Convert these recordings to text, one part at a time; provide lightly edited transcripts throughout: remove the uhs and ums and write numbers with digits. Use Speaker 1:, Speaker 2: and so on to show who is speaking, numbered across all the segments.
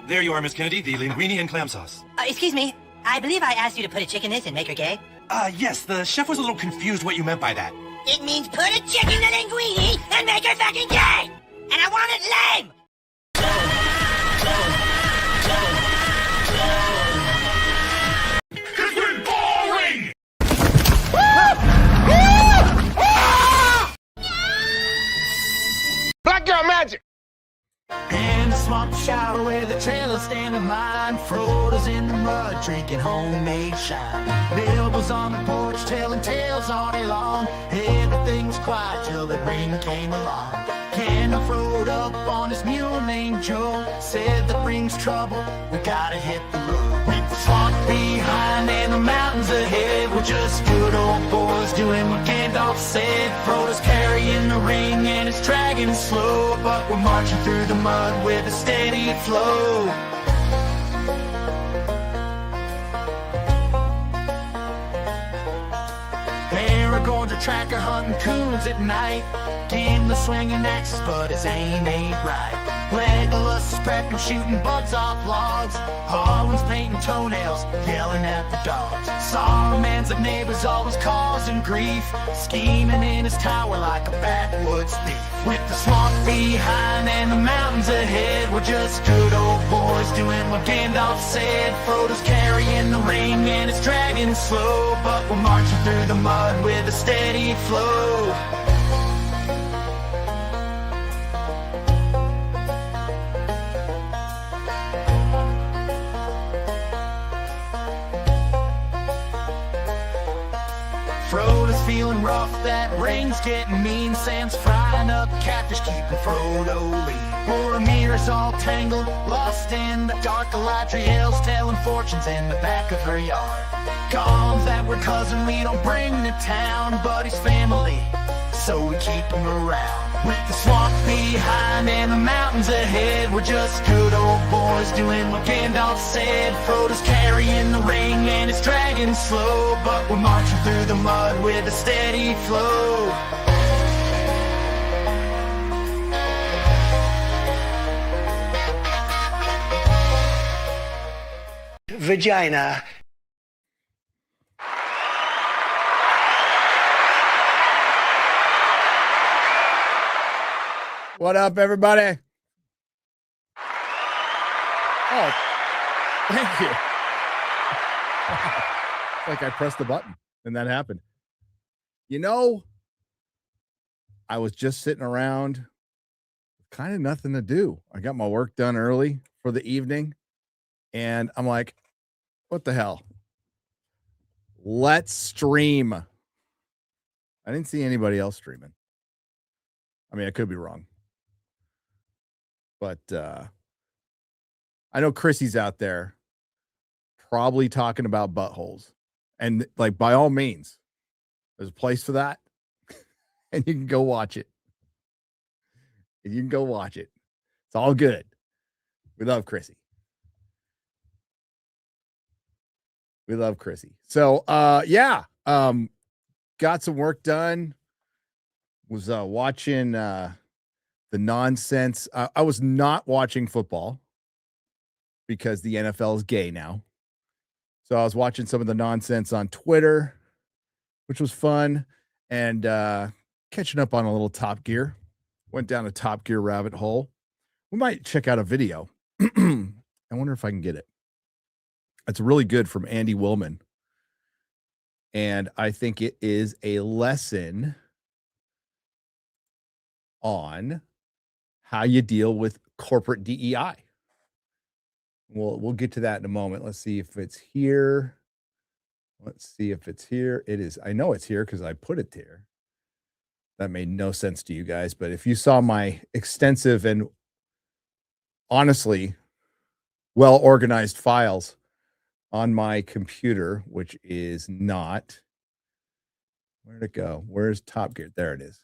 Speaker 1: There you are, Miss Kennedy, the linguine and clam sauce.
Speaker 2: Excuse me. I believe I asked you to put a chick in this and make her gay.
Speaker 1: Yes, the chef was a little confused what you meant by that.
Speaker 2: It means put a chick in the linguine and make her fucking gay! And I want it lame!
Speaker 3: It's been boring! Black girl magic!
Speaker 4: In the swamp shower where the trailer stand in line, Frodo's in the mud drinking homemade shine. Bill was on the porch telling tales all day long. Everything was quiet till the ring came along. Candle Frodo up on his mule named Joe, said that brings trouble, we gotta hit the road. With the swamp behind and the mountains ahead, we're just good old boys doing what Gandalf said. Frodo's carrying the ring and it's dragging slow, but we're marching through the mud with a steady flow. Aragorn's a tracker hunting coons at night. Gimli swinging axes, but his aim ain't right. Legolas is prepping, shooting bugs off logs. Harwin's painting toenails, yelling at the dogs. Saruman's a neighbor's always causing grief, scheming in his tower like a backwoods thief. With the swamp behind and the mountains ahead, we're just good old boys doing what Gandalf said. Frodo's carrying the ring and it's dragging slow, but we're marching through the mud with a steady flow. Frodo's feeling rough, that ring's getting mean. Sam's frying up catfish, keeping Frodo lean. Boromir's all tangled, lost in the dark. Galadriel's telling fortunes in the back of her yard. Gollum's that we're cousin we don't bring to town, but he's family, so we keep him around. With the swamp behind and the mountains ahead, we're just good old boys doing what Gandalf said. Frodo's carrying the ring and it's dragging slow, but we're marching through the mud with a steady flow.
Speaker 5: Vagina.
Speaker 6: What up, everybody? Oh, thank you. It's like I pressed the button and that happened. You know, I was just sitting around, kind of nothing to do. I got my work done early for the evening, and I'm like, what the hell? Let's stream. I didn't see anybody else streaming. I mean, I could be wrong. But I know Chrissy's out there probably talking about buttholes. And like, by all means, there's a place for that. And you can go watch it. And you can go watch it. It's all good. We love Chrissy. We love Chrissy. So yeah. Got some work done. Was watching the nonsense. I was not watching football because the NFL is gay now. So I was watching some of the nonsense on Twitter, which was fun, and catching up on a little Top Gear. Went down a Top Gear rabbit hole. We might check out a video. I wonder if I can get it. It's really good from Andy Willman. And I think it is a lesson on how you deal with corporate DEI. We'll get to that in a moment. Let's see if it's here. Let's see if it's here. It is. I know it's here because I put it there. That made no sense to you guys, but if you saw my extensive and honestly well-organized files on my computer, which is not, where'd it go? Where's Top Gear? There it is.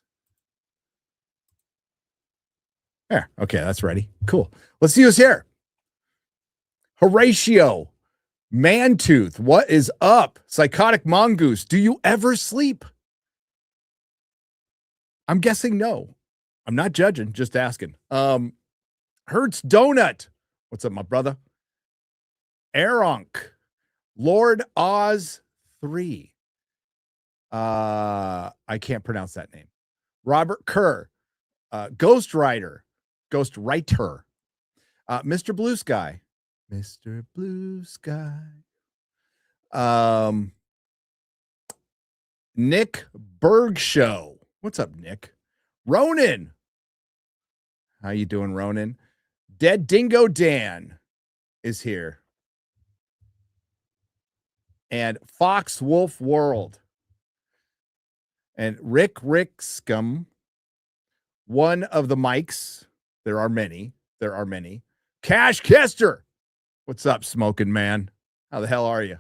Speaker 6: There. Okay, that's ready. Cool. Let's see who's here. Horatio, Mantooth, what is up? Psychotic Mongoose, do you ever sleep? I'm guessing no. I'm not judging, just asking. Hertz Donut, What's up, my brother? Aronk, Lord Oz 3. I can't pronounce that name. Robert Kerr, Ghost Rider, Mr. Blue Sky, Mr. Blue Sky. Nick Berg Show. What's up, Nick? Ronan. How you doing, Ronan? Dead Dingo Dan is here. And Fox Wolf World. And Rick Scum. One of the mics. There are many. Cash Kester. What's up, smoking man? How the hell are you?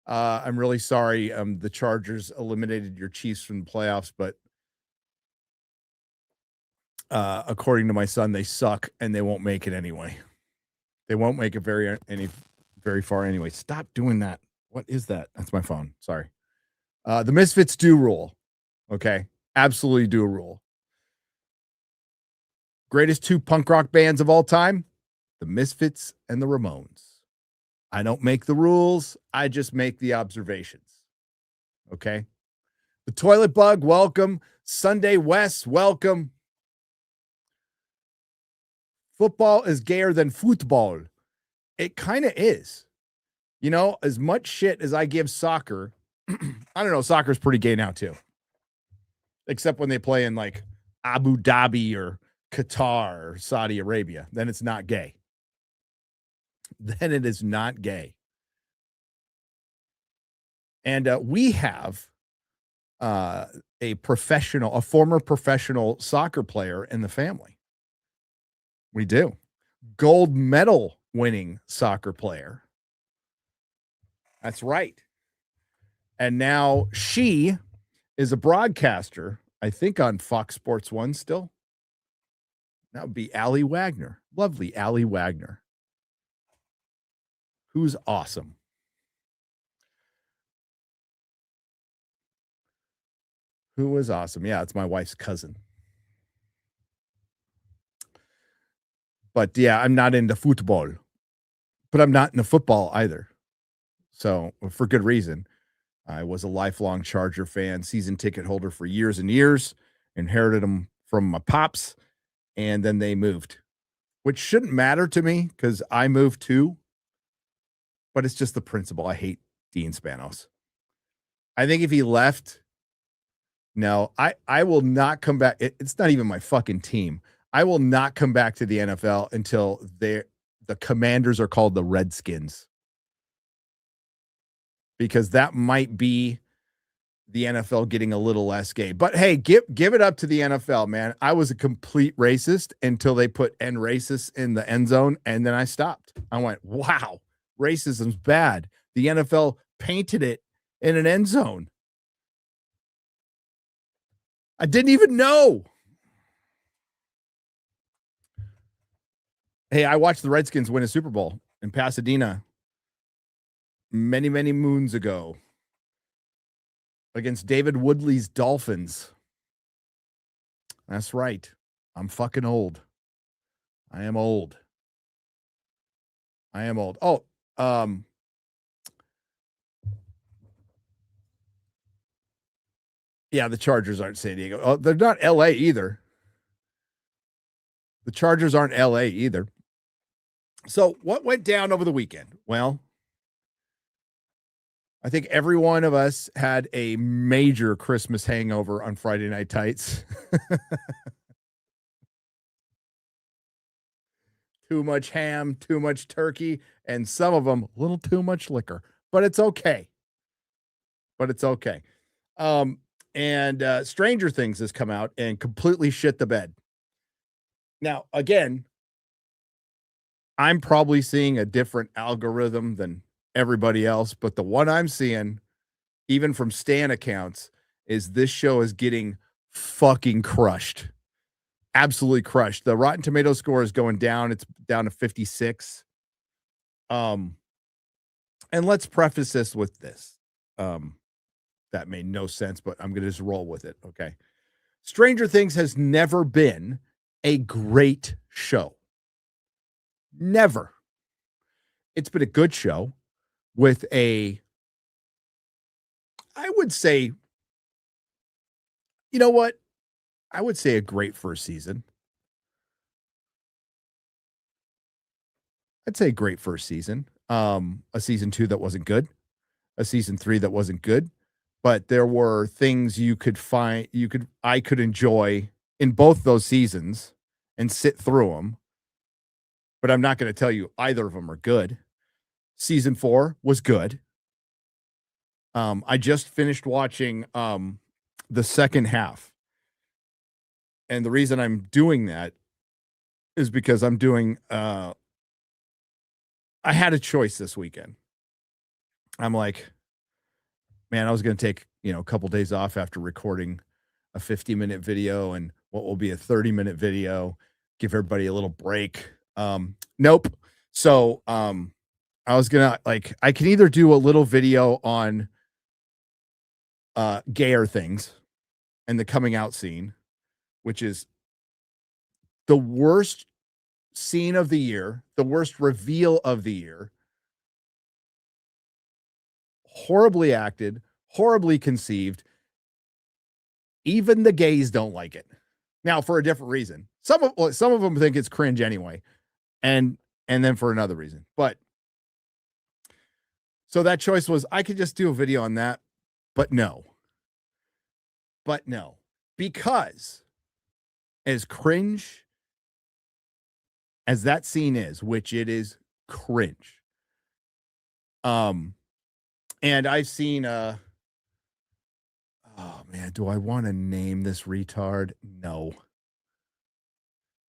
Speaker 6: I'm really sorry. The Chargers eliminated your Chiefs from the playoffs, but according to my son, they suck and they won't make it anyway. They won't make it very far anyway. Stop doing that. What is that? That's my phone. Sorry. The Misfits do rule. Okay. Absolutely do rule. Greatest 2 punk rock bands of all time, the Misfits and the Ramones. I don't make the rules. I just make the observations. Okay. The Toilet Bug, welcome. Sunday West, welcome. Football is gayer than football. It kind of is. You know, as much shit as I give soccer, I don't know, soccer's pretty gay now too. Except when they play in like Abu Dhabi or Qatar or Saudi Arabia. Then it's not gay. Then it is not gay. And we have a former professional soccer player in the family. We do. Gold medal winning soccer player. That's right. And now she is a broadcaster, I think on Fox Sports 1 still. That would be Allie Wagner. Lovely Allie Wagner. Who's awesome. Who was awesome? Yeah, it's my wife's cousin. But yeah, I'm not into football. But I'm not into football either. So, for good reason. I was a lifelong Charger fan, season ticket holder for years and years, inherited them from my pops, and then they moved, which shouldn't matter to me because I moved too. But it's just the principle. I hate Dean Spanos. I think if he left, no, I will not come back. It's not even my fucking team. I will not come back to the NFL until the Commanders are called the Redskins. Because that might be the NFL getting a little less gay. But hey, give it up to the NFL, man. I was a complete racist until they put "end racist" in the end zone, and then I stopped. I went, wow, racism's bad. The NFL painted it in an end zone. I didn't even know. Hey, I watched the Redskins win a Super Bowl in Pasadena many, many moons ago against David Woodley's Dolphins. That's right. I'm fucking old. I am old. Oh, yeah, the Chargers aren't San Diego. Oh, they're not LA either. The Chargers aren't LA either. So what went down over the weekend? Well, I think every one of us had a major Christmas hangover on Friday Night Tights. Too much ham, too much turkey, and some of them a little too much liquor. But it's okay. And Stranger Things has come out and completely shit the bed. Now, again, I'm probably seeing a different algorithm than everybody else, but the one I'm seeing, even from Stan accounts, is this show is getting fucking crushed. Absolutely crushed. The Rotten Tomatoes score is going down. It's down to 56. And let's preface this with this. That made no sense, but I'm going to just roll with it. Okay. Stranger Things has never been a great show. Never. It's been a good show with I would say, you know what? I would say a great first season. I'd say a great first season. A season 2 that wasn't good, a season 3 that wasn't good, but there were things I could enjoy in both those seasons and sit through them. But I'm not going to tell you either of them are good. Season 4 was good. I just finished watching the second half. And the reason I'm doing that is because I'm doing I had a choice this weekend. I'm like, man, I was going to take, a couple days off after recording a 50-minute video and what will be a 30-minute video, give everybody a little break. Nope. So, I was going to I can either do a little video on gayer things and the coming out scene, which is the worst scene of the year, the worst reveal of the year. Horribly acted, horribly conceived. Even the gays don't like it. Now, for a different reason. Some of them think it's cringe anyway. And then for another reason. But so that choice was I could just do a video on that, but no. Because as cringe as that scene is, which it is cringe. And I've seen oh man, do I want to name this retard? No.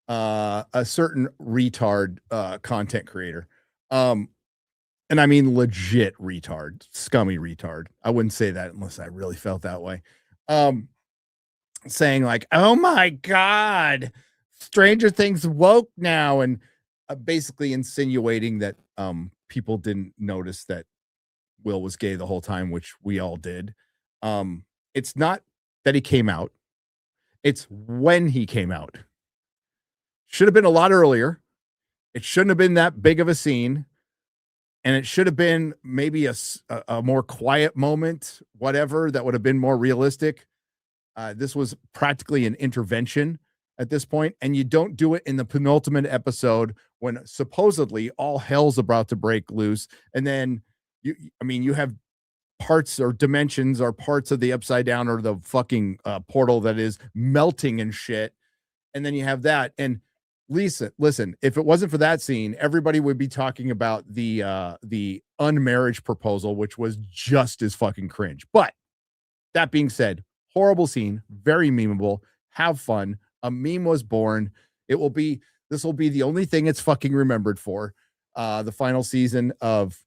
Speaker 6: A certain retard content creator. And I mean legit retard, scummy retard. I wouldn't say that unless I really felt that way. Saying like, "Oh my God, Stranger Things woke now," and basically insinuating that people didn't notice that Will was gay the whole time, which we all did. It's not that he came out. It's when he came out. Should have been a lot earlier. It shouldn't have been that big of a scene. And it should have been maybe a more quiet moment, whatever, that would have been more realistic. This was practically an intervention at this point, and you don't do it in the penultimate episode when supposedly all hell's about to break loose. And then you have parts or dimensions or parts of the upside down or the fucking portal that is melting and shit. And then you have that. And listen, if it wasn't for that scene, everybody would be talking about the unmarriage proposal, which was just as fucking cringe. But that being said, horrible scene, very memeable. Have fun. A meme was born. This will be the only thing it's fucking remembered for. The final season of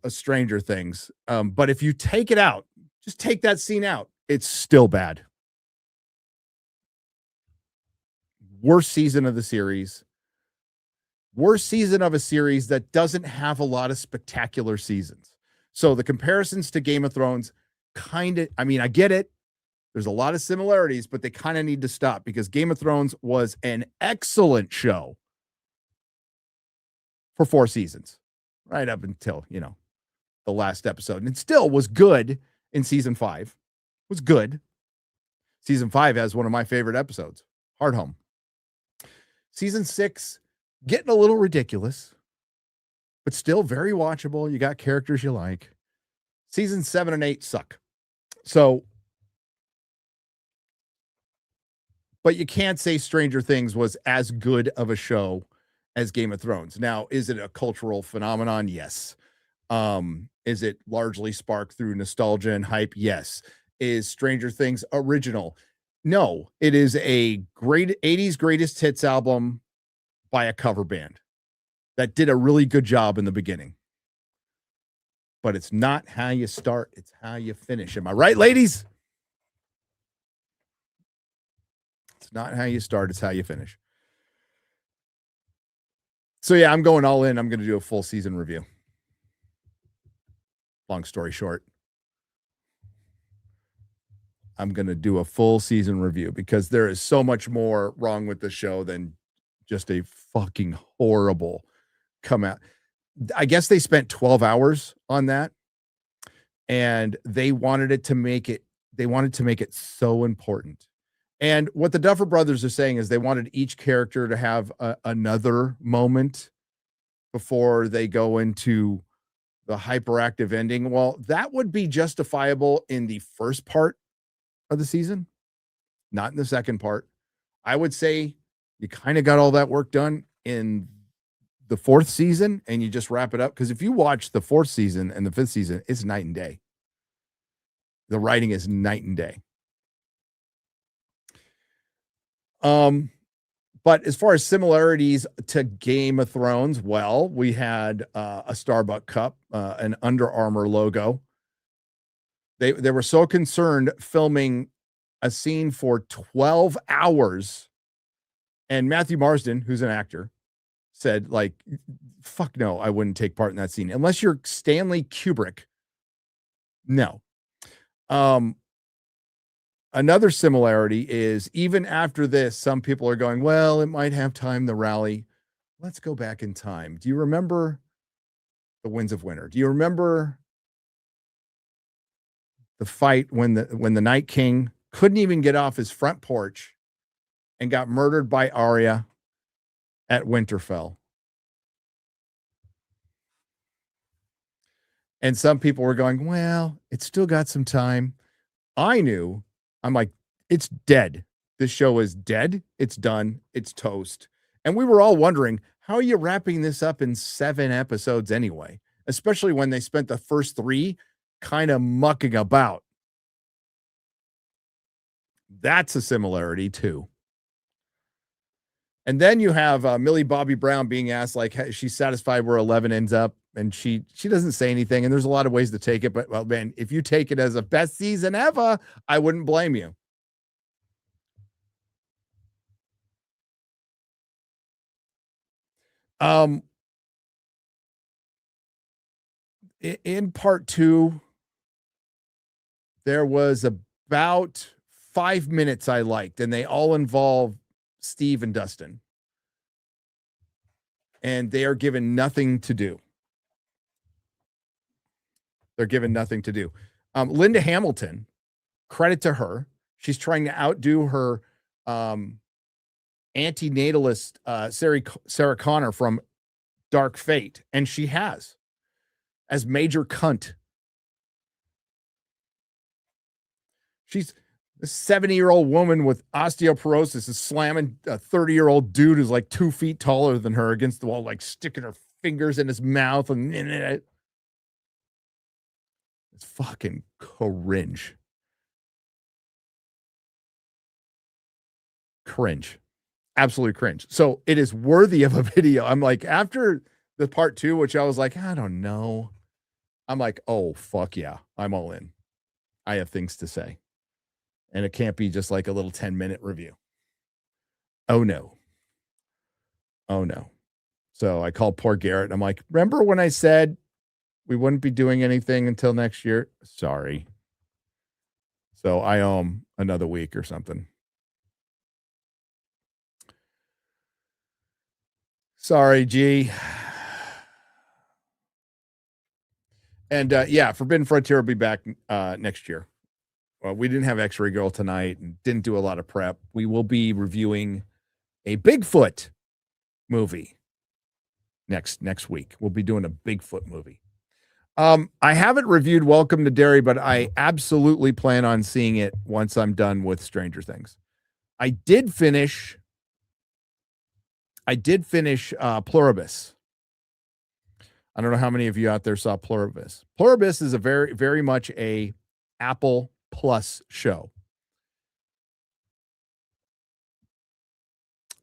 Speaker 6: Stranger Things. But if you take it out, just take that scene out, it's still bad. Worst season of the series. Worst season of a series that doesn't have a lot of spectacular seasons. So the comparisons to Game of Thrones I get it. There's a lot of similarities, but they kind of need to stop because Game of Thrones was an excellent show for 4 seasons, right up until, the last episode. And it still was good in season 5. It was good. Season 5 has one of my favorite episodes, Hard Home. Season 6, getting a little ridiculous, but still very watchable. You got characters you like. Season 7 and 8 suck. So, but you can't say Stranger Things was as good of a show as Game of Thrones. Now, is it a cultural phenomenon? Yes. Is it largely sparked through nostalgia and hype? Yes. Is Stranger Things original? No, it is a great 80s greatest hits album by a cover band that did a really good job in the beginning. But it's not how you start, it's how you finish. Am I right, ladies? It's not how you start, it's how you finish. So yeah, I'm going all in. I'm going to do a full season review. Long story short, I'm going to do a full season review because there is so much more wrong with the show than just a fucking horrible come out. I guess they spent 12 hours on that, and they wanted to make it so important. And what the Duffer Brothers are saying is they wanted each character to have another moment before they go into the hyperactive ending. Well, that would be justifiable in the first part of the season, not in the second part. I would say you kind of got all that work done in the fourth season and you just wrap it up. Because if you watch the fourth season and the fifth season, it's night and day. The writing is night and day. But as far as similarities to Game of Thrones, well, we had a Starbucks cup, an Under Armour logo. They were so concerned filming a scene for 12 hours. And Matthew Marsden, who's an actor, said, like, fuck no, I wouldn't take part in that scene. Unless you're Stanley Kubrick. No. Another similarity is even after this, some people are going, well, it might have time to rally. Let's go back in time. Do you remember the Winds of Winter? Do you remember the fight when the Night King couldn't even get off his front porch and got murdered by Arya at Winterfell? And some people were going, well, it's still got some time. I'm like, it's dead. This show is dead. It's done. It's toast. And we were all wondering, how are you wrapping this up in 7 episodes anyway? Especially when they spent the first 3 kind of mucking about. That's a similarity too. And then you have Millie Bobby Brown being asked, like, she's satisfied where 11 ends up. And she doesn't say anything. And there's a lot of ways to take it. But, well, man, if you take it as a best season ever, I wouldn't blame you. In part 2, there was about 5 minutes I liked, and they all involve Steve and Dustin. And they are given nothing to do. They're given nothing to do. Linda Hamilton, credit to her. She's trying to outdo her antinatalist Sarah Connor from Dark Fate. And she has, as Major Cunt. She's a 70-year-old woman with osteoporosis is slamming a 30-year-old dude who's like 2 feet taller than her against the wall, like sticking her fingers in his mouth. And it's fucking cringe. Cringe. Absolutely cringe. So it is worthy of a video. I'm like, after the part 2, which I was like, I don't know. I'm like, oh, fuck yeah. I'm all in. I have things to say. And it can't be just like a little 10-minute review. Oh, no. Oh, no. So I called poor Garrett. And I'm like, remember when I said we wouldn't be doing anything until next year? Sorry. So I owe him another week or something. Sorry, G. And yeah, Forbidden Frontier will be back next year. Well, we didn't have X-Ray Girl tonight and didn't do a lot of prep. We will be reviewing a Bigfoot movie next week. We'll be doing a Bigfoot movie. I haven't reviewed Welcome to Derry, but I absolutely plan on seeing it once I'm done with Stranger Things. I did finish Pluribus. I don't know how many of you out there saw Pluribus. Pluribus is a very, very much a Apple Plus show.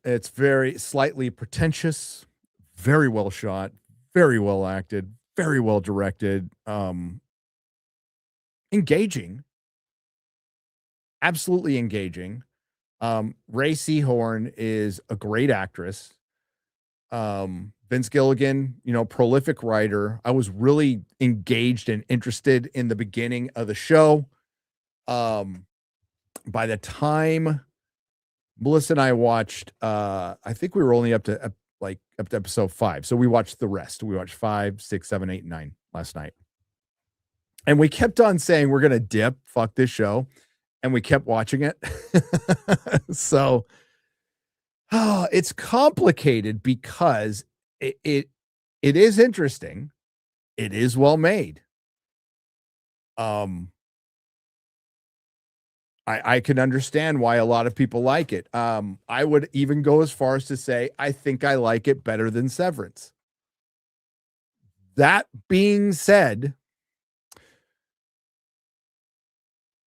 Speaker 6: It's very slightly pretentious, very well shot, very well acted, very well directed, engaging, absolutely engaging. Ray Seahorn is a great actress. Vince Gilligan, prolific writer. I was really engaged and interested in the beginning of the show. By the time Melissa and I watched, I think we were only up to episode 5. So we watched the rest. We watched 5, 6, 7, 8, and 9 last night. And we kept on saying, we're going to dip, fuck this show. And we kept watching it. So it's complicated because it is interesting. It is well made. I can understand why a lot of people like it. I would even go as far as to say, I think I like it better than Severance. That being said,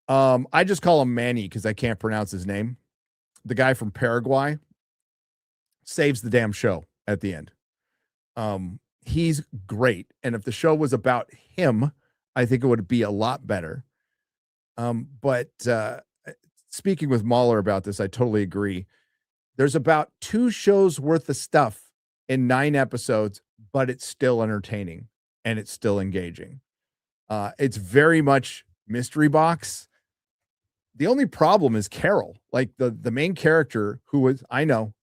Speaker 6: I just call him Manny because I can't pronounce his name. The guy from Paraguay saves the damn show at the end. He's great. And if the show was about him, I think it would be a lot better. But speaking with Mahler about this, I totally agree. There's about 2 shows worth of stuff in 9 episodes, but it's still entertaining and it's still engaging. It's very much mystery box. The only problem is Carol, like the main character who is, I know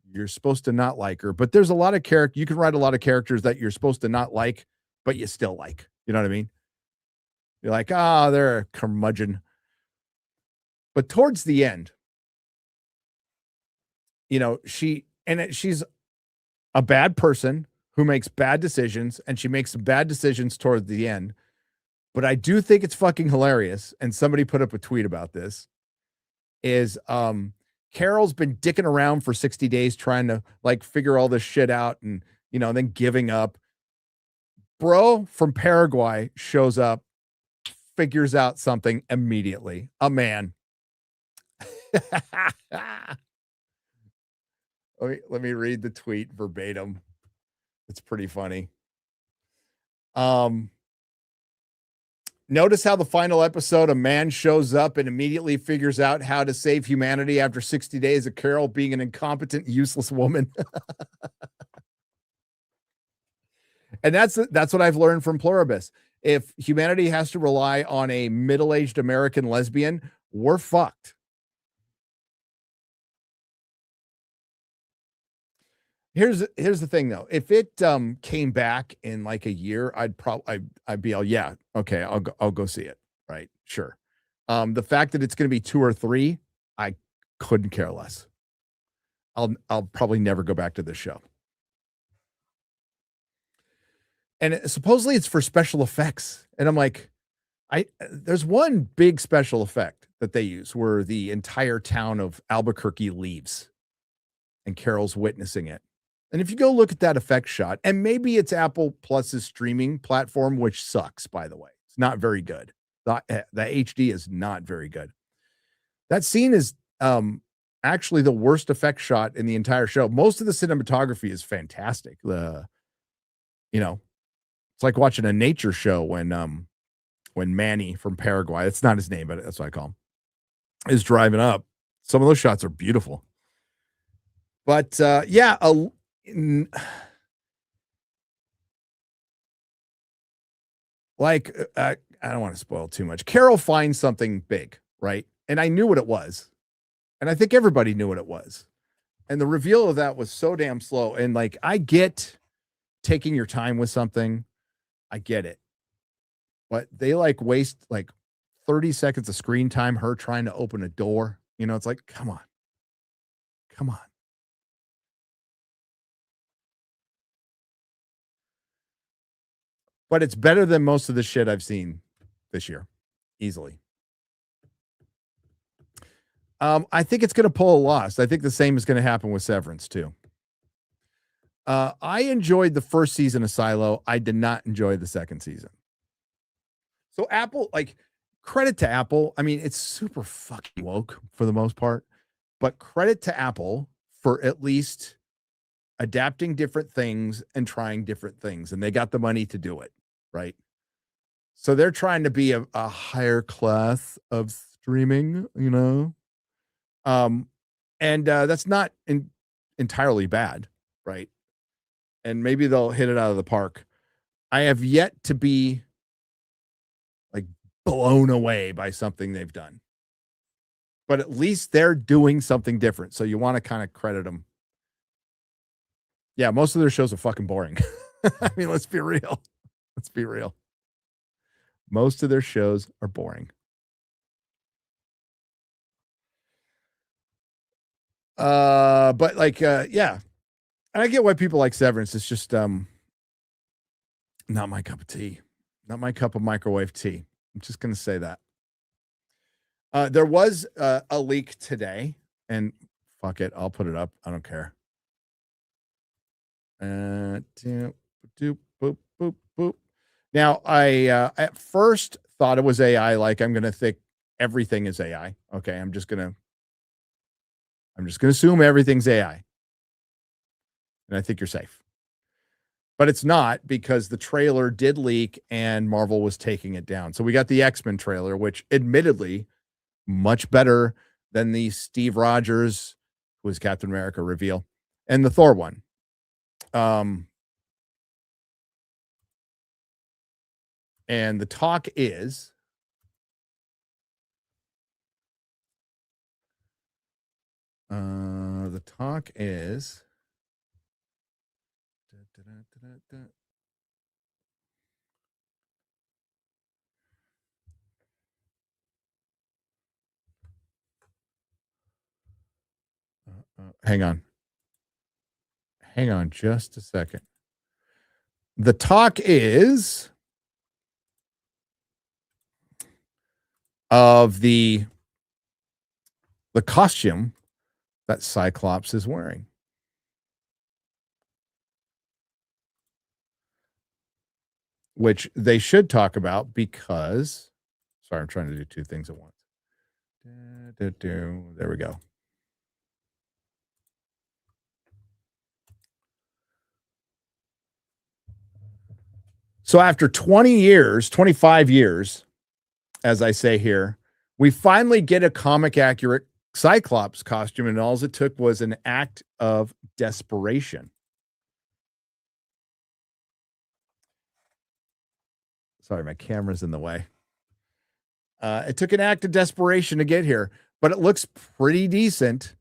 Speaker 6: you're supposed to not like her, but there's a lot of character. You can write a lot of characters that you're supposed to not like, but you still like, you know what I mean? You're like, they're a curmudgeon. But towards the end, you know, she's a bad person who makes bad decisions, and she makes some bad decisions toward the end. But I do think it's fucking hilarious. And somebody put up a tweet about this is, Carol's been dicking around for 60 days trying to like figure all this shit out and, you know, then giving up. Bro from Paraguay shows up, figures out something immediately. A man. Let me read the tweet verbatim. It's pretty funny. Notice how the final episode, a man shows up and immediately figures out how to save humanity after 60 days of Carol being an incompetent, useless woman. And that's what I've learned from Pluribus. If humanity has to rely on a middle-aged American lesbian, we're fucked. Here's the thing though. If it came back in like a year, I'd be all, yeah, okay, I'll go see it. Right. Sure. The fact that it's going to be 2 or 3, I couldn't care less. I'll probably never go back to this show. And supposedly it's for special effects. And I'm like, there's one big special effect that they use where the entire town of Albuquerque leaves and Carol's witnessing it. And if you go look at that effect shot, and maybe it's Apple Plus's streaming platform, which sucks, by the way. It's not very good. The HD is not very good. That scene is actually the worst effect shot in the entire show. Most of the cinematography is fantastic. You know, it's like watching a nature show when Manny from Paraguay, it's not his name, but that's what I call him, is driving up. Some of those shots are beautiful. But yeah, I don't want to spoil too much. Carol finds something big, right? And I knew what it was. And I think everybody knew what it was. And the reveal of that was so damn slow. And like, I get taking your time with something. I get it. But they like waste like 30 seconds of screen time, her trying to open a door. You know, it's like, come on. Come on. But it's better than most of the shit I've seen this year. Easily. I think it's going to pull a loss. I think the same is going to happen with Severance too. I enjoyed the first season of Silo. I did not enjoy the second season. So Apple, like, credit to Apple. I mean, it's super fucking woke for the most part, but credit to Apple for at least adapting different things and trying different things. And they got the money to do it, right? So they're trying to be a higher class of streaming, you know? And that's not entirely bad, right? And maybe they'll hit it out of the park. I have yet to be like blown away by something they've done. but at least they're doing something different. So you want to kind of credit them. Yeah, most of their shows are fucking boring. I mean, let's be real. Let's be real. Most of their shows are boring. But like, yeah. And I get why people like Severance. It's just not my cup of tea. Not my cup of microwave tea. I'm just gonna say that. There was a leak today, and fuck it, I'll put it up. I don't care. Doop, boop, boop, boop. Now, I at first thought it was AI. Like, I'm gonna think everything is AI. Okay, I'm just gonna assume everything's AI, and I think you're safe. But it's not, because the trailer did leak and Marvel was taking it down. So we got the X-Men trailer, which admittedly much better than the Steve Rogers, who was Captain America reveal, and the Thor one. And the talk is hang on just a second. The talk is of the costume that Cyclops is wearing. Which they should talk about, because, sorry, I'm trying to do two things at once. There we go. So after 20 years, 25 years, as I say here, we finally get a comic accurate Cyclops costume, and all it took was an act of desperation. Sorry, my camera's in the way. It took an act of desperation to get here, but it looks pretty decent,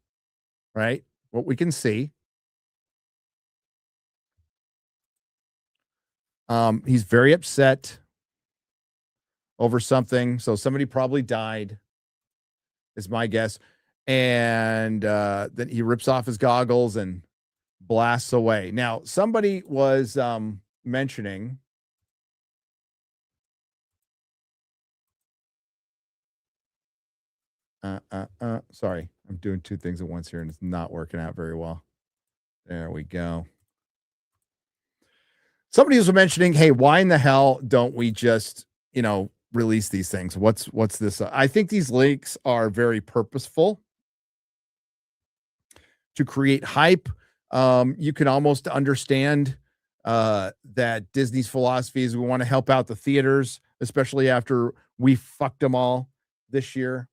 Speaker 6: right? What we can see. He's very upset over something. So somebody probably died, is my guess. And then he rips off his goggles and blasts away. Now, somebody was mentioning sorry, I'm doing two things at once here, and it's not working out very well. There we go. Somebody was mentioning, hey, why in the hell don't we just, release these things? What's this? I think these leaks are very purposeful to create hype. You can almost understand that Disney's philosophy is we want to help out the theaters, especially after we fucked them all this year.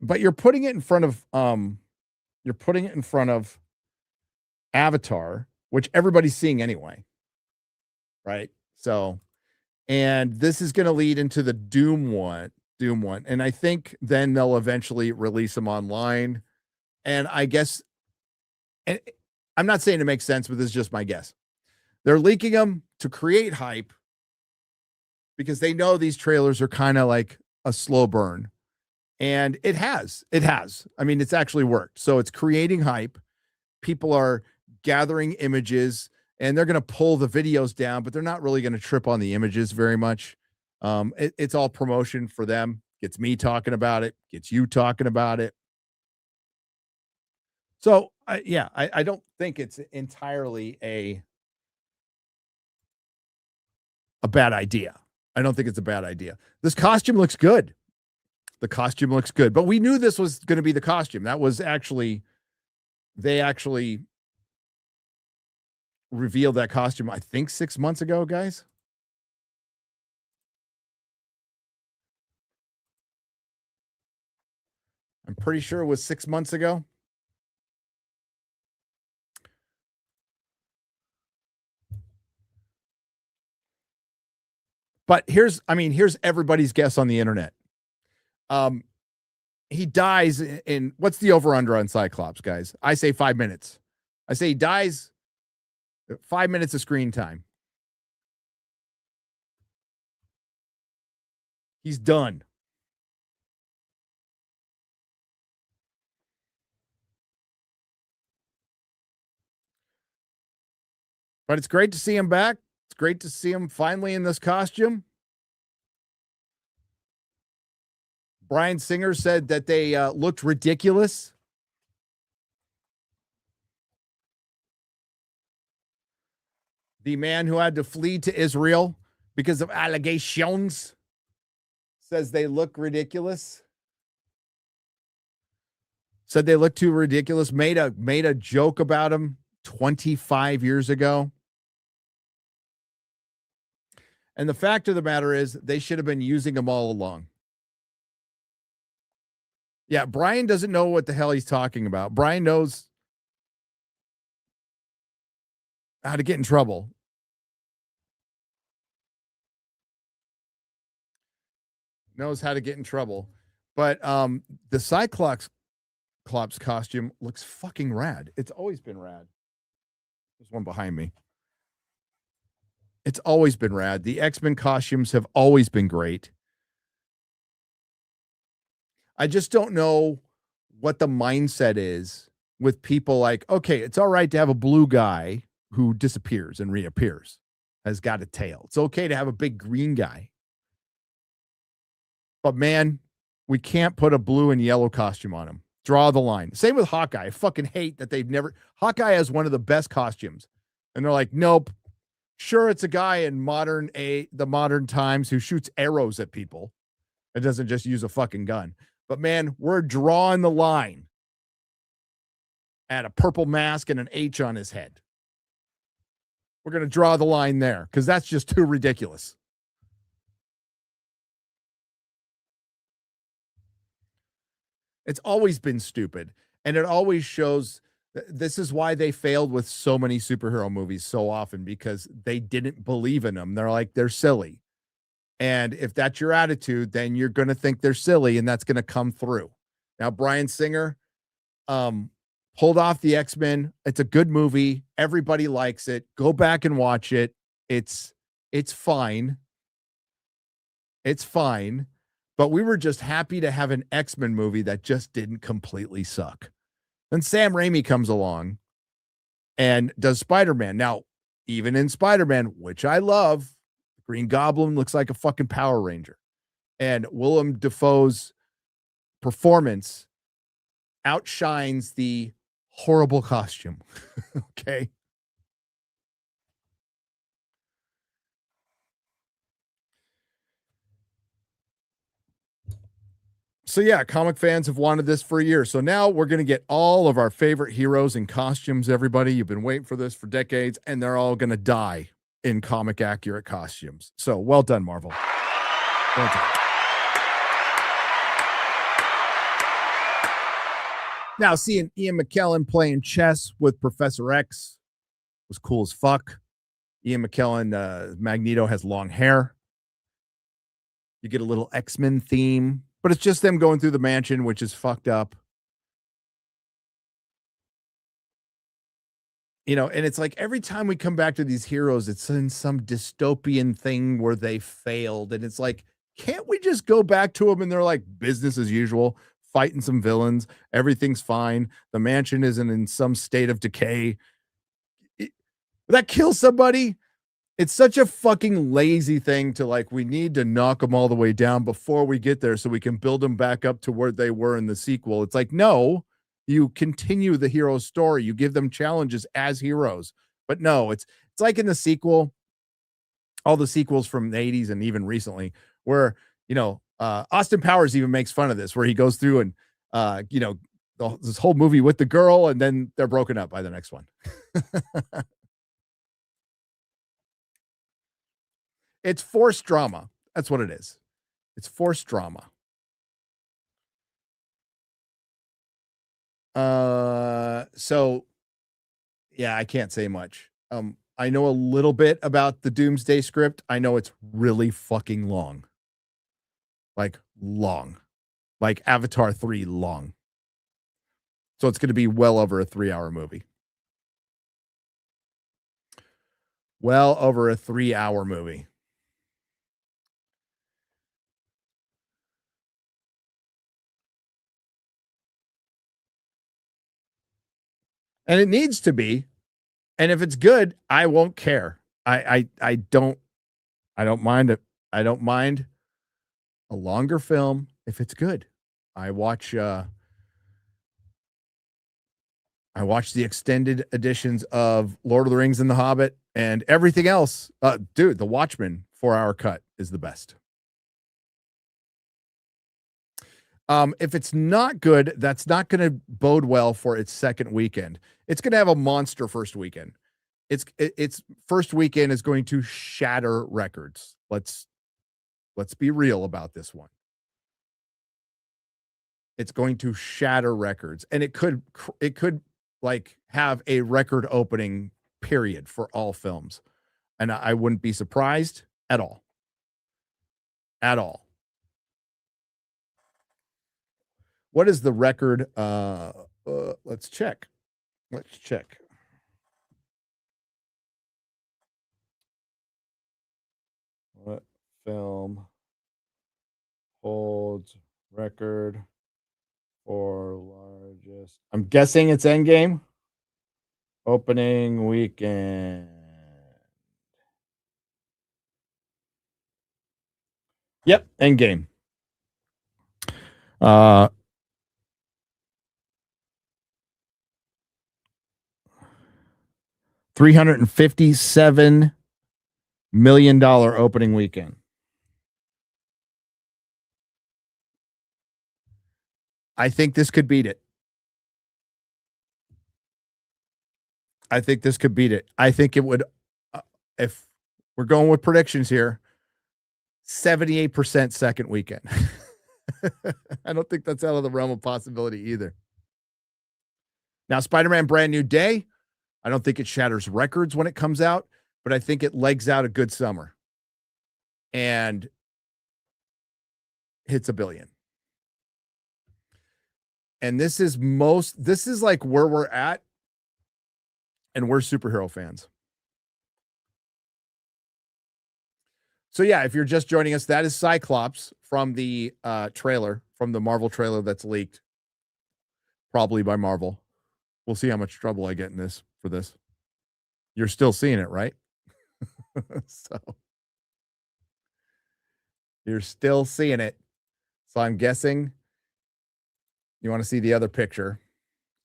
Speaker 6: But you're putting it in front of Avatar, which everybody's seeing anyway, right? So, and this is going to lead into the Doom one, and I think then they'll eventually release them online. And I guess, and I'm not saying it makes sense, but this is just my guess. They're leaking them to create hype, because they know these trailers are kind of like a slow burn. And it has. I mean, it's actually worked. So it's creating hype. People are gathering images, and they're going to pull the videos down, but they're not really going to trip on the images very much. It's all promotion for them. Gets me talking about it. Gets you talking about it. So, I don't think it's entirely a bad idea. I don't think it's a bad idea. This costume looks good. The costume looks good, but we knew this was going to be the costume. That was they actually revealed that costume, I think 6 months ago, guys. I'm pretty sure it was 6 months ago. But here's everybody's guess on the internet. He dies in what's the over under on Cyclops, guys? I say 5 minutes. I say he dies 5 minutes of screen time. He's done. But it's great to see him back. It's great to see him finally in this costume. Bryan Singer said that they looked ridiculous. The man who had to flee to Israel because of allegations says they look ridiculous. Said they look too ridiculous. Made a joke about him 25 years ago. And the fact of the matter is they should have been using him all along. Yeah, Brian doesn't know what the hell he's talking about. Brian knows how to get in trouble. Knows how to get in trouble. But the Cyclops costume looks fucking rad. It's always been rad. There's one behind me. It's always been rad. The X-Men costumes have always been great. I just don't know what the mindset is with people like, okay, it's all right to have a blue guy who disappears and reappears, has got a tail. It's okay to have a big green guy. But man, we can't put a blue and yellow costume on him. Draw the line. Same with Hawkeye. I fucking hate that they've never... Hawkeye has one of the best costumes. And they're like, nope. Sure, it's a guy in the modern times who shoots arrows at people. It doesn't just use a fucking gun. But man, we're drawing the line at a purple mask and an H on his head. We're going to draw the line there because that's just too ridiculous. It's always been stupid. And it always shows this is why they failed with so many superhero movies so often, because they didn't believe in them. They're like, they're silly. And if that's your attitude, then you're going to think they're silly, and that's going to come through. Now, Bryan Singer pulled off the X-Men. It's a good movie. Everybody likes it. Go back and watch it. It's fine. It's fine. But we were just happy to have an X-Men movie that just didn't completely suck. Then Sam Raimi comes along and does Spider-Man. Now, even in Spider-Man, which I love, Green Goblin looks like a fucking Power Ranger. And Willem Dafoe's performance outshines the horrible costume. Okay. So yeah, comic fans have wanted this for a year. So now we're going to get all of our favorite heroes in costumes, everybody. You've been waiting for this for decades, and they're all going to die in comic accurate costumes. So well done, Marvel. Well done. Now, seeing Ian McKellen playing chess with Professor X was cool as fuck. Ian McKellen, Magneto, has long hair. You get a little X-Men theme, but it's just them going through the mansion, which is fucked up. You know, and it's like every time we come back to these heroes, it's in some dystopian thing where they failed. And it's like, can't we just go back to them and they're like business as usual, fighting some villains. Everything's fine. The mansion isn't in some state of decay. That kills somebody. It's such a fucking lazy thing to like, we need to knock them all the way down before we get there so we can build them back up to where they were in the sequel. It's like, no, you continue the hero's story. You give them challenges as heroes. But no, it's like in the sequel, all the sequels from the 80s and even recently, where, you know, Austin Powers even makes fun of this, where he goes through and, you know, this whole movie with the girl, and then they're broken up by the next one. It's forced drama. That's what it is. It's forced drama. So yeah, I can't say much. I know a little bit about the Doomsday script. I know it's really fucking long. Like long. Like Avatar 3 long. So it's going to be well over a 3-hour movie. Well over a 3-hour movie. And it needs to be. And if it's good, I won't care. I don't mind it. I don't mind a longer film if it's good. I watch the extended editions of Lord of the Rings and The Hobbit and everything else. Dude, The Watchmen 4-hour cut is the best. If it's not good, that's not going to bode well for its second weekend. It's going to have a monster first weekend. Its first weekend is going to shatter records. Let's be real about this one. It's going to shatter records, and it could like have a record opening period for all films, and I wouldn't be surprised at all. At all. What is the record? Let's check. Let's check. What film holds record for largest? I'm guessing it's Endgame. Opening weekend. Yep, Endgame. 357 million dollar opening weekend. I think this could beat it. I think this could beat it. I think it would, if we're going with predictions here, 78% second weekend. I don't think that's out of the realm of possibility either. Now, Spider-Man Brand New Day, I don't think it shatters records when it comes out, but I think it legs out a good summer and hits $1 billion. And this is like where we're at, and we're superhero fans. So yeah, if you're just joining us, that is Cyclops from the trailer, from the Marvel trailer that's leaked, probably by Marvel. We'll see how much trouble I get in this for this. You're still seeing it, right? So you're still seeing it. So I'm guessing you want to see the other picture.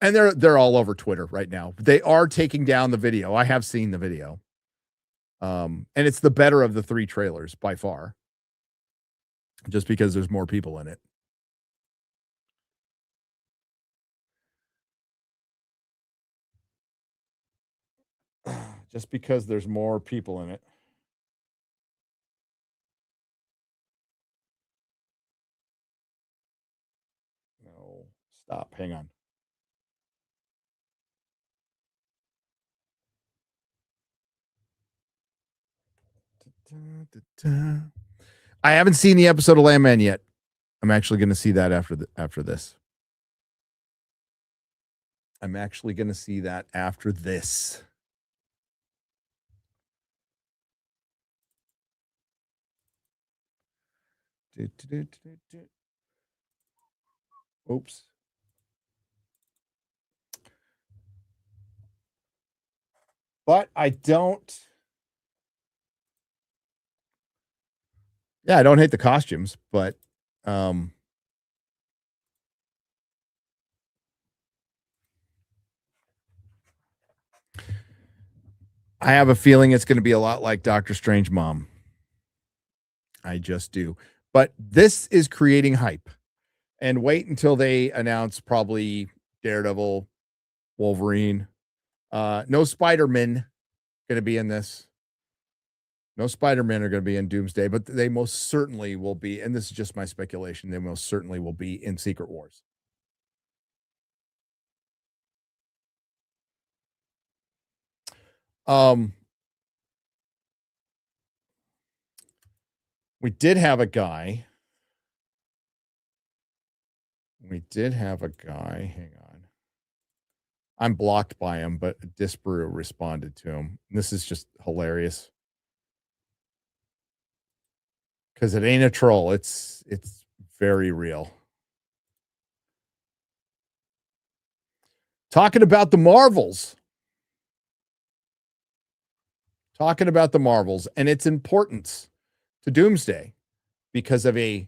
Speaker 6: And they're all over Twitter right now. They are taking down the video. I have seen the video. And it's the better of the 3 trailers by far. Just because there's more people in it. Just because there's more people in it. No, stop. Hang on. I haven't seen the episode of Landman yet. I'm actually going to see that after this. I'm actually going to see that after this. Oops. But I don't. Yeah, I don't hate the costumes, but I have a feeling it's going to be a lot like Doctor Strange Mom. I just do. But this is creating hype. And wait until they announce probably Daredevil, Wolverine. No Spider-Man going to be in this. No Spider-Man are going to be in Doomsday, but they most certainly will be, and this is just my speculation, they most certainly will be in Secret Wars. We did have a guy. Hang on. I'm blocked by him, but Disbrew responded to him. This is just hilarious. Because it ain't a troll. It's very real. Talking about the Marvels and its importance to Doomsday because of a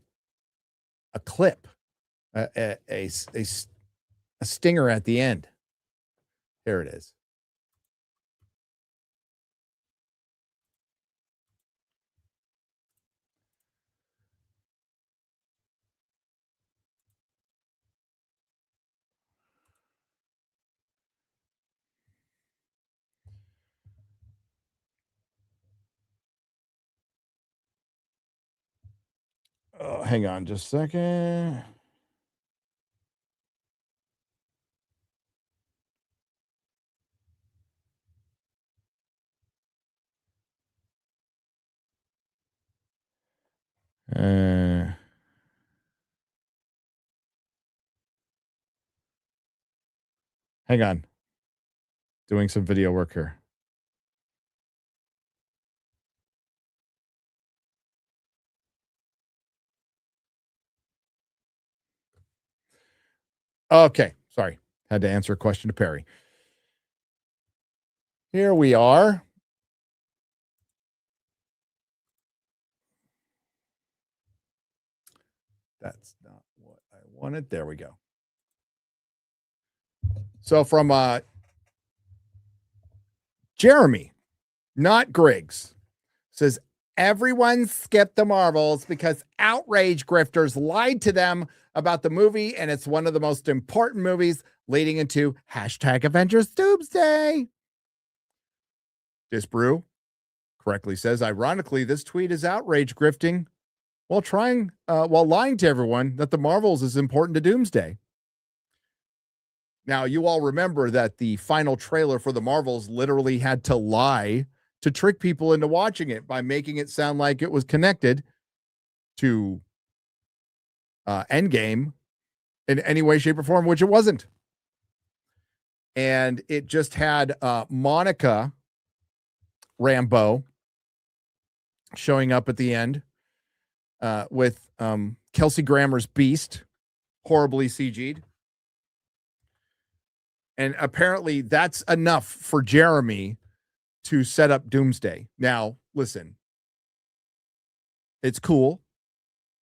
Speaker 6: clip, a stinger at the end. There it is. Oh, hang on just a second. Hang on. Doing some video work here. Okay, sorry. Had to answer a question to Perry. Here we are. That's not what I wanted. There we go. So from Jeremy, not Griggs, says everyone skipped the Marvels because outrage grifters lied to them about the movie, and it's one of the most important movies leading into hashtag Avengers Doomsday. Disbrew correctly says, ironically, this tweet is outrage grifting while lying to everyone that the Marvels is important to Doomsday. Now, you all remember that the final trailer for the Marvels literally had to lie to trick people into watching it by making it sound like it was connected to Endgame in any way, shape, or form, which it wasn't. And it just had Monica Rambeau showing up at the end with Kelsey Grammer's Beast, horribly CG'd. And apparently that's enough for Jeremy to set up Doomsday. Now, listen, it's cool.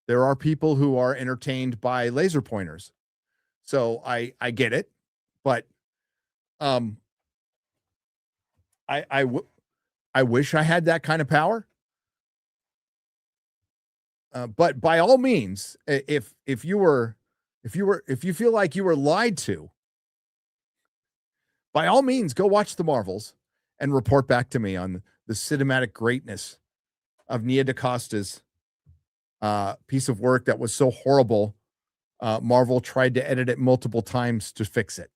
Speaker 6: There are people who are entertained by laser pointers. So I get it. But I wish I had that kind of power. But by all means, if you feel like you were lied to, by all means, go watch the Marvels and report back to me on the cinematic greatness of Nia DaCosta's piece of work that was so horrible. Marvel tried to edit it multiple times to fix it.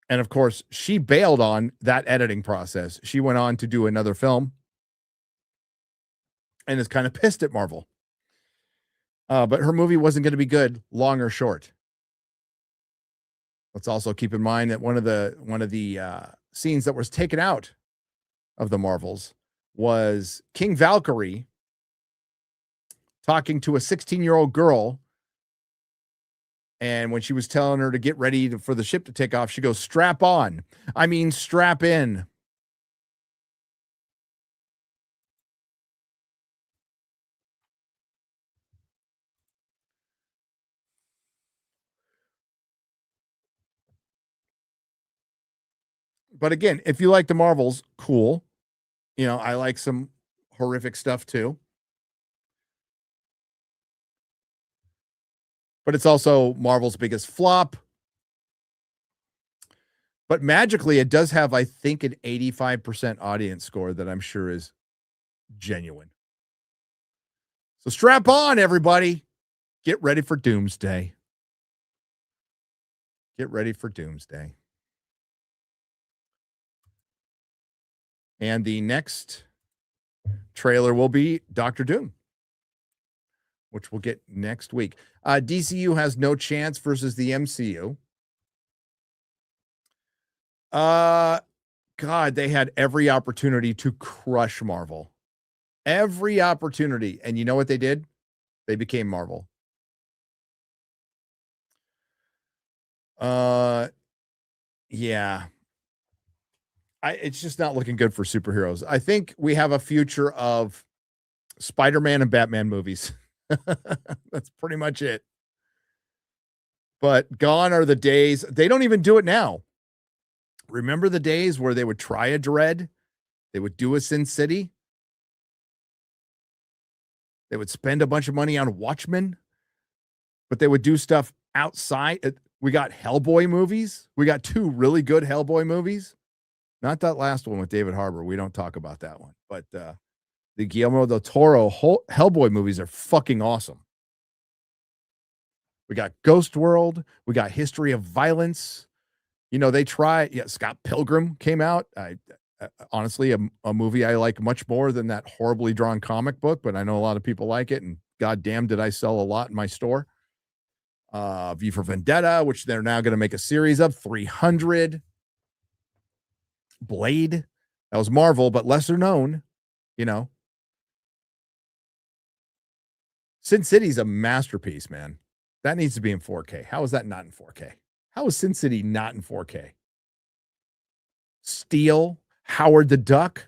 Speaker 6: And of course, she bailed on that editing process. She went on to do another film and is kind of pissed at Marvel. But her movie wasn't going to be good, long or short. Let's also keep in mind that one of the scenes that was taken out of the Marvels was King Valkyrie talking to a 16-year-old girl. And when she was telling her to get ready for the ship to take off, she goes, strap on. I mean, strap in. But again, if you like the Marvels, cool. You know, I like some horrific stuff too. But it's also Marvel's biggest flop. But magically, it does have, I think, an 85% audience score that I'm sure is genuine. So strap on, everybody. Get ready for Doomsday. Get ready for Doomsday. And the next trailer will be Doctor Doom, which we'll get next week. DCU has no chance versus the MCU. God, they had every opportunity to crush Marvel. Every opportunity. And you know what they did? They became Marvel. Yeah. It's just not looking good for superheroes. I think we have a future of Spider-Man and Batman movies. That's pretty much it. But gone are the days. They don't even do it now. Remember the days where they would try a Dread? They would do a Sin City? They would spend a bunch of money on Watchmen, but they would do stuff outside. We got Hellboy movies. We got 2 really good Hellboy movies. Not that last one with David Harbour. We don't talk about that one. But the Guillermo del Toro Hellboy movies are fucking awesome. We got Ghost World. We got History of Violence. You know, they try. Yeah, Scott Pilgrim came out. Honestly, a movie I like much more than that horribly drawn comic book, but I know a lot of people like it. And goddamn, did I sell a lot in my store. V for Vendetta, which they're now going to make a series of. 300. Blade. That was Marvel, but lesser known, you know. Sin City's a masterpiece, man. That needs to be in 4K. How is that not in 4K? How is Sin City not in 4K? Steel, Howard the Duck.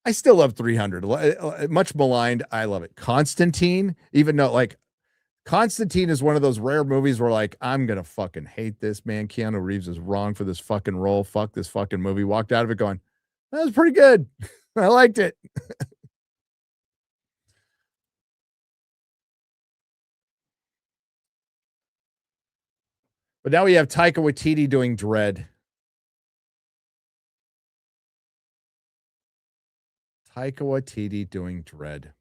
Speaker 6: I still love 300. Much maligned. I love it. Constantine, even though like Constantine is one of those rare movies where like, I'm going to fucking hate this, man. Keanu Reeves is wrong for this fucking role. Fuck this fucking movie. Walked out of it going, that was pretty good. I liked it. But now we have Taika Waititi doing Dread. Taika Waititi doing Dread.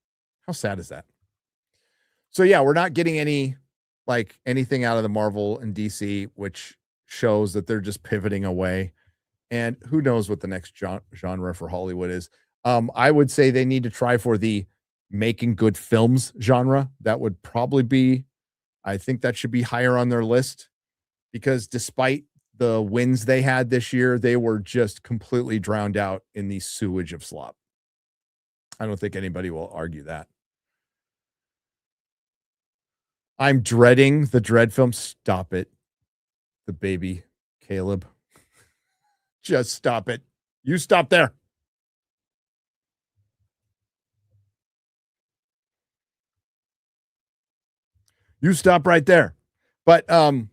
Speaker 6: How sad is that? So yeah, we're not getting anything out of the Marvel and DC, which shows that they're just pivoting away. And who knows what the next genre for Hollywood is. I would say they need to try for the making good films genre. That would probably be, I think that should be higher on their list, because despite the wins they had this year, they were just completely drowned out in the sewage of slop. I don't think anybody will argue that. I'm dreading the Dread film. Stop it. The baby, Caleb. Just stop it. You stop there. You stop right there. But, and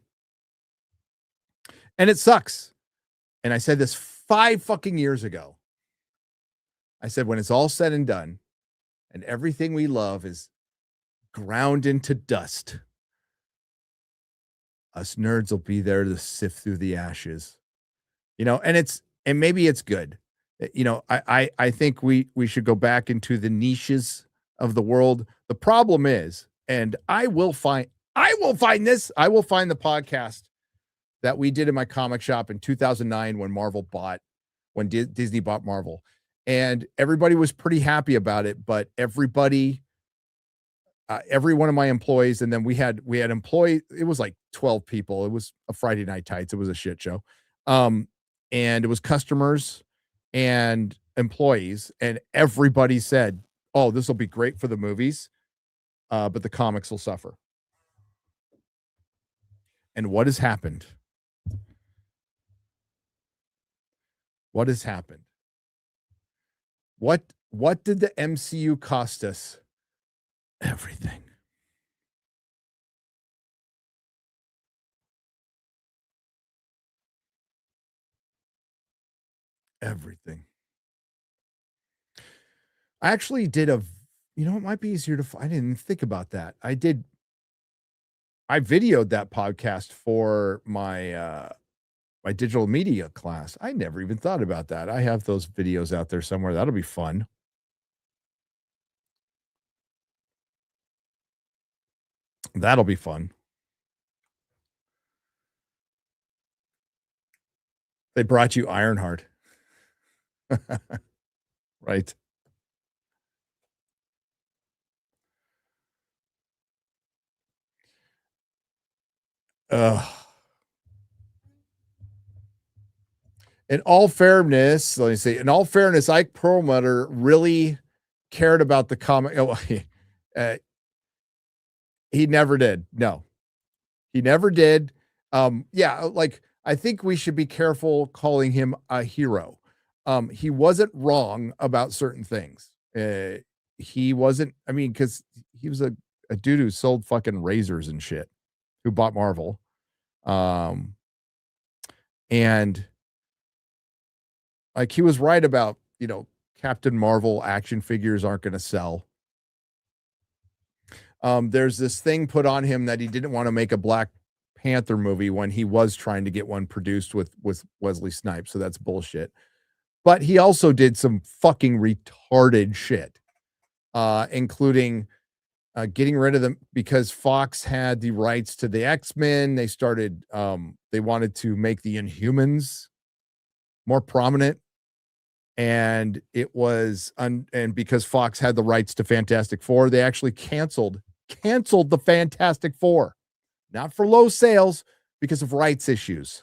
Speaker 6: it sucks. And I said this 5 fucking years ago. I said, when it's all said and done and everything we love is ground into dust, us nerds will be there to sift through the ashes, you know, and maybe it's good. You know, I think we should go back into the niches of the world. The problem is, and I will find the podcast that we did in my comic shop in 2009 when Disney bought Marvel, and everybody was pretty happy about it, but every one of my employees, and then we had employees, it was like 12 people. It was a Friday Night Tights. It was a shit show. And it was customers and employees, and everybody said, oh, this will be great for the movies, but the comics will suffer. And what has happened? What has happened? What did the MCU cost us? Everything. Everything. I actually did it might be easier to find. I didn't think about that. I videoed that podcast for my my digital media class. I never even thought about that. I have those videos out there somewhere. That'll be fun. That'll be fun. They brought you Ironheart. Right. In all fairness, let me see. In all fairness, Ike Perlmutter really cared about the comic. Oh, he never did. No, he never did. Yeah, like I think we should be careful calling him a hero. He wasn't wrong about certain things. He wasn't. I mean, because he was a dude who sold fucking razors and shit, who bought Marvel, and like he was right about, Captain Marvel action figures aren't going to sell. There's this thing put on him that he didn't want to make a Black Panther movie when he was trying to get one produced with Wesley Snipes. So that's bullshit. But he also did some fucking retarded shit, including getting rid of them because Fox had the rights to the X-Men. They started, they wanted to make the Inhumans more prominent. And it was, and because Fox had the rights to Fantastic Four, they actually canceled the Fantastic Four, not for low sales, because of rights issues.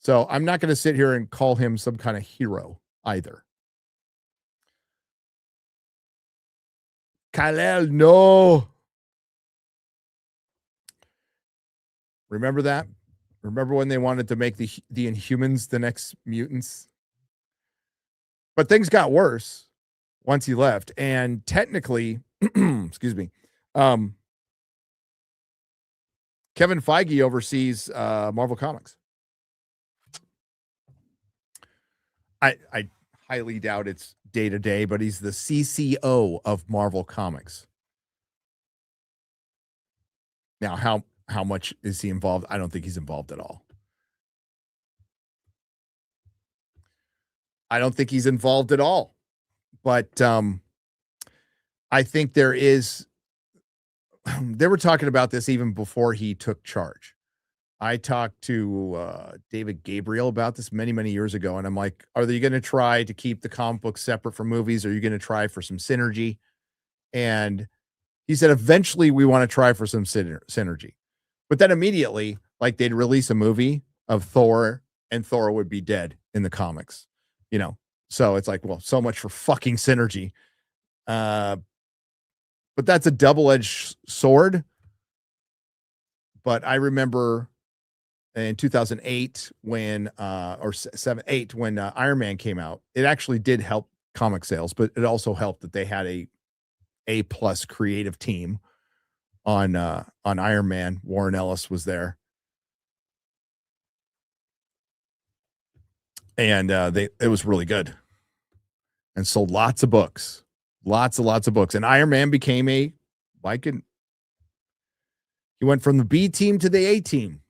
Speaker 6: So I'm not going to sit here and call him some kind of hero either. Kal-El, no. Remember that? Remember when they wanted to make the Inhumans the next mutants? But things got worse once he left. And technically, excuse me, Kevin Feige oversees Marvel Comics. I highly doubt it's day to day, but he's the CCO of Marvel Comics. Now, how much is he involved? I don't think he's involved at all. I don't think he's involved at all. But I think there is. They were talking about this even before he took charge. I talked to David Gabriel about this many, many years ago, and I'm like, are they going to try to keep the comic books separate from movies? Or are you going to try for some synergy? And he said, eventually we want to try for some synergy. But then immediately, like they'd release a movie of Thor and Thor would be dead in the comics, So it's like, well, so much for fucking synergy. But that's a double-edged sword. But I remember in 2008 when, or 8, when Iron Man came out, it actually did help comic sales, but it also helped that they had a plus creative team on Iron Man. Warren Ellis was there. And it was really good and sold lots of books, lots of books. And Iron Man became he went from the B team to the A team.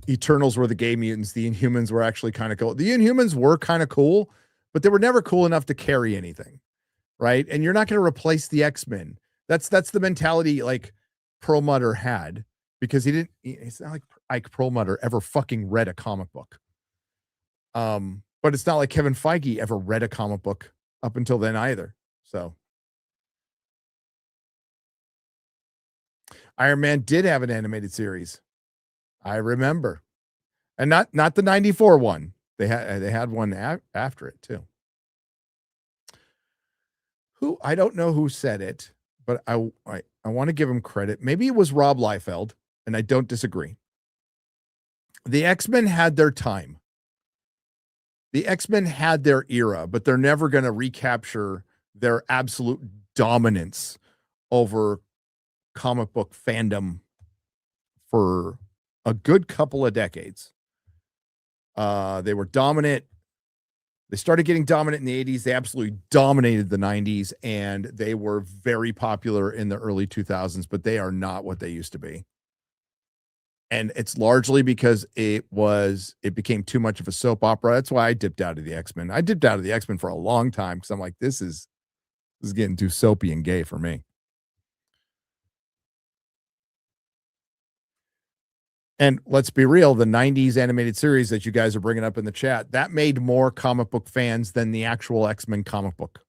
Speaker 6: Eternals were the gay mutants. The Inhumans were actually kind of cool. The Inhumans were kind of cool, but they were never cool enough to carry anything, right? And you're not going to replace the X-Men. That's the mentality like Perlmutter had, because it's not like Ike Perlmutter ever fucking read a comic book. But it's not like Kevin Feige ever read a comic book up until then either. So Iron Man did have an animated series. I remember. And not the 94 one. They had one after it too. I don't know who said it, but I want to give him credit. Maybe it was Rob Liefeld, and I don't disagree. The X-Men had their time. The X-Men had their era, but they're never going to recapture their absolute dominance over comic book fandom for a good couple of decades. They were dominant. They started getting dominant in the 80s. They absolutely dominated the 90s, and they were very popular in the early 2000s, but they are not what they used to be. And it's largely because it became too much of a soap opera. That's why I dipped out of the X-Men. I dipped out of the X-Men for a long time because I'm like, this is getting too soapy and gay for me. And let's be real, the 90s animated series that you guys are bringing up in the chat, that made more comic book fans than the actual X-Men comic book.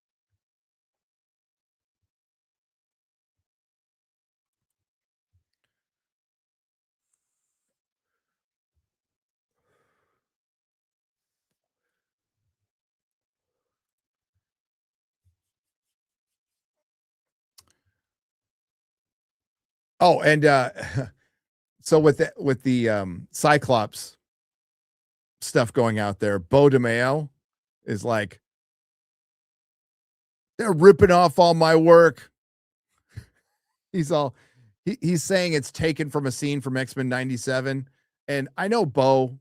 Speaker 6: Oh, and so with the Cyclops stuff going out there, Bo DeMeo is like, they're ripping off all my work. He's saying it's taken from a scene from X-Men 97. And I know Bo,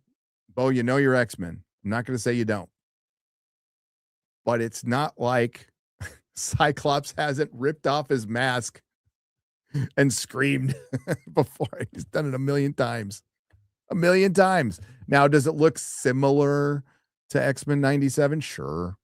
Speaker 6: you know your X-Men. I'm not going to say you don't. But it's not like Cyclops hasn't ripped off his mask and screamed before. He's done it a million times. Now, does it look similar to X-Men 97? Sure.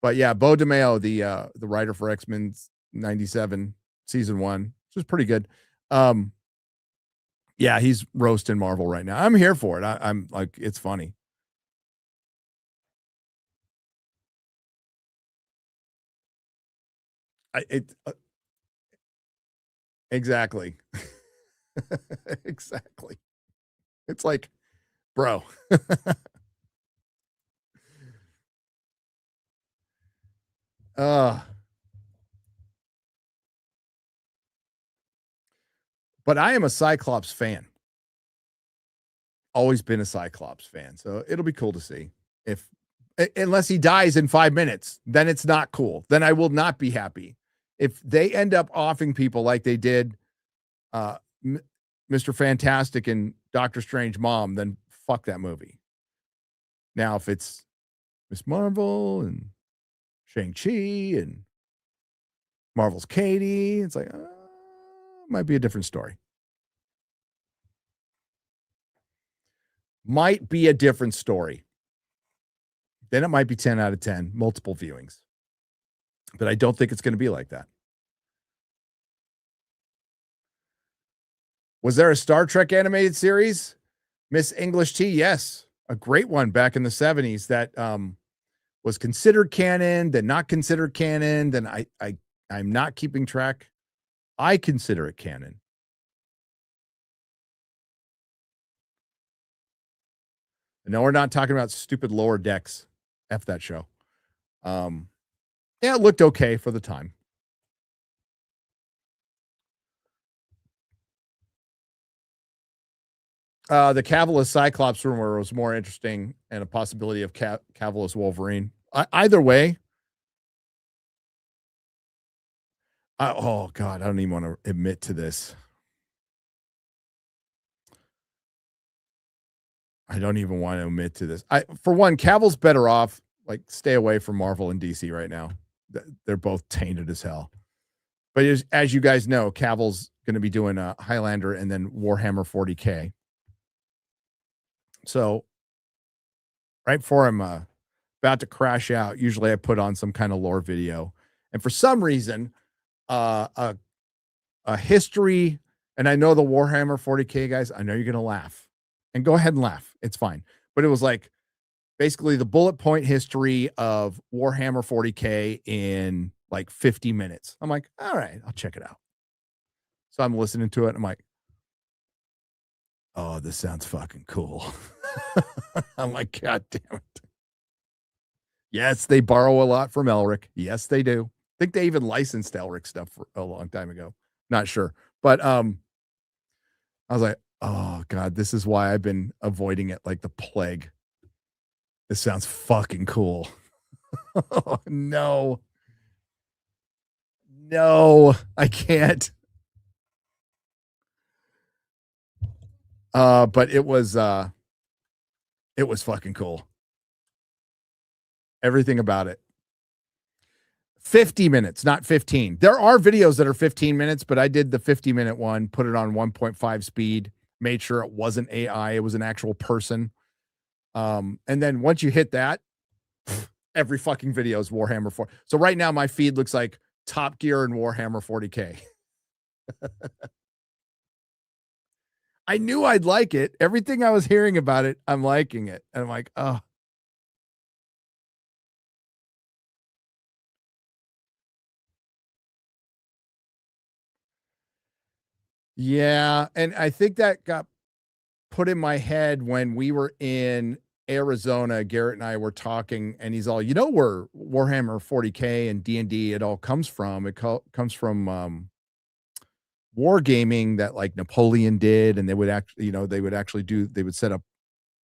Speaker 6: But yeah, Bo DeMeo, the writer for X-Men 97 season 1, which was pretty good. Yeah, he's roasting Marvel right now. I'm here for it. I'm like, it's funny. Exactly. Exactly. It's like, bro. But I am a Cyclops fan. Always been a Cyclops fan. So it'll be cool to see unless he dies in 5 minutes, then it's not cool. Then I will not be happy. If they end up offing people like they did Mr. Fantastic and Doctor Strange mom, then fuck that movie. Now, if it's Miss Marvel and Shang-Chi and Marvel's Katie, it's like, might be a different story. Might be a different story. Then it might be 10 out of 10, multiple viewings. But I don't think it's going to be like that. Was there a Star Trek animated series? Miss English Tea? Yes. A great one back in the 70s that was considered canon, then not considered canon. Then I'm not keeping track. I consider it canon. No, we're not talking about stupid Lower Decks. F that show. Yeah, it looked okay for the time. The Cavill Cyclops rumor was more interesting, and a possibility of Cavill Wolverine. Either way. Oh God, I don't even want to admit to this. I don't even want to admit to this. For one, Cavill's better off. Like, stay away from Marvel and DC right now. They're both tainted as hell. But as you guys know, Cavill's going to be doing a Highlander and then Warhammer 40K. So right before I'm about to crash out, usually I put on some kind of lore video. And for some reason, a history, and I know the Warhammer 40K guys, I know you're going to laugh. And go ahead and laugh. It's fine. But it was like basically the bullet point history of Warhammer 40K in like 50 minutes. I'm like, all right, I'll check it out. So I'm listening to it. I'm like, oh, this sounds fucking cool. I'm like, God damn it. Yes, they borrow a lot from Elric. Yes, they do. I think they even licensed Elric stuff for a long time ago. Not sure. But I was like, oh God, this is why I've been avoiding it like the plague. This sounds fucking cool. Oh, no, I can't. But it was fucking cool. Everything about it. 50 minutes, not 15. There are videos that are 15 minutes, but I did the 50-minute one, put it on 1.5 speed, made sure it wasn't AI, it was an actual person. And then once you hit that, every fucking video is Warhammer 4. So right now my feed looks like Top Gear and Warhammer 40K. I knew I'd like it. Everything I was hearing about it, I'm liking it. And I'm like, oh. Yeah. And I think that got put in my head when we were in Arizona. Garrett and I were talking, and he's all, where Warhammer 40K and D&D, it all comes from. It comes from wargaming that like Napoleon did, and they would actually, they would set up,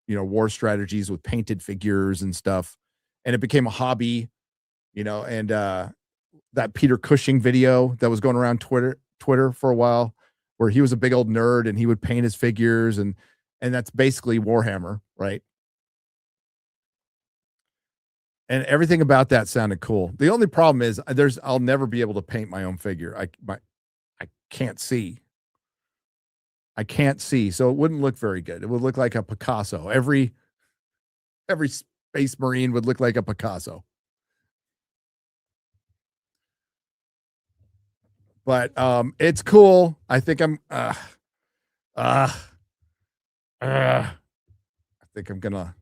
Speaker 6: war strategies with painted figures and stuff, and it became a hobby, and that Peter Cushing video that was going around Twitter for a while, where he was a big old nerd and he would paint his figures, and that's basically Warhammer, right? And everything about that sounded cool. The only problem is I'll never be able to paint my own figure. I can't see. So it wouldn't look very good. It would look like a Picasso. Every Space Marine would look like a Picasso. But it's cool. I think I'm I think I'm gonna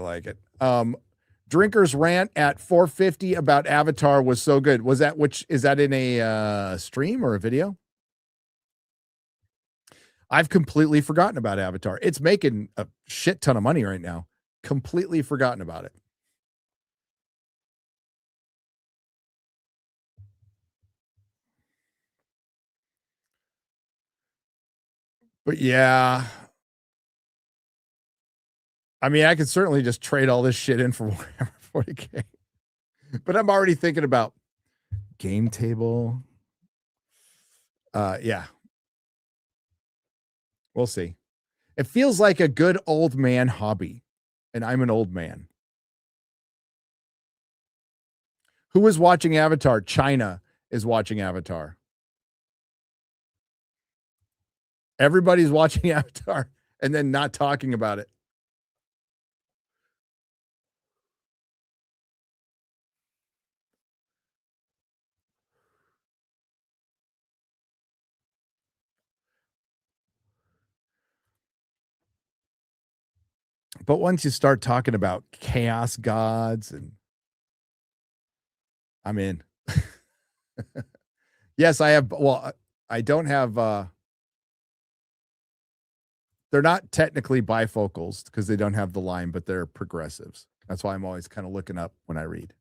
Speaker 6: like it. Drinker's rant at 450 about Avatar was so good. Is that in a stream or a video? I've completely forgotten about Avatar. It's making a shit ton of money right now. Completely forgotten about it. But yeah, I mean, I could certainly just trade all this shit in for Warhammer 40K. But I'm already thinking about game table. Yeah. We'll see. It feels like a good old man hobby, and I'm an old man. Who is watching Avatar? China is watching Avatar. Everybody's watching Avatar and then not talking about it. But once you start talking about chaos gods, and I'm in. Yes, I have. Well, I don't have. They're not technically bifocals because they don't have the line, but they're progressives. That's why I'm always kind of looking up when I read.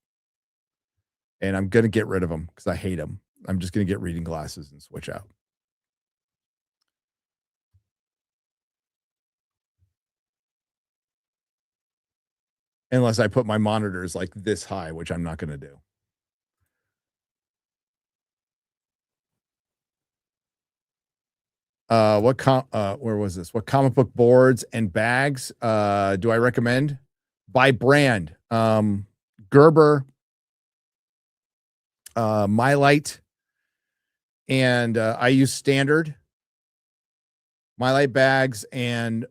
Speaker 6: And I'm going to get rid of them because I hate them. I'm just going to get reading glasses and switch out. Unless I put my monitors like this high, which I'm not going to do. Where was this? What comic book boards and bags do I recommend? By brand. Gerber, Mylite, and I use standard Mylite bags and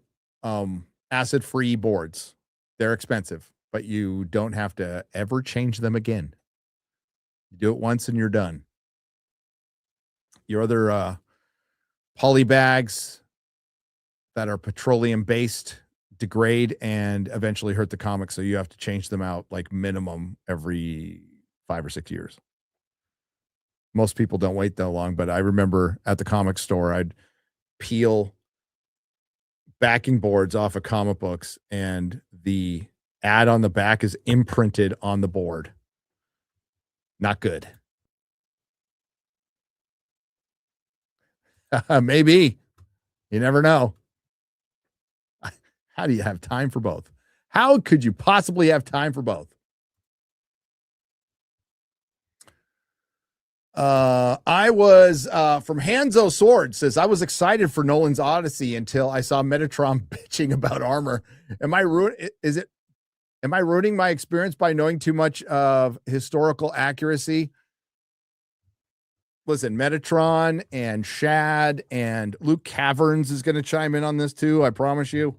Speaker 6: acid-free boards. They're expensive, but you don't have to ever change them again. You do it once and you're done. Your other poly bags that are petroleum based degrade and eventually hurt the comic, so you have to change them out like minimum every 5 or 6 years. Most people don't wait that long, but I remember at the comic store I'd peel backing boards off of comic books and the ad on the back is imprinted on the board. Not good. Maybe. You never know. How do you have time for both? How could you possibly have time for both? I was from Hanzo Sword says I was excited for Nolan's Odyssey until I saw Metatron bitching about armor. Am I ruining my experience by knowing too much of historical accuracy? Listen, Metatron and Shad and Luke Caverns is going to chime in on this too. I promise you.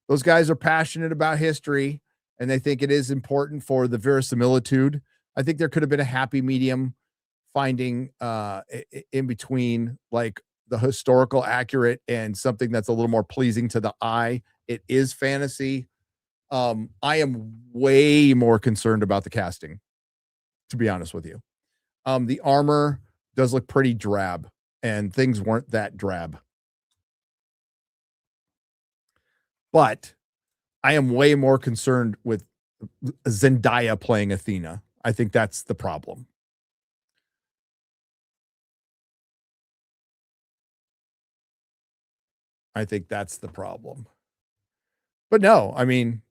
Speaker 6: Those guys are passionate about history and they think it is important for the verisimilitude. I think there could have been a happy medium finding in between like the historical accurate and something that's a little more pleasing to the eye. It is fantasy. I am way more concerned about the casting, to be honest with you. The armor does look pretty drab, and things weren't that drab. But I am way more concerned with Zendaya playing Athena. I think that's the problem. I think that's the problem. But no, I mean,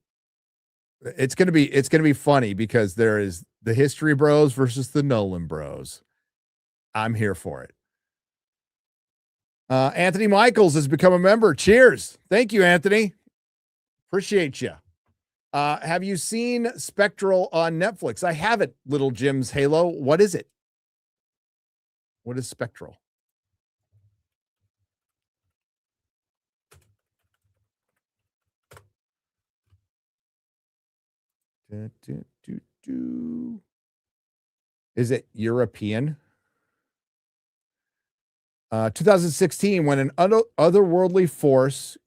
Speaker 6: it's gonna be funny because there is the History Bros versus the Nolan Bros. I'm here for it. Anthony Michaels has become a member. Cheers. Thank you, Anthony. Appreciate you. Have you seen Spectral on Netflix? I haven't, Little Jim's Halo. What is it? What is Spectral? Is it European? 2016, when an otherworldly force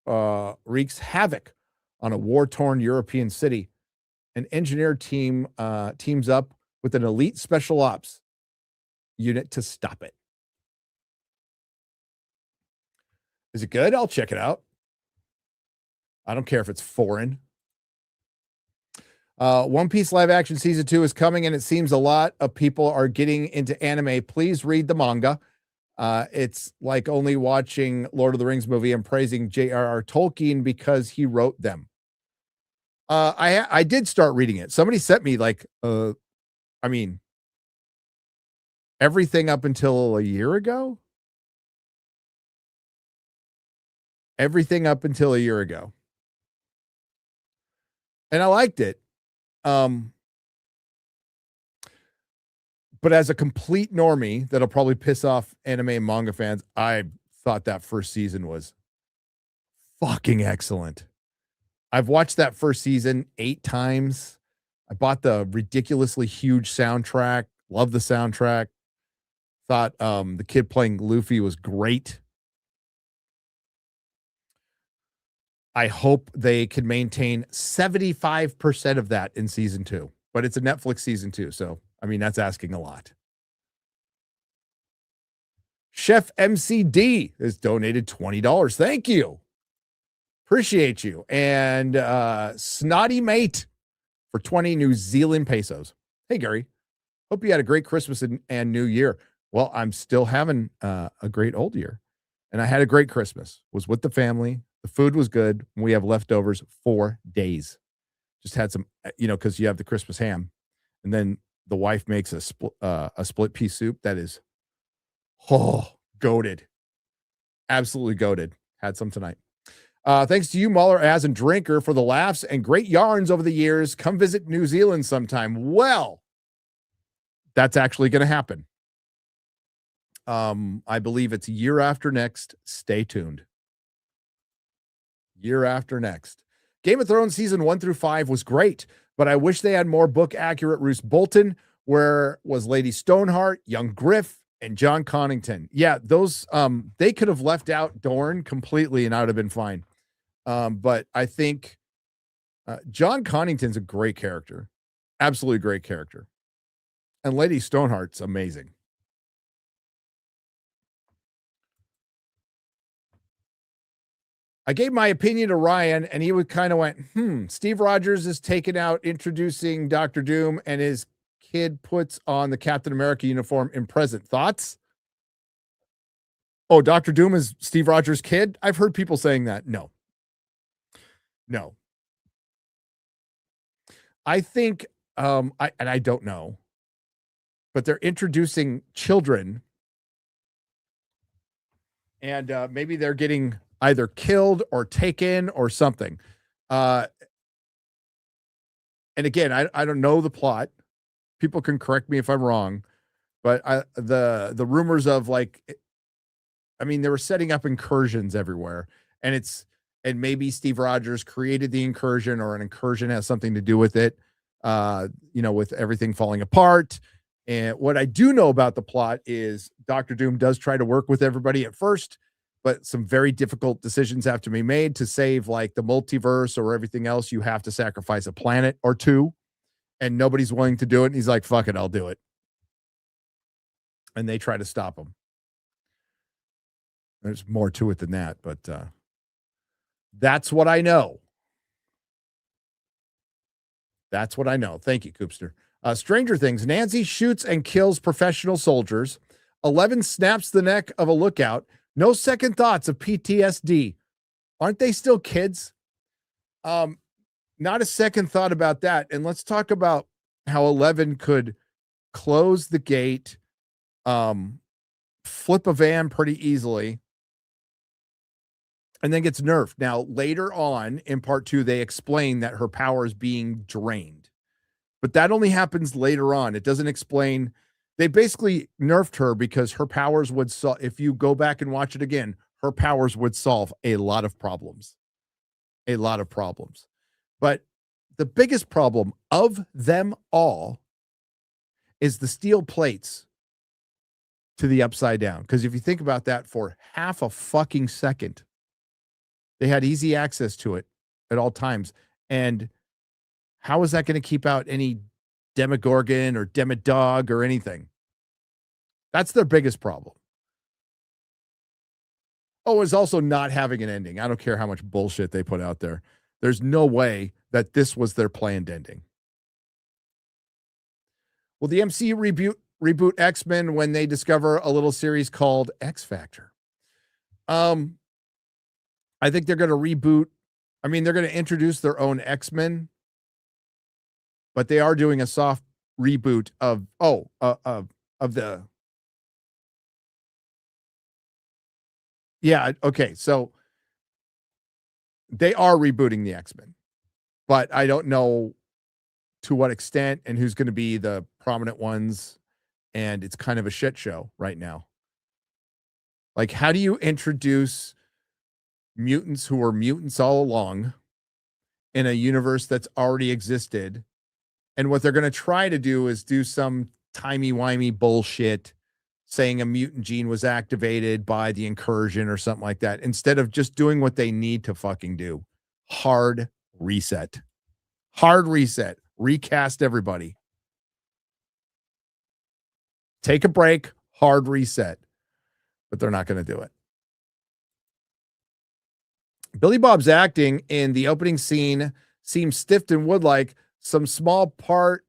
Speaker 6: wreaks havoc on a war-torn European city, an engineer team teams up with an elite special ops unit to stop it. Is it good? I'll check it out. I don't care if it's foreign. One Piece live action season 2 is coming, and it seems a lot of people are getting into anime. Please read the manga. It's like only watching Lord of the Rings movie and praising J.R.R. Tolkien because he wrote them. I did start reading it. Somebody sent me everything up until a year ago. Everything up until a year ago. And I liked it. But as a complete normie that'll probably piss off anime and manga fans, I thought that first season was fucking excellent. I've watched that first season 8 times. I bought the ridiculously huge soundtrack. Love the soundtrack. Thought the kid playing Luffy was great. I hope they can maintain 75% of that in season 2. But it's a Netflix season 2, so I mean that's asking a lot. Chef MCD has donated $20. Thank you. Appreciate you. And Snotty Mate for 20 New Zealand pesos. Hey, Gary. Hope you had a great Christmas and New Year. Well, I'm still having a great old year. And I had a great Christmas. Was with the family. The food was good. We have leftovers 4 days. Just had some, because you have the Christmas ham. And then the wife makes a split pea soup that is, goated. Absolutely goated. Had some tonight. Thanks to you, Muller, as and Drinker, for the laughs and great yarns over the years. Come visit New Zealand sometime. Well, that's actually going to happen. I believe it's year after next. Stay tuned. Year after next. Game of Thrones season 1 through 5 was great, but I wish they had more book accurate Roose Bolton. Where was Lady Stoneheart, young Griff, and John Connington? Yeah, those they could have left out Dorne completely and I would have been fine. But I think John Connington's a great character. Absolutely great character. And Lady Stoneheart's amazing. I gave my opinion to Ryan, and he would kind of went, Steve Rogers is taken out introducing Dr. Doom, and his kid puts on the Captain America uniform in present. Thoughts? Oh, Dr. Doom is Steve Rogers' kid? I've heard people saying that. No. I think, I don't know, but they're introducing children, and maybe they're getting either killed or taken or something. And again, I don't know the plot. People can correct me if I'm wrong, but the rumors of they were setting up incursions everywhere, and maybe Steve Rogers created the incursion, or an incursion has something to do with it, with everything falling apart. And what I do know about the plot is Doctor Doom does try to work with everybody at first, but some very difficult decisions have to be made to save like the multiverse or everything else. You have to sacrifice a planet or two, and nobody's willing to do it. And he's like, fuck it, I'll do it. And they try to stop him. There's more to it than that, but that's what I know. That's what I know. Thank you, Coopster. Stranger Things. Nancy shoots and kills professional soldiers. 11 snaps the neck of a lookout. No second thoughts of PTSD. Aren't they still kids? Not a second thought about that. And let's talk about how 11 could close the gate, flip a van pretty easily, and then gets nerfed. Now, later on in part 2, they explain that her power is being drained. But that only happens later on. It doesn't explain. They basically nerfed her because her powers would solve. If you go back and watch it again, her powers would solve a lot of problems. A lot of problems. But the biggest problem of them all is the steel plates to the upside down. Because if you think about that for half a fucking second, they had easy access to it at all times. And how is that going to keep out any Demogorgon or Demodog or anything? That's their biggest problem. Oh, it's also not having an ending. I don't care how much bullshit they put out there. There's no way that this was their planned ending. Will the MCU reboot X-Men when they discover a little series called X Factor? I think they're going to reboot. I mean, they're going to introduce their own X-Men, but they are doing a soft reboot of the. Yeah. Okay. So they are rebooting the X-Men, but I don't know to what extent and who's going to be the prominent ones. And it's kind of a shit show right now. Like, how do you introduce mutants who were mutants all along in a universe that's already existed? And what they're going to try to do is do some timey-wimey bullshit saying a mutant gene was activated by the incursion or something like that, instead of just doing what they need to fucking do. Hard reset. Hard reset. Recast everybody. Take a break. Hard reset. But they're not going to do it. Billy Bob's acting in the opening scene seems stiff and wood-like. Some small part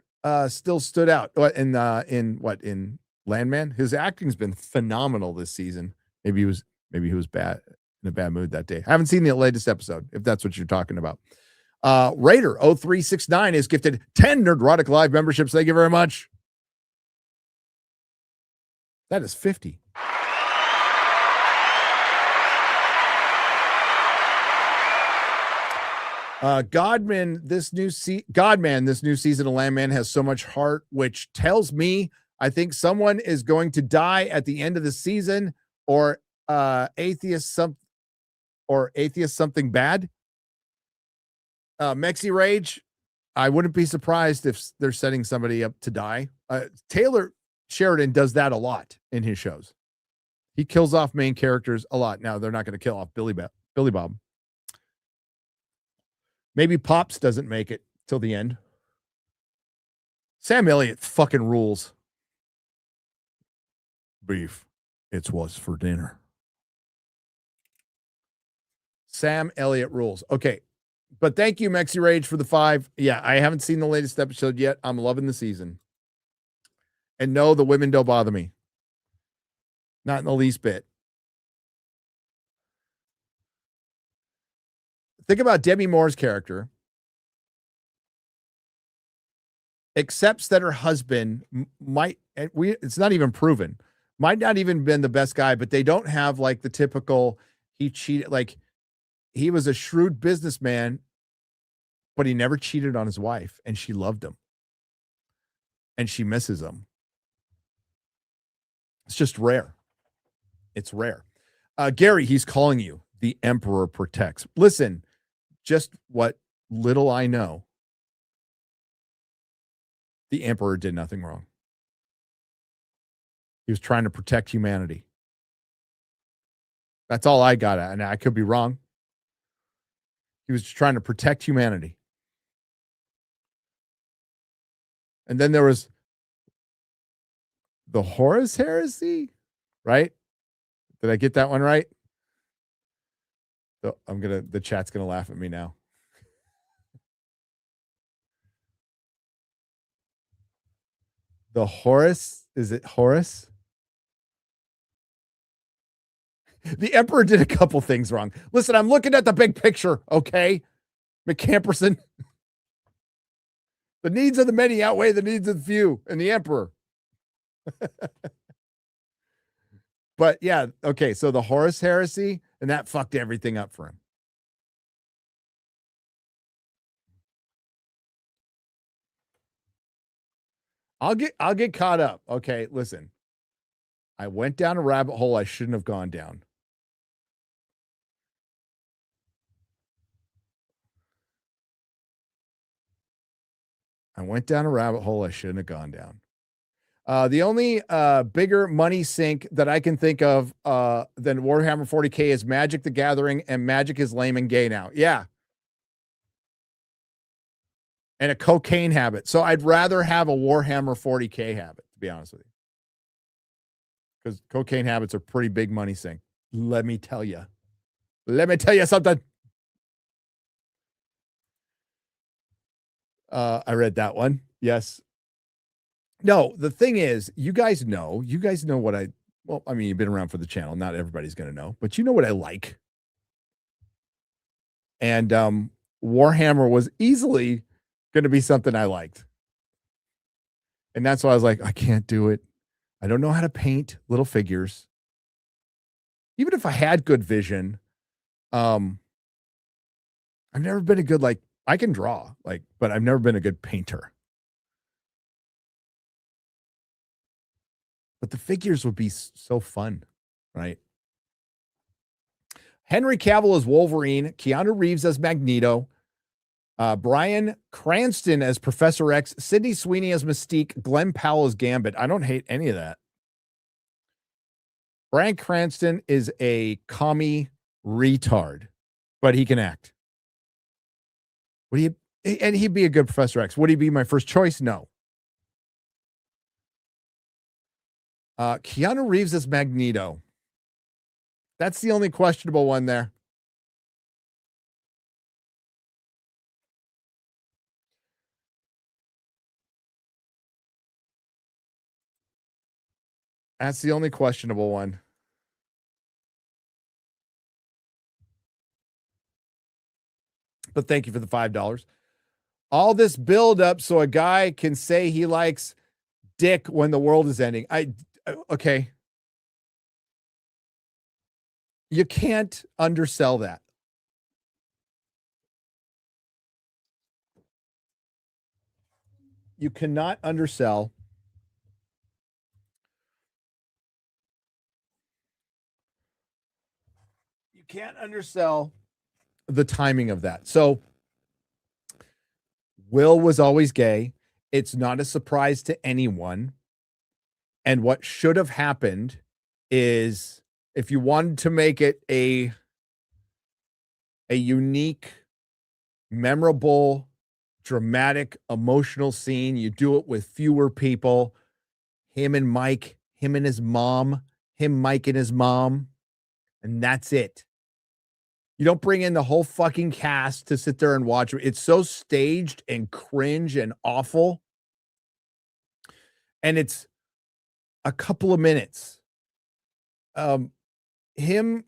Speaker 6: still stood out. In Landman? His acting's been phenomenal this season. Maybe he was bad, in a bad mood that day. I haven't seen the latest episode, if that's what you're talking about. Raider 0369 is gifted 10 Nerdrotic Live memberships. Thank you very much. That is 50. Godman, this new season of Landman has so much heart, which tells me I think someone is going to die at the end of the season, or atheist something bad. Mexi Rage, I wouldn't be surprised if they're setting somebody up to die. Taylor Sheridan does that a lot in his shows. He kills off main characters a lot. Now they're not going to kill off Billy Bob. Maybe Pops doesn't make it till the end. Sam Elliott fucking rules. Beef. It's what's for dinner. Sam Elliott rules. Okay. But thank you, Mexi Rage, for the 5. Yeah, I haven't seen the latest episode yet. I'm loving the season. And no, the women don't bother me. Not in the least bit. Think about Demi Moore's character. Accepts that her husband it's not even proven, might not even been the best guy, but they don't have like the typical, he cheated. Like, he was a shrewd businessman, but he never cheated on his wife, and she loved him. And she misses him. It's just rare. It's rare. Gary, he's calling you. The Emperor protects. Listen, just what little I know, the Emperor did nothing wrong. He was trying to protect humanity. That's all I got at, and I could be wrong. He was just trying to protect humanity. And then there was the Horus heresy, right? Did I get that one right? So the chat's gonna laugh at me now. The Horus, is it Horus? The Emperor did a couple things wrong. Listen, I'm looking at the big picture, okay? McCamperson. The needs of the many outweigh the needs of the few, and the Emperor. But yeah, okay, so the Horus heresy, and that fucked everything up for him. I'll get caught up. Okay, listen. I went down a rabbit hole I shouldn't have gone down. I went down a rabbit hole I shouldn't have gone down. The only bigger money sink that I can think of than Warhammer 40K is Magic the Gathering, and Magic is lame and gay now. Yeah. And a cocaine habit. So I'd rather have a Warhammer 40K habit, to be honest with you. Because cocaine habits are pretty big money sink. Let me tell you. Let me tell you something. I read that one. Yes. No, the thing is, you guys know what I mean, you've been around for the channel. Not everybody's going to know, but you know what I like. And Warhammer was easily going to be something I liked. And that's why I was like, I can't do it. I don't know how to paint little figures. Even if I had good vision, I've never been a good, I can draw, but I've never been a good painter. But the figures would be so fun, right? Henry Cavill as Wolverine, Keanu Reeves as Magneto, Bryan Cranston as Professor X, Sydney Sweeney as Mystique, Glenn Powell as Gambit. I don't hate any of that. Bryan Cranston is a commie retard, but he can act. And he'd be a good Professor X. Would he be my first choice? No. Keanu Reeves as Magneto. That's the only questionable one there. That's the only questionable one. But thank you for the $5. All this build up so a guy can say he likes dick when the world is ending. Okay. You can't undersell that. You cannot undersell. You can't undersell the timing of that. So Will was always gay. It's not a surprise to anyone. And what should have happened is, if you wanted to make it a unique, memorable, dramatic, emotional scene, you do it with fewer people. Him and Mike, him and his mom, him, Mike and his mom, and that's it. You don't bring in the whole fucking cast to sit there and watch it. It's so staged and cringe and awful. And it's a couple of minutes. Him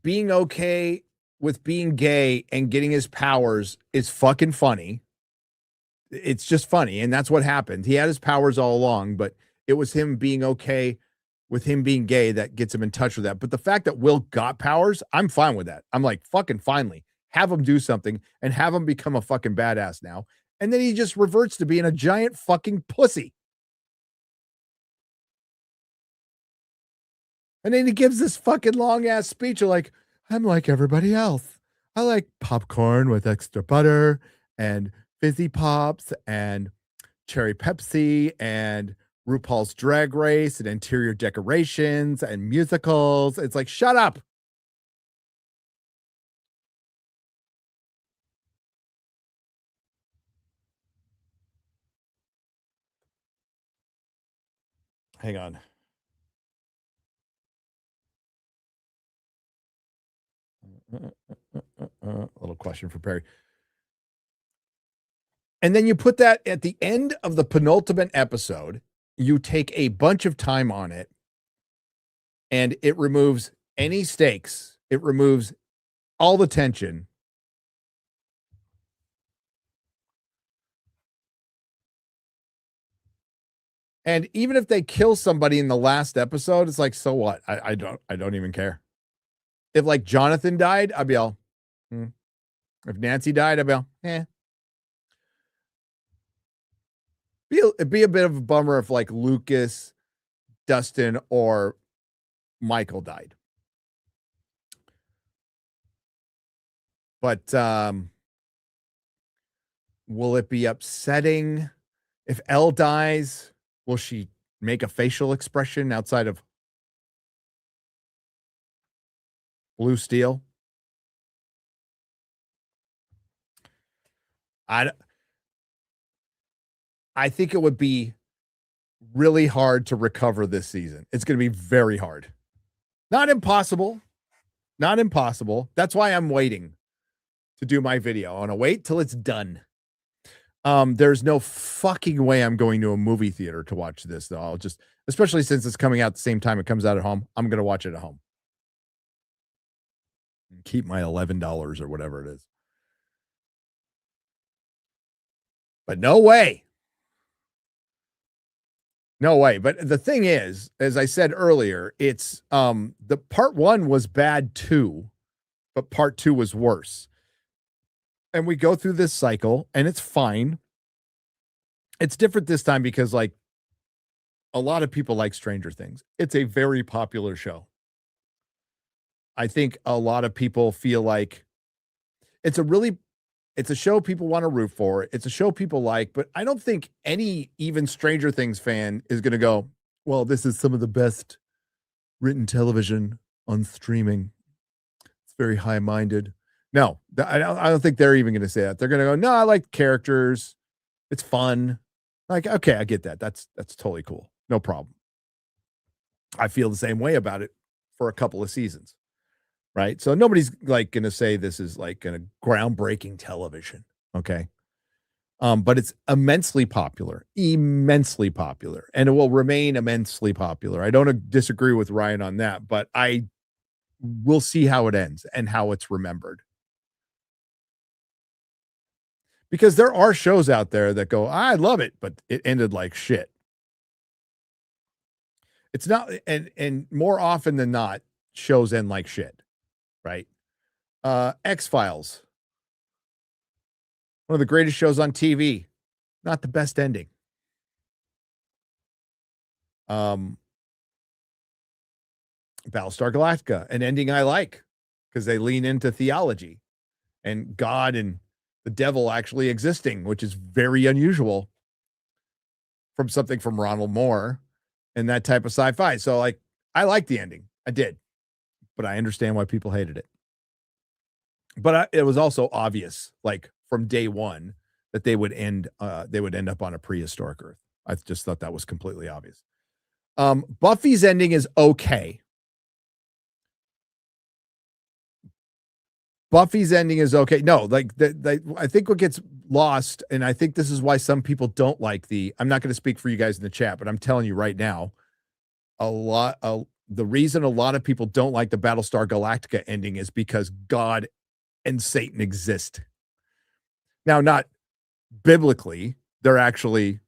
Speaker 6: being okay with being gay and getting his powers is fucking funny. It's just funny. And that's what happened. He had his powers all along, but it was him being okay with him being gay that gets him in touch with that. But the fact that Will got powers, I'm fine with that. I'm like, fucking finally, have him do something and have him become a fucking badass now. And then he just reverts to being a giant fucking pussy. And then he gives this fucking long ass speech of like, I'm like everybody else. I like popcorn with extra butter and fizzy pops and cherry Pepsi and RuPaul's Drag Race and interior decorations and musicals. It's like, shut up. Hang on. A little question for Perry. And then you put that at the end of the penultimate episode. You take a bunch of time on it, and it removes any stakes. It removes all the tension. And even if they kill somebody in the last episode, it's like, so what? I don't even care. If like Jonathan died, I'd be all, If Nancy died, I'd be all, It'd be a bit of a bummer if like Lucas, Dustin, or Michael died. But will it be upsetting if Elle dies? Will she make a facial expression outside of blue steel? I think it would be really hard to recover this season. It's going to be very hard. Not impossible. Not impossible. That's why I'm waiting to do my video. I want to wait till it's done. There's no fucking way I'm going to a movie theater to watch this, though. I'll just, especially since it's coming out at the same time it comes out at home, I'm going to watch it at home. Keep my $11 or whatever it is. But no way. No way. But the thing is, as I said earlier, it's the part 1 was bad too, but part 2 was worse. And we go through this cycle and it's fine. It's different this time because like a lot of people like Stranger Things. It's a very popular show. I think a lot of people feel like it's a show people want to root for. It's a show people like, but I don't think any even Stranger Things fan is going to go, well, this is some of the best written television on streaming. It's very high-minded. No, I don't think they're even going to say that. They're going to go, no, I like characters. It's fun. Like, okay, I get that. That's totally cool. No problem. I feel the same way about it for a couple of seasons. Right. So nobody's like going to say this is like a groundbreaking television. Okay. But it's immensely popular, and it will remain immensely popular. I don't disagree with Ryan on that, but I will see how it ends and how it's remembered. Because there are shows out there that go, I love it, but it ended like shit. It's not, and more often than not, shows end like shit. Right. X-Files. One of the greatest shows on TV. Not the best ending. Battlestar Galactica, an ending I like because they lean into theology and God and the devil actually existing, which is very unusual from something from Ronald Moore and that type of sci-fi. So like, I like the ending. I did. But I understand why people hated it. But it was also obvious, like from day one, that they would end up on a prehistoric Earth. I just thought that was completely obvious. Buffy's ending is okay. No, like I think what gets lost, and I think this is why some people don't like I'm not going to speak for you guys in the chat, but I'm telling you right now, the reason a lot of people don't like the Battlestar Galactica ending is because God and Satan exist. Now, not biblically, they're actually,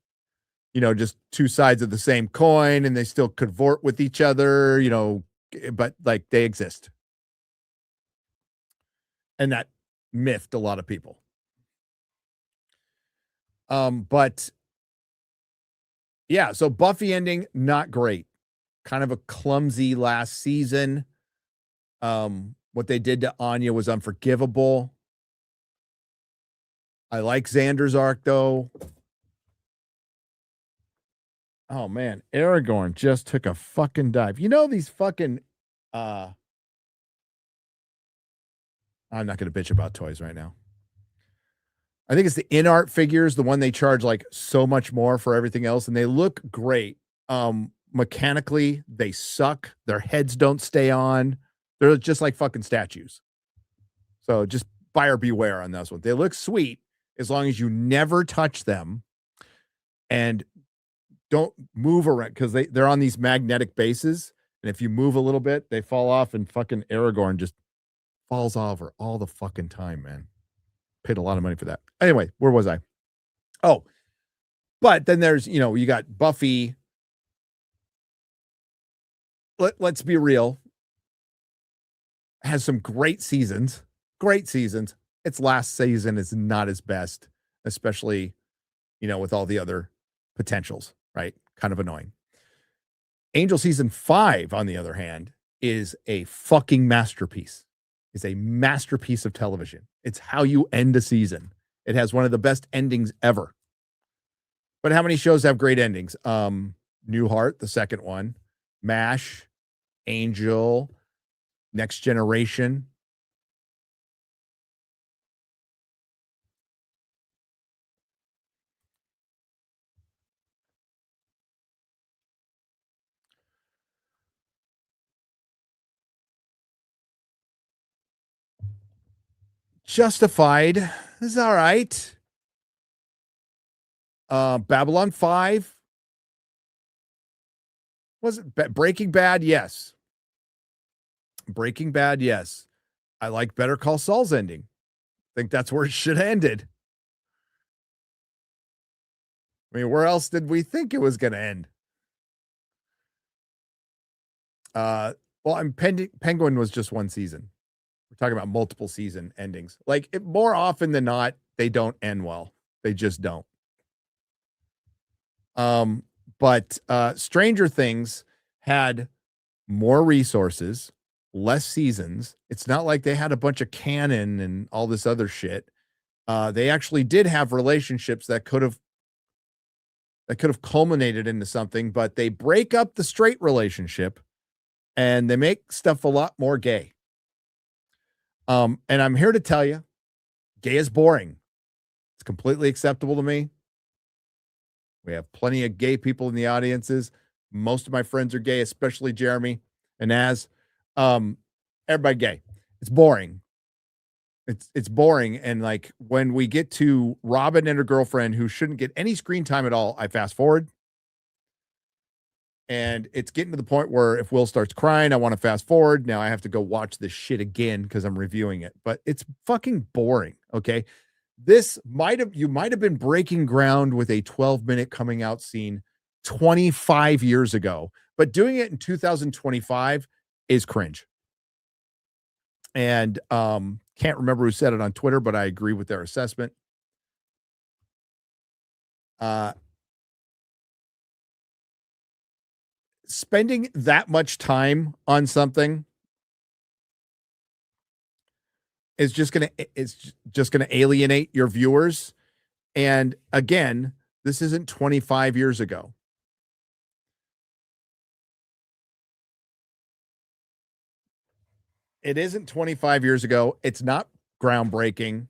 Speaker 6: just two sides of the same coin and they still cavort with each other, but like they exist. And that miffed a lot of people. But yeah, so Buffy ending, not great. Kind of a clumsy last season. What they did to Anya was unforgivable. I like Xander's arc, though. Oh man, Aragorn just took a fucking dive. You know these fucking I'm not going to bitch about toys right now. I think it's the in-art figures, the one they charge like so much more for everything else, and they look great. Mechanically, they suck. Their heads don't stay on. They're just like fucking statues. So just buyer beware on this one. They look sweet as long as you never touch them and don't move around, because they're on these magnetic bases. And if you move a little bit, they fall off, and fucking Aragorn just falls over all the fucking time, man. Paid a lot of money for that. Anyway, where was I? Oh, but then there's, you got Buffy. Let's be real. Has some great seasons. Great seasons. Its last season is not as best, especially, with all the other potentials, right? Kind of annoying. Angel season 5, on the other hand, is a fucking masterpiece. It's a masterpiece of television. It's how you end a season. It has one of the best endings ever. But how many shows have great endings? Newhart, the second one, MASH, Angel, Next Generation. Justified is all right. Babylon 5. Was it Breaking Bad? Yes. Breaking Bad, yes. I like Better Call Saul's ending. I think that's where it should have ended. I mean, where else did we think it was going to end? Penguin was just one season. We're talking about multiple season endings. Like, more often than not, they don't end well. They just don't. But Stranger Things had more resources, less seasons. It's not like they had a bunch of canon and all this other shit. They actually did have relationships that could have culminated into something, but they break up the straight relationship and they make stuff a lot more gay. And I'm here to tell you, gay is boring. It's completely acceptable to me. We have plenty of gay people in the audiences. Most of my friends are gay, especially Jeremy and Az. Everybody gay. It's boring. It's boring. And like, when we get to Robin and her girlfriend who shouldn't get any screen time at all, I fast forward. And it's getting to the point where if Will starts crying, I want to fast forward. Now I have to go watch this shit again because I'm reviewing it. But it's fucking boring. Okay. You might have been breaking ground with a 12-minute coming out scene 25 years ago, but doing it in 2025 is cringe. And can't remember who said it on Twitter, but I agree with their assessment. Spending that much time on something is just going to alienate your viewers. And again, this isn't 25 years ago. It isn't 25 years ago. It's not groundbreaking.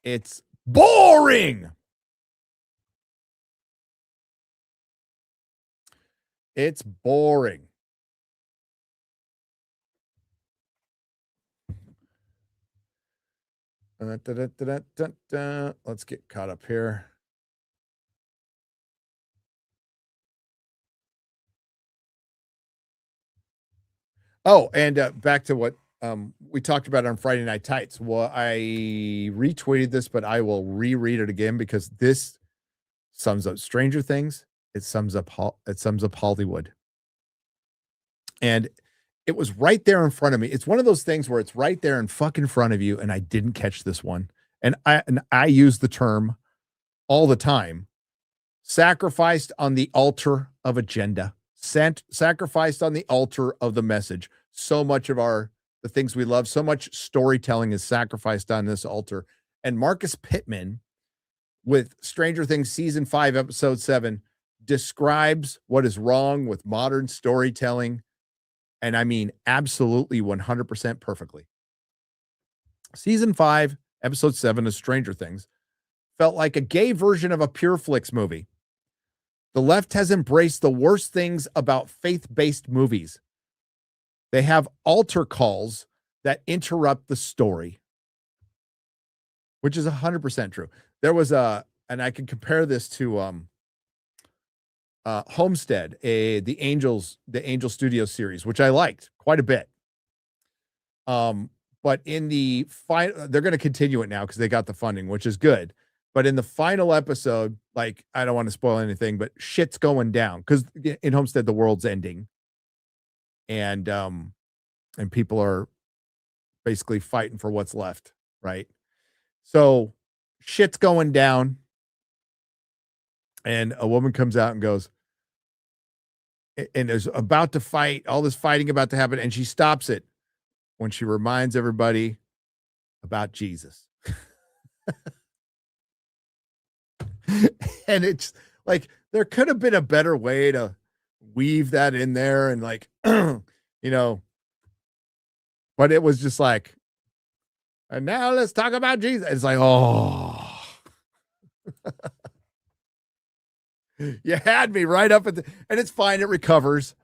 Speaker 6: It's boring. It's boring. Let's get caught up here. Oh, and back to what we talked about on Friday Night Tights. Well, I retweeted this, but I will reread it again because this sums up Stranger Things. It sums up Hollywood. And it was right there in front of me. It's one of those things where it's right there in fucking front of you, and I didn't catch this one. And I use the term all the time. Sacrificed on the altar of agenda. Sacrificed on the altar of the message. So much of the things we love, so much storytelling is sacrificed on this altar. And Marcus Pittman with Stranger Things season 5, episode 7, describes what is wrong with modern storytelling. And I mean, absolutely 100% perfectly. Season 5, episode 7 of Stranger Things felt like a gay version of a Pure Flix movie. The left has embraced the worst things about faith-based movies. They have altar calls that interrupt the story, which is 100% true. There was and I can compare this to Homestead, the Angel Studio series, which I liked quite a bit. But in the final, they're going to continue it now because they got the funding, which is good. But in the final episode, like, I don't want to spoil anything, but shit's going down because in Homestead, the world's ending. And people are basically fighting for what's left, right? So shit's going down. And a woman comes out and goes, and is about to fight, all this fighting about to happen, and she stops it when she reminds everybody about Jesus. And it's like, there could have been a better way to weave that in there and like, you know, but it was just like, and now let's talk about Jesus. It's like, oh, you had me right up at the, and it's fine. It recovers,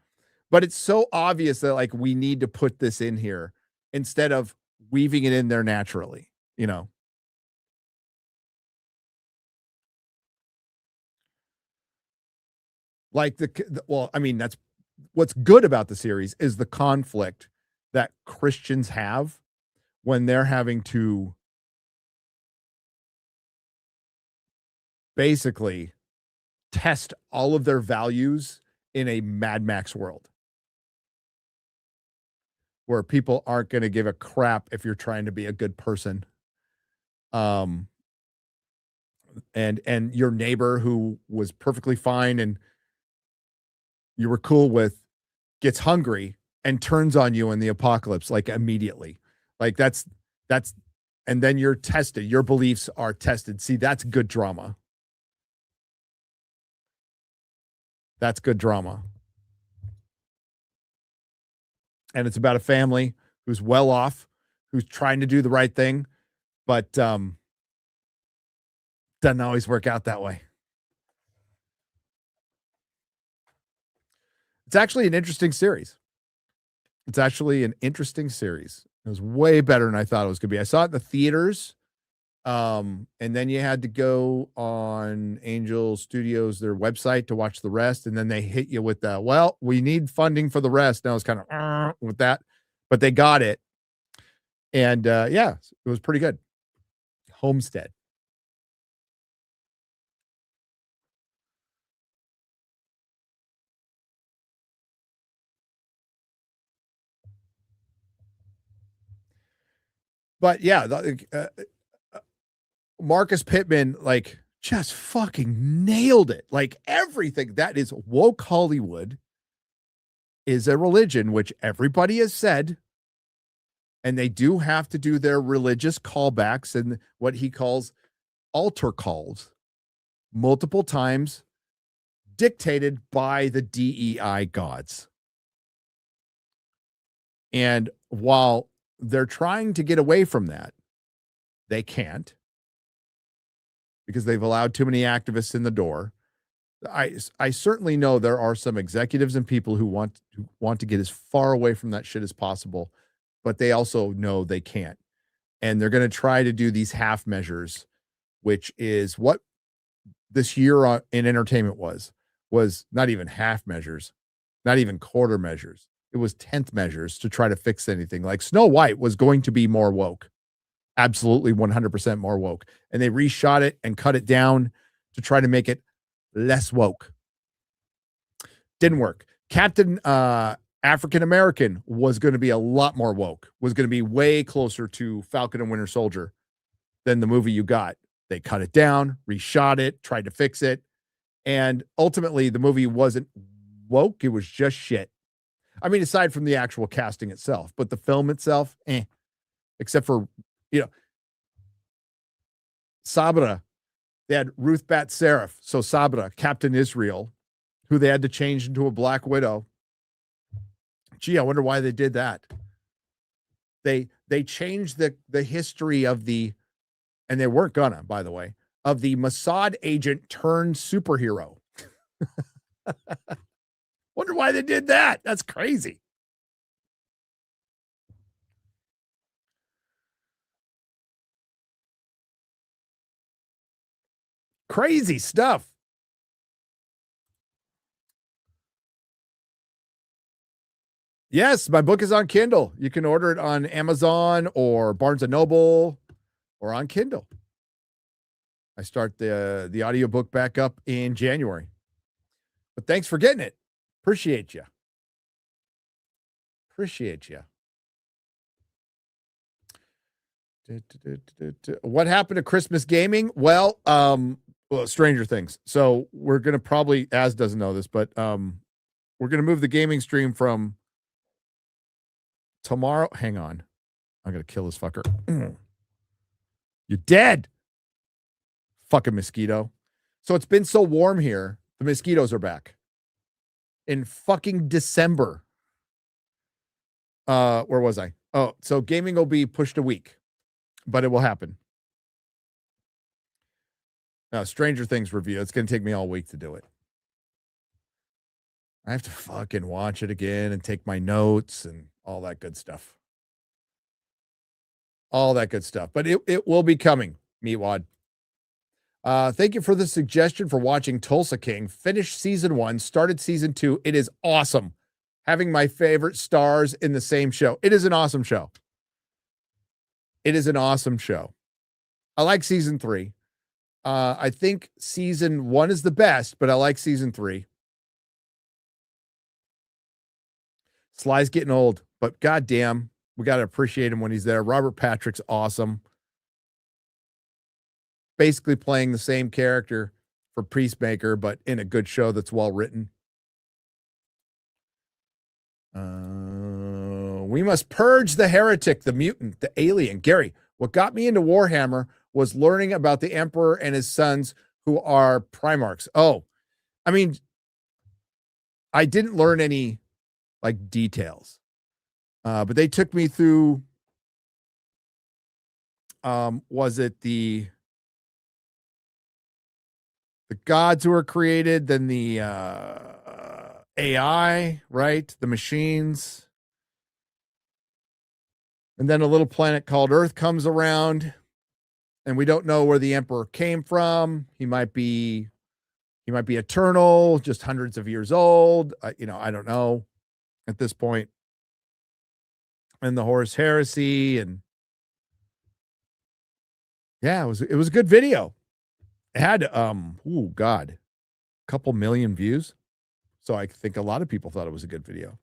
Speaker 6: but it's so obvious that like, we need to put this in here instead of weaving it in there naturally, you know? Like well, I mean, that's what's good about the series is the conflict that Christians have when they're having to basically test all of their values in a Mad Max world where people aren't going to give a crap if you're trying to be a good person. And your neighbor who was perfectly fine and you were cool with gets hungry and turns on you in the apocalypse, like immediately. Like that's, and then you're tested. Your beliefs are tested. See, that's good drama. That's good drama. And it's about a family who's well off, who's trying to do the right thing, but doesn't always work out that way. It's actually an interesting series. It was way better than I thought it was going to be. I saw it in the theaters. And then you had to go on Angel Studios, their website, to watch the rest. And then they hit you with the, well, we need funding for the rest. And I was kind of with that, but they got it. And yeah, it was pretty good. Homestead. But yeah, Marcus Pittman, like, just fucking nailed it. Like, everything that is woke Hollywood is a religion, which everybody has said, and they do have to do their religious callbacks and what he calls altar calls multiple times, dictated by the DEI gods. And while they're trying to get away from that, they can't, because they've allowed too many activists in the door. I certainly know there are some executives and people who want to get as far away from that shit as possible, but they also know they can't. And they're going to try to do these half measures, which is what this year in entertainment was not even half measures, not even quarter measures. It was 10th measures to try to fix anything. Like Snow White was going to be more woke. Absolutely 100% more woke. And they reshot it and cut it down to try to make it less woke. Didn't work. Captain African American was going to be a lot more woke, was going to be way closer to Falcon and Winter Soldier than the movie you got. They cut it down, reshot it, tried to fix it. And ultimately the movie wasn't woke. It was just shit. I mean, aside from the actual casting itself, but the film itself, except for, Sabra, they had Ruth Bat Seraph. So Sabra, Captain Israel, who they had to change into a Black Widow. Gee, I wonder why they did that. They changed the history of the, and they weren't gonna, by the way, of the Mossad agent turned superhero. Wonder why they did that. That's crazy. Crazy stuff. Yes, my book is on Kindle. You can order it on Amazon or Barnes & Noble or on Kindle. I start the audiobook back up in January. But thanks for getting it. Appreciate you. Appreciate you. What happened to Christmas gaming? Well, Stranger Things. So we're going to probably, Az doesn't know this, but we're going to move the gaming stream from tomorrow. Hang on. I'm going to kill this fucker. You're dead. Fucking mosquito. So it's been so warm here. The mosquitoes are back. In fucking December. Where was I? Oh, so gaming will be pushed a week, but it will happen. Now, Stranger Things review. It's going to take me all week to do it. I have to fucking watch it again and take my notes and all that good stuff. All that good stuff. But it will be coming, Meatwad. Thank you for the suggestion for watching Tulsa King. Finished season 1, started season 2. It is awesome. Having my favorite stars in the same show. It is an awesome show. It is an awesome show. I like season 3. I think season 1 is the best, but I like season 3. Sly's getting old, but goddamn, we got to appreciate him when he's there. Robert Patrick's awesome. Basically playing the same character for Peacemaker, but in a good show that's well written. We must purge the heretic, the mutant, the alien. Gary, what got me into Warhammer was learning about the Emperor and his sons who are Primarchs. Oh, I mean, I didn't learn any like details, but they took me through, was it the gods who were created, then the AI, right? The machines. And then a little planet called Earth comes around, and we don't know where the Emperor came from. He might be eternal, just hundreds of years old. I don't know at this point. And the Horus Heresy, and yeah, it was a good video. It had a couple million views. So I think a lot of people thought it was a good video.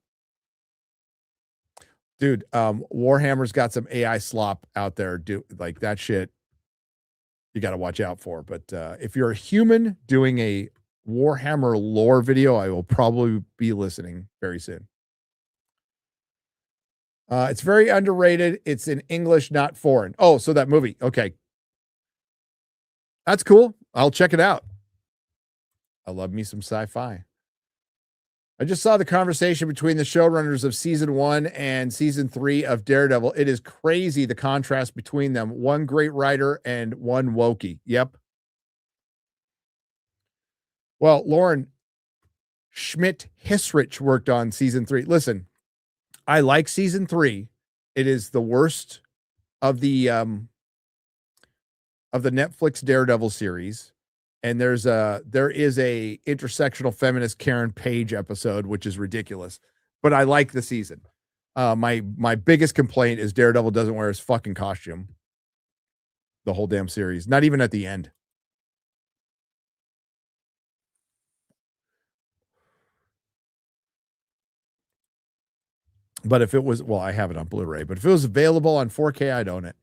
Speaker 6: Dude, Warhammer's got some AI slop out there. Like that shit you got to watch out for. But if you're a human doing a Warhammer lore video, I will probably be listening very soon. It's very underrated. It's in English, not foreign. Oh, so that movie. Okay. That's cool. I'll check it out. I love me some sci-fi. I just saw the conversation between the showrunners of season 1 and season 3 of Daredevil. It is crazy, the contrast between them. One great writer and one wokey. Yep. Well, Lauren Schmidt-Hissrich worked on season 3. Listen, I like season 3. It is the worst of the Netflix Daredevil series. And there is a intersectional feminist Karen Page episode, which is ridiculous, but I like the season. My biggest complaint is Daredevil doesn't wear his fucking costume the whole damn series, not even at the end. But if it was, well, I have it on Blu-ray, but if it was available on 4K, I'd own it.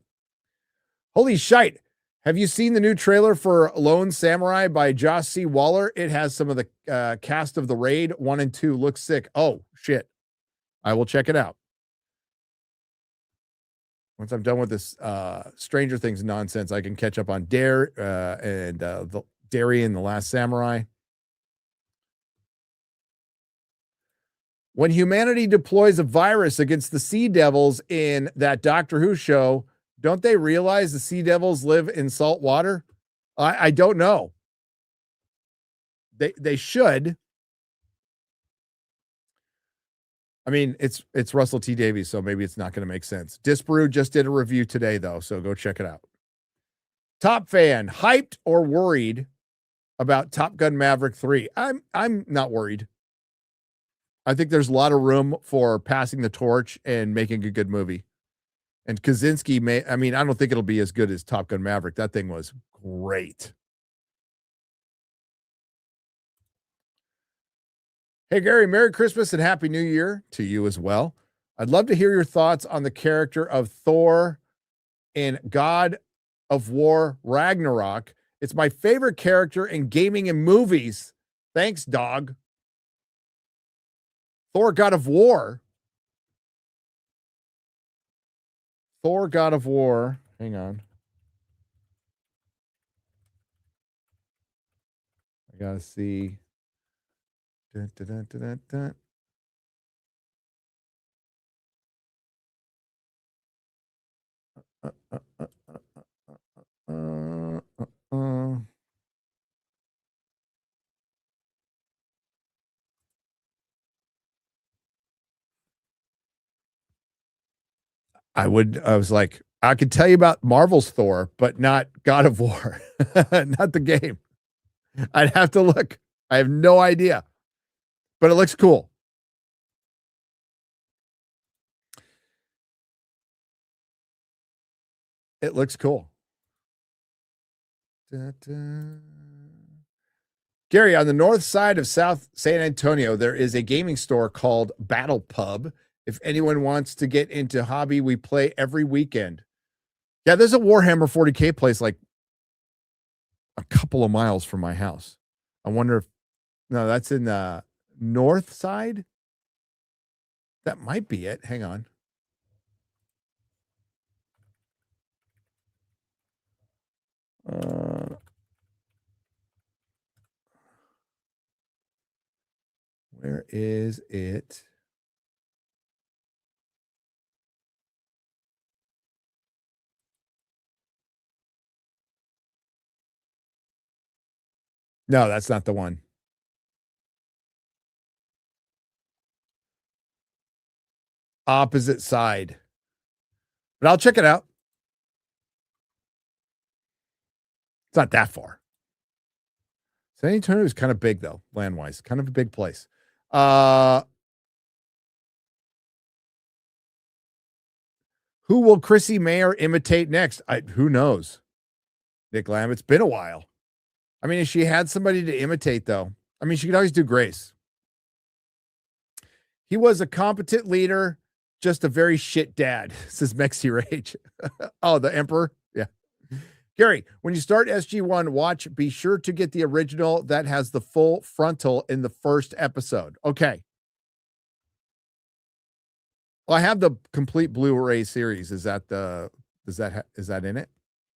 Speaker 6: Holy shite. Have you seen the new trailer for Lone Samurai by Josh C. Waller? It has some of the cast of The Raid 1 and 2. Looks sick. Oh, shit. I will check it out. Once I'm done with this Stranger Things nonsense, I can catch up on Dare and the Darien, The Last Samurai. When humanity deploys a virus against the sea devils in that Doctor Who show, don't they realize the sea devils live in salt water? I don't know. They should. I mean, it's Russell T Davies, so maybe it's not going to make sense. Disparu just did a review today, though, so go check it out. Top fan, hyped or worried about Top Gun Maverick 3? I'm not worried. I think there's a lot of room for passing the torch and making a good movie. And Kaczynski I don't think it'll be as good as Top Gun Maverick. That thing was great. Hey, Gary, Merry Christmas and Happy New Year to you as well. I'd love to hear your thoughts on the character of Thor in God of War Ragnarok. It's my favorite character in gaming and movies. Thanks, dog. Thor God of War. Thor God of War. Hang on. I gotta see. Dun, dun, dun, dun, dun, dun. I was like, I could tell you about Marvel's Thor, but not God of War, not the game. I'd have to look. I have no idea, but it looks cool. It looks cool. Da-da. Gary, on the north side of South San Antonio, there is a gaming store called Battle Pub. If anyone wants to get into hobby, we play every weekend. Yeah, there's a Warhammer 40K place like a couple of miles from my house. I wonder if, no, that's in the north side. That might be it. Hang on. Where is it? No, that's not the one. Opposite side. But I'll check it out. It's not that far. San Antonio is kind of big, though, land-wise. Kind of a big place. Who will Chrissy Mayer imitate next? Who knows? Nick Lamb, it's been a while. I mean, if she had somebody to imitate, though, I mean, she could always do Grace. He was a competent leader, just a very shit dad, says Mexi Rage. Oh, the Emperor? Yeah. Gary, when you start SG1, watch, be sure to get the original that has the full frontal in the first episode. Okay. Well, I have the complete Blu-ray series. Is that in it?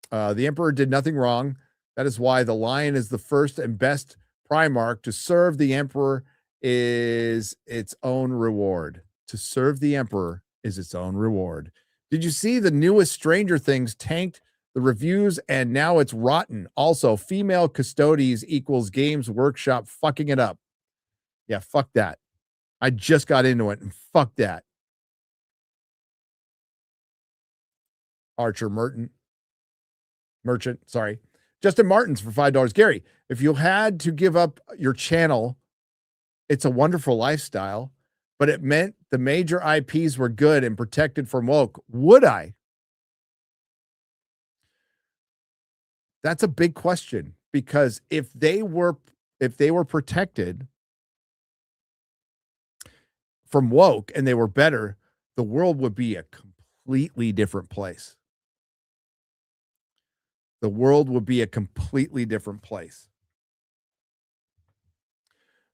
Speaker 6: The Emperor did nothing wrong. That is why the Lion is the first and best Primarch. To serve the Emperor is its own reward. To serve the Emperor is its own reward. Did you see the newest Stranger Things tanked the reviews and now it's rotten? Also, female custodies equals Games Workshop fucking it up. Yeah, fuck that. I just got into it and fuck that. Archer Merchant, sorry. Justin Martins for $5. Gary, if you had to give up your channel, it's a wonderful lifestyle, but it meant the major IPs were good and protected from woke. Would I? That's a big question, because if they were protected from woke and they were better, the world would be a completely different place. The world would be a completely different place.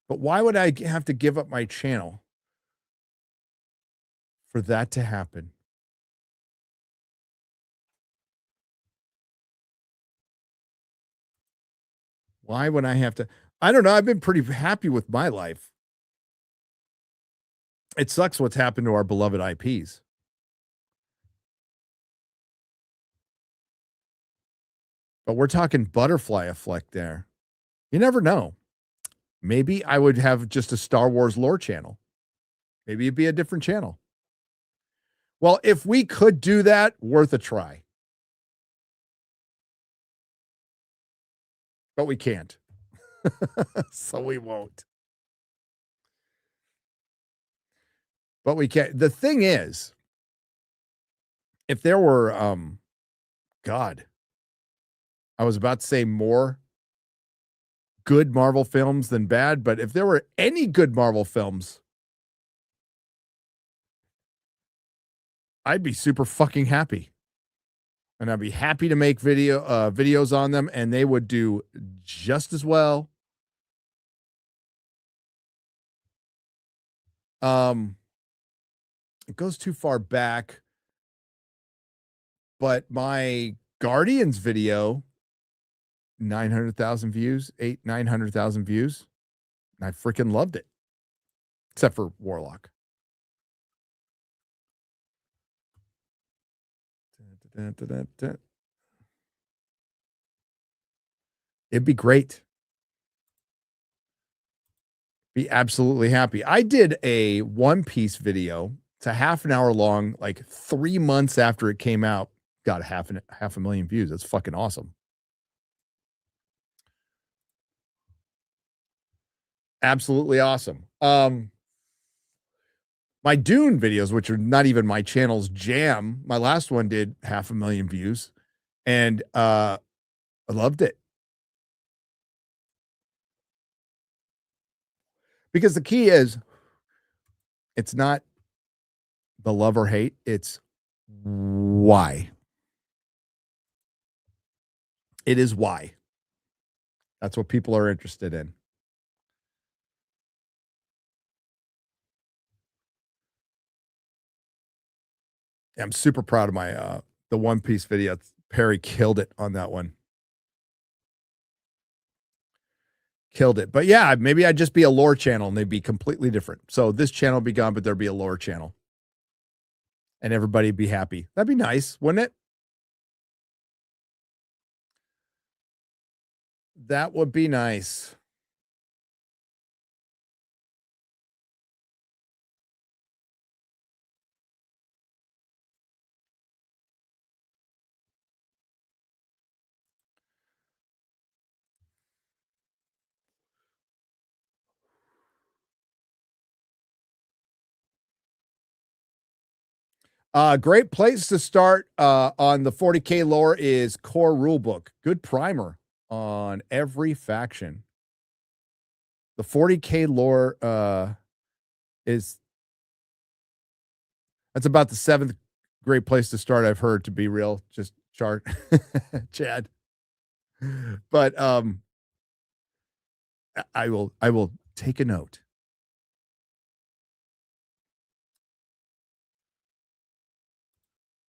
Speaker 6: But why would I have to give up my channel for that to happen? Why would I have to? I don't know. I've been pretty happy with my life. It sucks what's happened to our beloved IPs. But we're talking butterfly effect there. You never know. Maybe I would have just a Star Wars lore channel. Maybe it'd be a different channel. Well, if we could do that, worth a try. But we can't. So we won't. But we can't. The thing is, if there were, God, I was about to say more good Marvel films than bad, but if there were any good Marvel films, I'd be super fucking happy. And I'd be happy to make videos on them, and they would do just as well. It goes too far back, but my Guardians video, 900,000 views, 900,000 views. And I freaking loved it, except for Warlock. It'd be great. Be absolutely happy. I did a One Piece video. It's a half an hour long, like 3 months after it came out. Got half a million views. That's fucking awesome. Absolutely awesome. My Dune videos, which are not even my channel's jam, my last one did 500,000 views, and I loved it. Because the key is, it's not the love or hate, it's why. It is why. That's what people are interested in. I'm super proud of my the One Piece video. Perry killed it on that one. Killed it. But yeah, maybe I'd just be a lore channel and they'd be completely different. So this channel would be gone, but there'd be a lore channel. And everybody'd be happy. That'd be nice, wouldn't it? That would be nice. Great place to start on the 40K lore is Core Rulebook. Good primer on every faction. The 40K lore that's about the 7th great place to start, I've heard, to be real. Just chart. Chad. But I will take a note.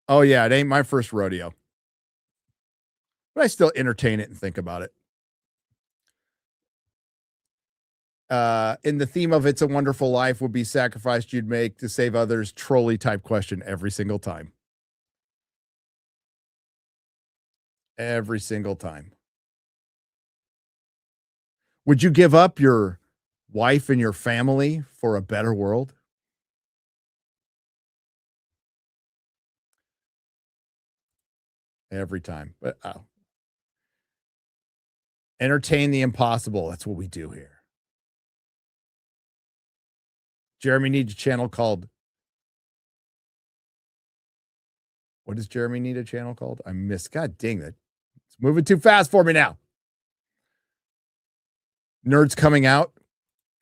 Speaker 6: Oh, yeah, it ain't my first rodeo. But I still entertain it and think about it. In the theme of It's a Wonderful Life would be sacrifice you'd make to save others, trolley type question every single time. Every single time. Would you give up your wife and your family for a better world? Every time. But entertain the impossible. That's what we do here. Jeremy needs a channel called. What does Jeremy need a channel called? I missed. God dang it. It's moving too fast for me now. Nerd's coming out.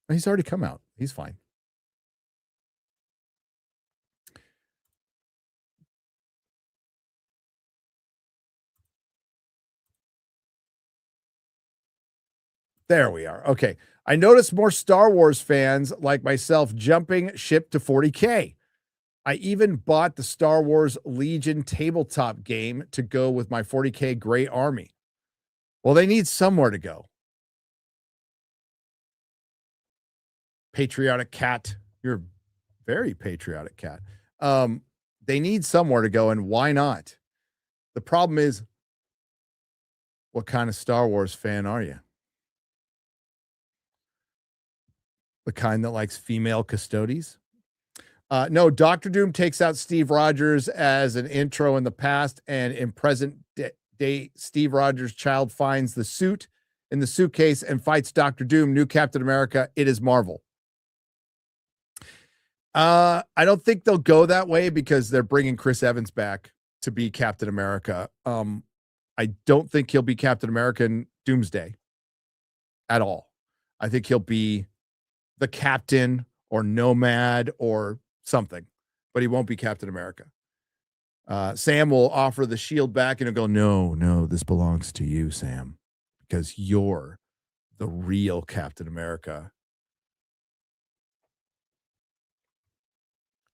Speaker 6: He's already come out. He's fine. There we are. Okay. I noticed more Star Wars fans like myself jumping ship to 40K. I even bought the Star Wars Legion tabletop game to go with my 40K Grey Army. Well, they need somewhere to go. Patriotic cat, you're Very patriotic cat. They need somewhere to go, and why not? The problem is, what kind of Star Wars fan are you? The kind that likes female custodies? No, Dr. Doom takes out Steve Rogers as an intro in the past, and in present day, Steve Rogers' child finds the suit in the suitcase and fights Dr. Doom, new Captain America. It is Marvel. I don't think they'll go that way because they're bringing Chris Evans back to be Captain America. I don't think he'll be Captain America in Doomsday at all. I think he'll be the Captain or Nomad or something, but he won't be Captain America. Sam will offer the shield back and he'll go, no, this belongs to you, Sam, because you're the real Captain America.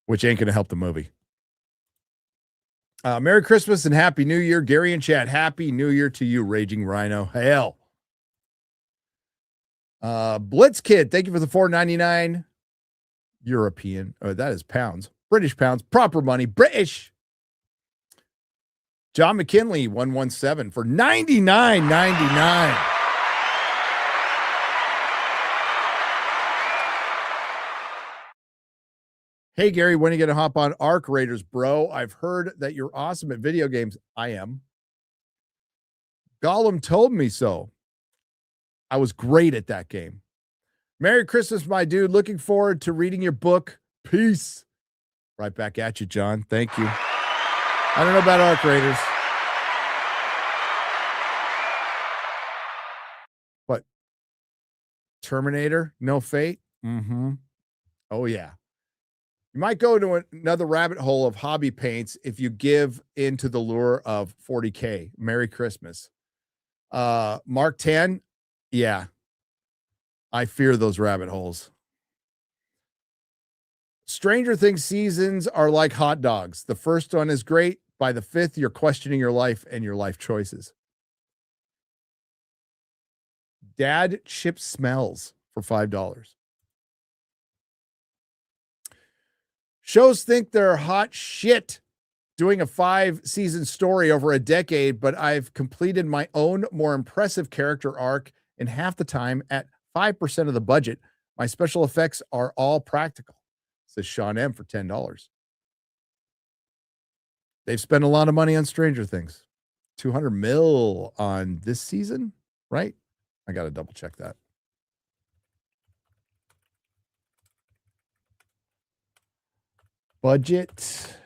Speaker 6: Which ain't going to help the movie. Merry Christmas and Happy New Year. Gary and Chad, Happy New Year to you, Raging Rhino. Hell. Blitz Kid, thank you for the $4.99. European. Oh, that is pounds. British pounds. Proper money. British. John McKinley, 117 for $99.99. Hey, Gary, when are you going to hop on Arc Raiders, bro? I've heard that you're awesome at video games. I am. Gollum told me so. I was great at that game. Merry Christmas, my dude. Looking forward to reading your book. Peace. Right back at you, John. Thank you. I don't know about Arc Raiders. What? Terminator? No Fate? Mm-hmm. Oh, yeah. You might go to another rabbit hole of hobby paints if you give into the lure of 40K. Merry Christmas. Mark 10. Yeah. I fear those rabbit holes. Stranger Things seasons are like hot dogs. The first one is great. By the fifth, you're questioning your life and your life choices. Dad chip smells for $5. Shows think they're hot shit doing a 5-season story over a decade, but I've completed my own more impressive character arc in half the time at 5% of the budget. My special effects are all practical, says Sean M. for $10. They've spent a lot of money on Stranger Things. $200 million on this season, right? I got to double check that. Budget.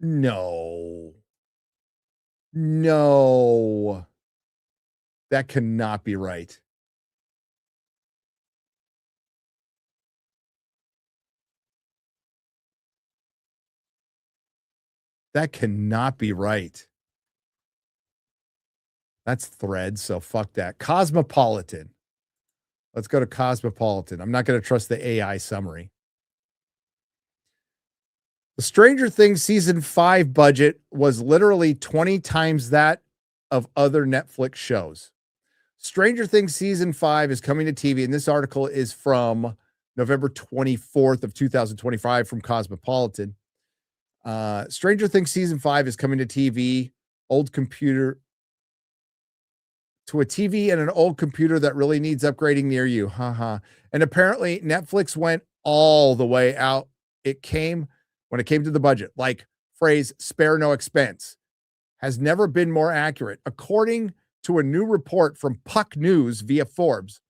Speaker 6: No. That cannot be right. That cannot be right. That's Threads, so fuck that. Cosmopolitan. Let's go to Cosmopolitan. I'm not going to trust the AI summary. The Stranger Things season 5 budget was literally 20 times that of other Netflix shows. Stranger Things season 5 is coming to TV, and this article is from November 24th of 2025 from Cosmopolitan. Stranger Things season 5 is coming to TV. Old computer to a TV and an old computer that really needs upgrading near you. And apparently Netflix went all the way out. When it came to the budget, like phrase spare no expense has never been more accurate. According to a new report from Puck News via Forbes,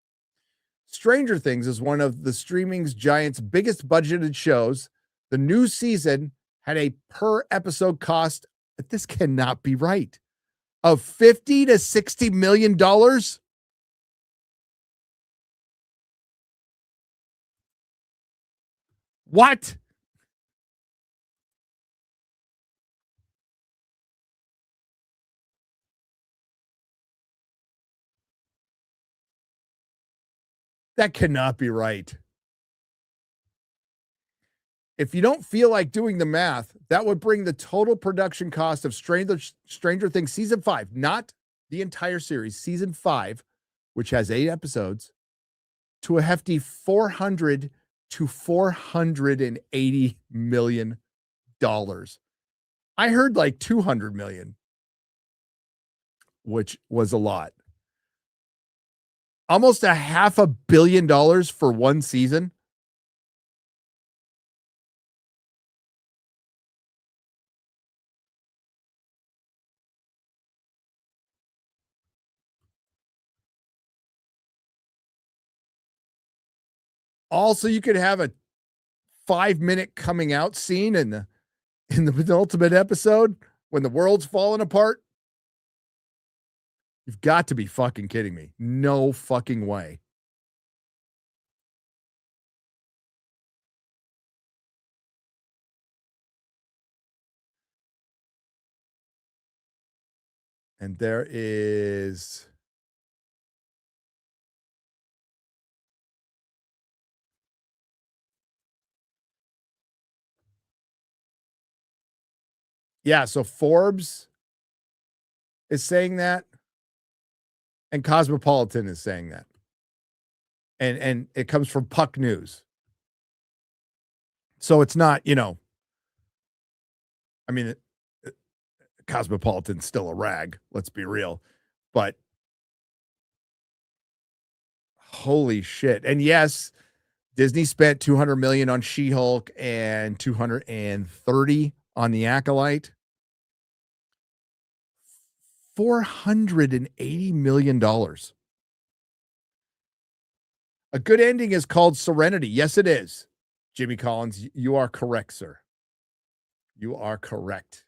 Speaker 6: Stranger Things is one of the streaming's giant's biggest budgeted shows. The new season had a per episode cost, but this cannot be right, of $50 to $60 million. What? That cannot be right. If you don't feel like doing the math, that would bring the total production cost of Stranger Things season 5, not the entire series, season 5, which has 8 episodes, to a hefty $400 to $480 million. I heard like 200 million, which was a lot. Almost $500 million for one season. Also, you could have a 5-minute coming out scene in the penultimate episode when the world's falling apart. You've got to be fucking kidding me. No fucking way. And there is so Forbes is saying that, and Cosmopolitan is saying that. And it comes from Puck News. So it's not, I mean, Cosmopolitan's still a rag, let's be real. But holy shit. And yes, Disney spent $200 million on She-Hulk and $230 on The Acolyte. $480 million. A good ending is called Serenity. Yes, it is. Jimmy Collins, you are correct, sir. You are correct.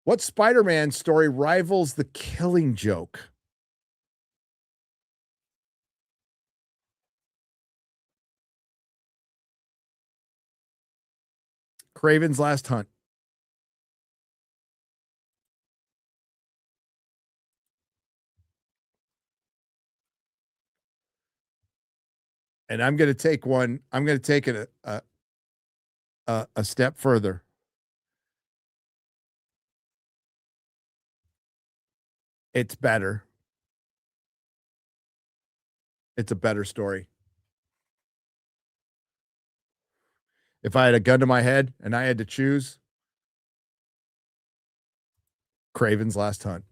Speaker 6: What Spider-Man story rivals The Killing Joke? Kraven's Last Hunt. And I'm going to take it a step further. It's better. It's a better story. If I had a gun to my head and I had to choose, Kraven's Last Hunt.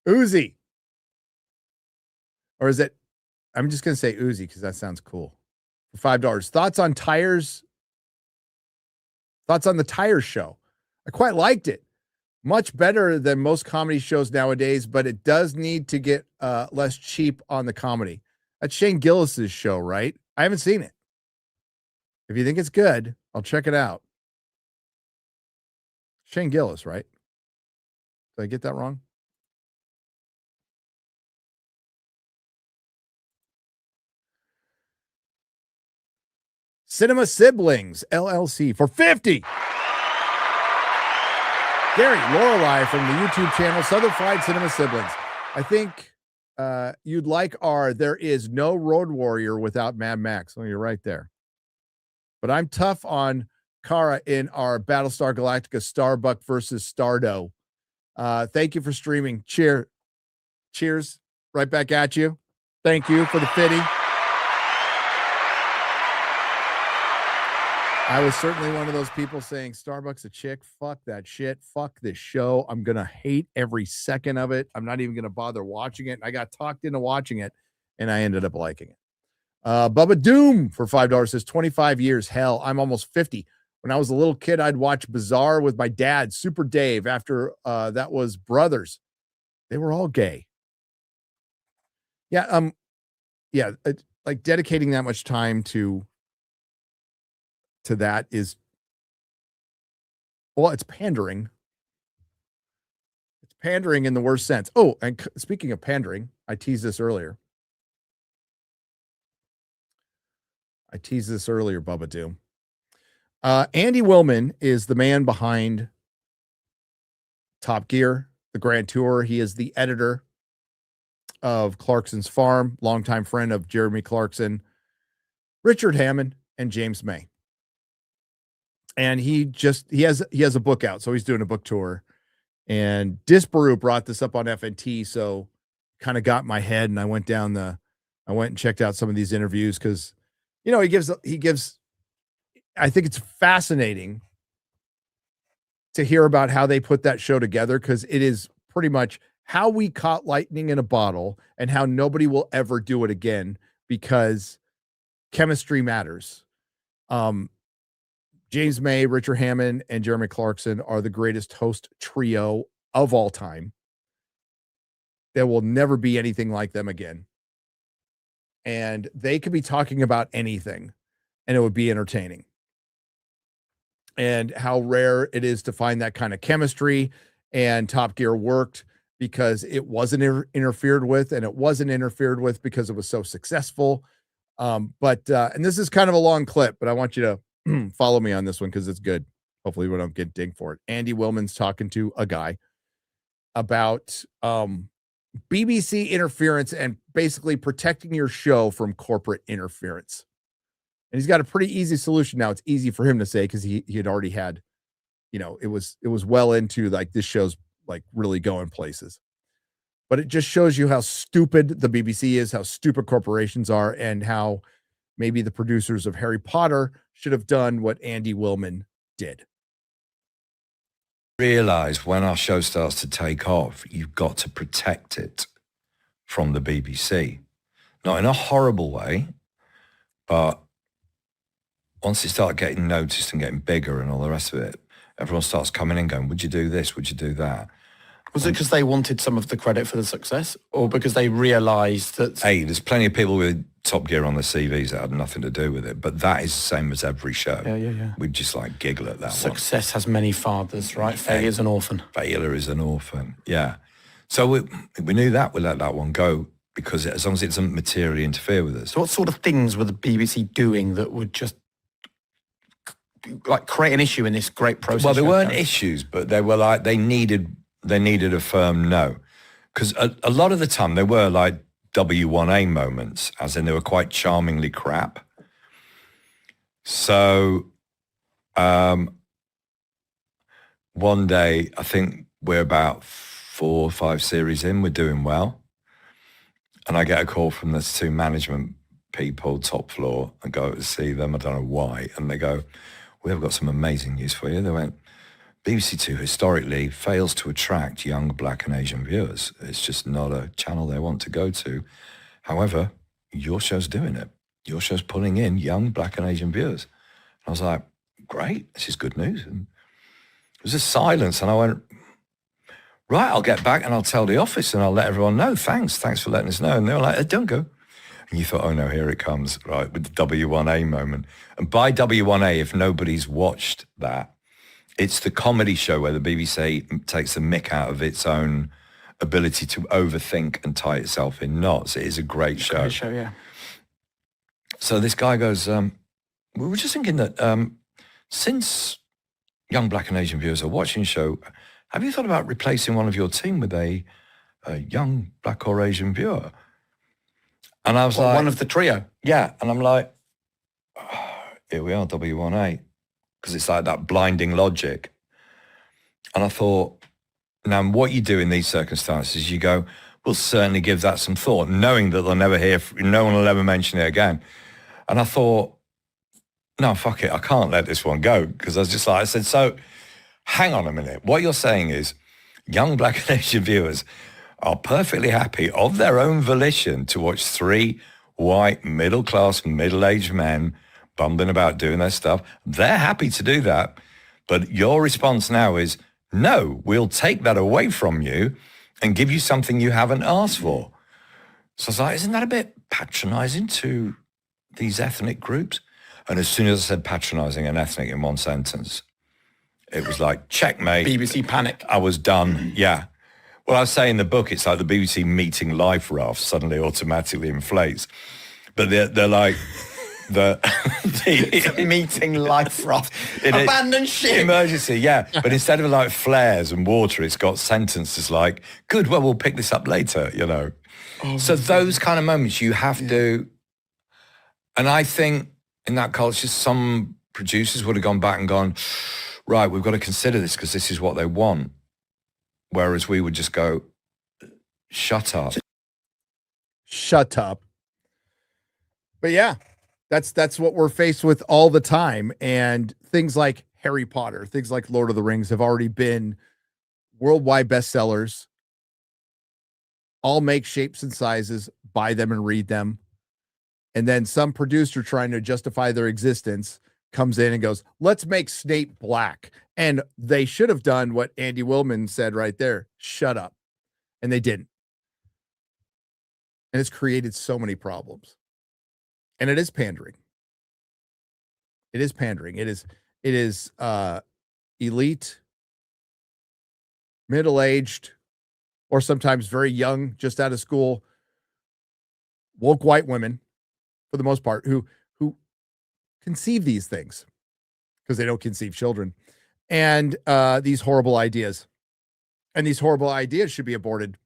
Speaker 6: Uzi. Or is it? I'm just going to say Uzi because that sounds cool. For $5. Thoughts on tires? Thoughts on the Tires show? I quite liked it. Much better than most comedy shows nowadays, but it does need to get less cheap on the comedy. That's Shane Gillis's show, right? I haven't seen it. If you think it's good, I'll check it out. Shane Gillis, right? Did I get that wrong? Cinema Siblings, LLC, for $50. Gary Lorelei from the YouTube channel, Southern Fried Cinema Siblings. I think you'd like our There Is No Road Warrior Without Mad Max. Oh, you're right there. But I'm tough on Kara in our Battlestar Galactica Starbuck versus Stardo. Thank you for streaming. Cheers. Right back at you. Thank you for the fitty. I was certainly one of those people saying Starbucks a chick. Fuck that shit. Fuck this show. I'm going to hate every second of it. I'm not even going to bother watching it. And I got talked into watching it, and I ended up liking it. Bubba Doom for $5 says 25 years. Hell, I'm almost 50. When I was a little kid, I'd watch Bizarre with my dad, Super Dave. After that was Brothers. They were all gay. Yeah. Like dedicating that much time to that is, well, it's pandering. It's pandering in the worst sense. Oh, and speaking of pandering, I teased this earlier. Bubba Doom. Andy Willman is the man behind Top Gear, the Grand Tour. He is the editor of Clarkson's Farm, longtime friend of Jeremy Clarkson, Richard Hammond, and James May. And he has a book out, so he's doing a book tour. And Disparu brought this up on FNT, so kind of got in my head, and I went and checked out some of these interviews because, you know, he gives. I think it's fascinating to hear about how they put that show together, because it is pretty much how we caught lightning in a bottle and how nobody will ever do it again because chemistry matters. James May, Richard Hammond, and Jeremy Clarkson are the greatest host trio of all time. There will never be anything like them again. And they could be talking about anything and it would be entertaining. And how rare it is to find that kind of chemistry. And Top Gear worked because it wasn't interfered with, and it wasn't interfered with because it was so successful. And this is kind of a long clip, but I want you to follow me on this one because it's good. Hopefully we don't get dinged for it. Andy Willman's talking to a guy about BBC interference and basically protecting your show from corporate interference. And he's got a pretty easy solution now. It's easy for him to say because he had already had, you know, it was well into like this show's like really going places. But it just shows you how stupid the BBC is, how stupid corporations are, and how maybe the producers of Harry Potter should have done what Andy Willman did.
Speaker 7: Realize when our show starts to take off, you've got to protect it from the BBC. Not in a horrible way, but once it starts getting noticed and getting bigger and all the rest of it, everyone starts coming in going, would you do this? Would you do that?
Speaker 8: Was it because they wanted some of the credit for the success, or because they realised that...
Speaker 7: Hey, there's plenty of people with Top Gear on their CVs that had nothing to do with it, but that is the same as every show.
Speaker 8: Yeah.
Speaker 7: We just like giggle at that
Speaker 8: Success has many fathers, right? Failure's an orphan.
Speaker 7: Failure is an orphan, yeah. So we knew that, we let that one go, because as long as it doesn't materially interfere with us.
Speaker 8: So what sort of things were the BBC doing that would just like create an issue in this great process?
Speaker 7: Well, there weren't issues, but they were like, they needed a firm no. Because a lot of the time they were like W1A moments, as in they were quite charmingly crap. So one day, I think we're about 4 or 5 series in, we're doing well. And I get a call from the 2 management people, top floor, and go to see them. I don't know why. And they go, we have got some amazing news for you. They went, BBC Two historically fails to attract young Black and Asian viewers. It's just not a channel they want to go to. However, your show's doing it. Your show's pulling in young Black and Asian viewers. And I was like, great, this is good news. And there was a silence, and I went, right, I'll get back and I'll tell the office and I'll let everyone know. Thanks for letting us know. And they were like, don't go. And you thought, oh no, here it comes, right, with the W1A moment. And by W1A, if nobody's watched that, it's the comedy show where the BBC takes the mick out of its own ability to overthink and tie itself in knots. It is a great show.
Speaker 8: Great show, yeah.
Speaker 7: So this guy goes, we were just thinking that since young Black and Asian viewers are watching the show, have you thought about replacing one of your team with a young Black or Asian viewer? And I was like...
Speaker 8: one of the trio?
Speaker 7: Yeah. And I'm like, oh, here we are, W1A. Because it's like that blinding logic. And I thought, now what you do in these circumstances, you go, we'll certainly give that some thought, knowing that they'll never hear, no one will ever mention it again. And I thought, no, fuck it, I can't let this one go. Because I was just like, I said, so hang on a minute. What you're saying is young Black and Asian viewers are perfectly happy of their own volition to watch 3 white, middle-class, middle-aged men bumbling about doing their stuff. They're happy to do that. But your response now is, no, we'll take that away from you and give you something you haven't asked for. So I was like, isn't that a bit patronizing to these ethnic groups? And as soon as I said patronizing and ethnic in one sentence, it was like, checkmate.
Speaker 8: BBC panic.
Speaker 7: I was done, yeah. Well, I say in the book, it's like the BBC meeting life raft suddenly automatically inflates. But they're like... the
Speaker 8: meeting life raft. Abandon ship.
Speaker 7: Emergency, yeah. But instead of like flares and water, it's got sentences like, good, well, we'll pick this up later, you know. So those kind of moments you have to, and I think in that culture, some producers would have gone back and gone, right, we've got to consider this because this is what they want. Whereas we would just go, shut up.
Speaker 6: Shut up. But yeah, that's what we're faced with all the time. And things like Harry Potter, things like Lord of the Rings have already been worldwide bestsellers. All make shapes and sizes, buy them and read them. And then some producer trying to justify their existence comes in and goes, let's make Snape black. And they should have done what Andy Willman said right there. Shut up. And they didn't. And it's created so many problems. And it is pandering. It is pandering. It is elite, middle-aged, or sometimes very young, just out of school, woke white women, for the most part, who conceive these things because they don't conceive children, and these horrible ideas. And these horrible ideas should be aborted.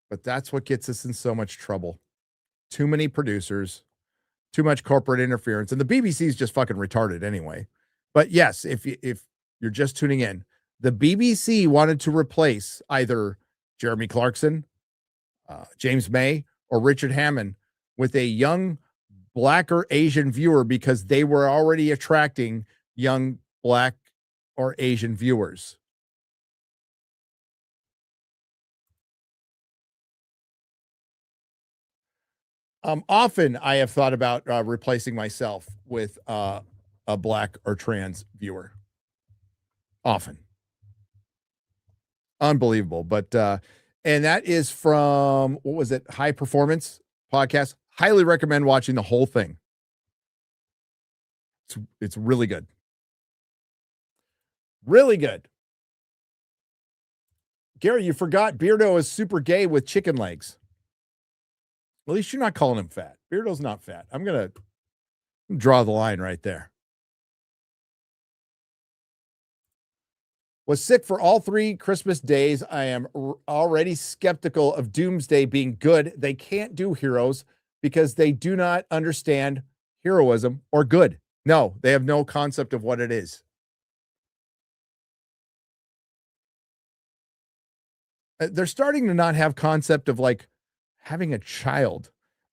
Speaker 6: But that's what gets us in so much trouble. Too many producers, too much corporate interference, and the BBC is just fucking retarded anyway. But yes, if you're just tuning in, the BBC wanted to replace either Jeremy Clarkson, James May, or Richard Hammond with a young Black or Asian viewer because they were already attracting young Black or Asian viewers. Often I have thought about replacing myself with a Black or trans viewer. Often. Unbelievable. But and that is from, what was it? High Performance Podcast. Highly recommend watching the whole thing. It's really good. Really good. Gary, you forgot Beardo is super gay with chicken legs. At least you're not calling him fat. Beardo's not fat. I'm going to draw the line right there. Was sick for all 3 Christmas days. I am already skeptical of Doomsday being good. They can't do heroes because they do not understand heroism or good. No, they have no concept of what it is. They're starting to not have concept of like having a child.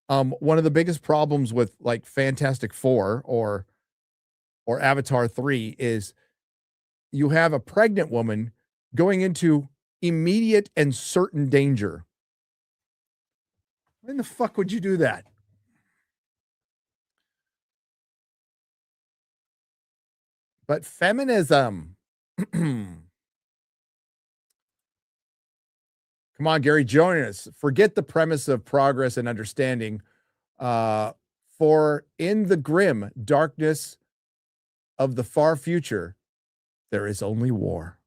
Speaker 6: One of the biggest problems with like Fantastic Four or Avatar 3 is you have a pregnant woman going into immediate and certain danger. When the fuck would you do that? But feminism. Come on, Gary, join us. Forget the premise of progress and understanding. For in the grim darkness of the far future, there is only war.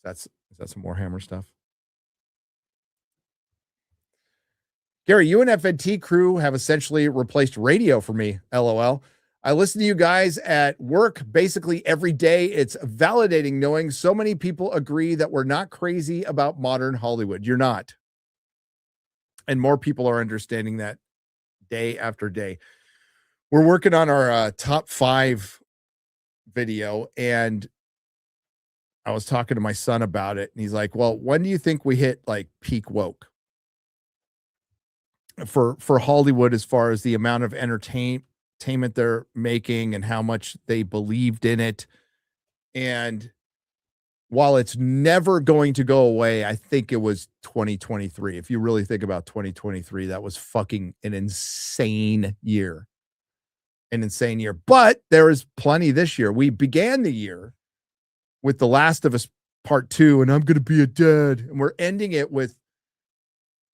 Speaker 6: Is that some Warhammer stuff? Gary, you and FNT crew have essentially replaced radio for me, LOL. I listen to you guys at work basically every day. It's validating knowing so many people agree that we're not crazy about modern Hollywood. You're not. And more people are understanding that day after day. We're working on our top 5 video, and I was talking to my son about it, and he's like, well, when do you think we hit like peak woke for Hollywood as far as the amount of entertainment they're making and how much they believed in it? And while it's never going to go away, I think it was 2023. If you really think about 2023, that was fucking an insane year. An insane year. But there is plenty this year. We began the year with The Last of Us Part 2, and I'm going to be a dad. And we're ending it with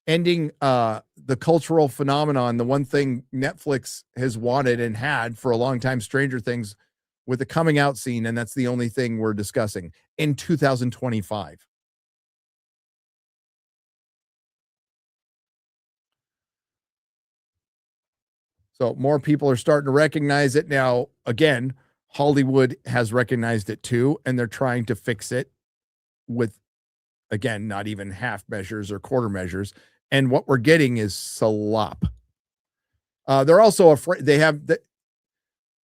Speaker 6: the cultural phenomenon, the one thing Netflix has wanted and had for a long time, Stranger Things, with the coming out scene, and that's the only thing we're discussing in 2025. So more people are starting to recognize it now. Again, Hollywood has recognized it too, and they're trying to fix it with, again, not even half measures or quarter measures. And what we're getting is slop. They're also afraid.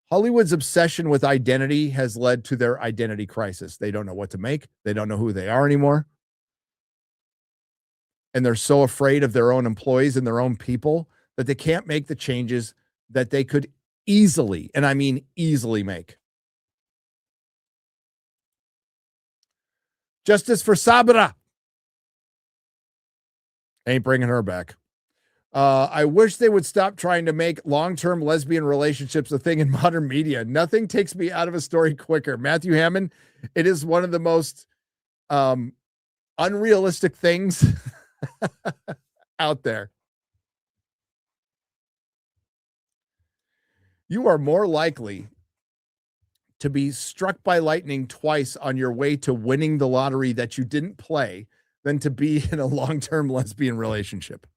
Speaker 6: Hollywood's obsession with identity has led to their identity crisis. They don't know what to make. They don't know who they are anymore. And they're so afraid of their own employees and their own people that they can't make the changes that they could easily, and I mean easily, make. Justice for Sabra. Ain't bringing her back. I wish they would stop trying to make long-term lesbian relationships a thing in modern media. Nothing takes me out of a story quicker. Matthew Hammond, it is one of the most unrealistic things out there. You are more likely to be struck by lightning twice on your way to winning the lottery that you didn't play than to be in a long-term lesbian relationship.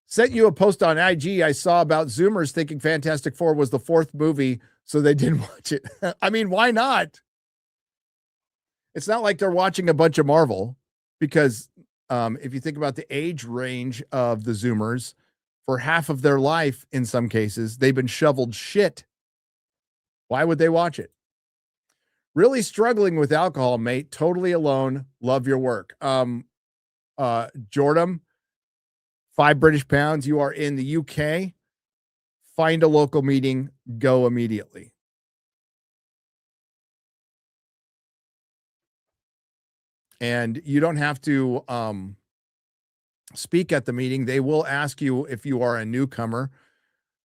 Speaker 6: Sent you a post on IG I saw about Zoomers thinking Fantastic Four was the fourth movie, so they didn't watch it. I mean, why not? It's not like they're watching a bunch of Marvel, because if you think about the age range of the Zoomers, for half of their life, in some cases, they've been shoveled shit. Why would they watch it? Really struggling with alcohol, mate. Totally alone. Love your work. Jordan, 5 British pounds. You are in the UK. Find a local meeting. Go immediately. And you don't have to speak at the meeting. They will ask you if you are a newcomer.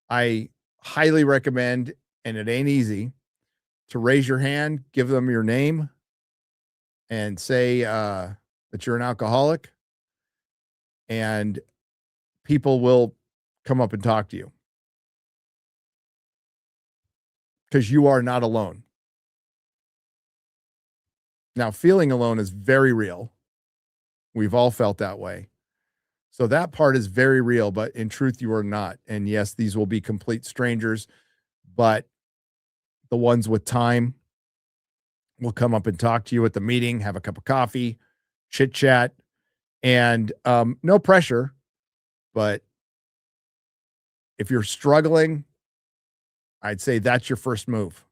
Speaker 6: I highly recommend, and it ain't easy, to raise your hand, give them your name, and say that you're an alcoholic, and people will come up and talk to you, because you are not alone. Now, feeling alone is very real. We've all felt that way. So that part is very real, but in truth, you are not. And yes, these will be complete strangers, but the ones with time will come up and talk to you at the meeting, have a cup of coffee, chit chat, and no pressure. But if you're struggling, I'd say that's your first move.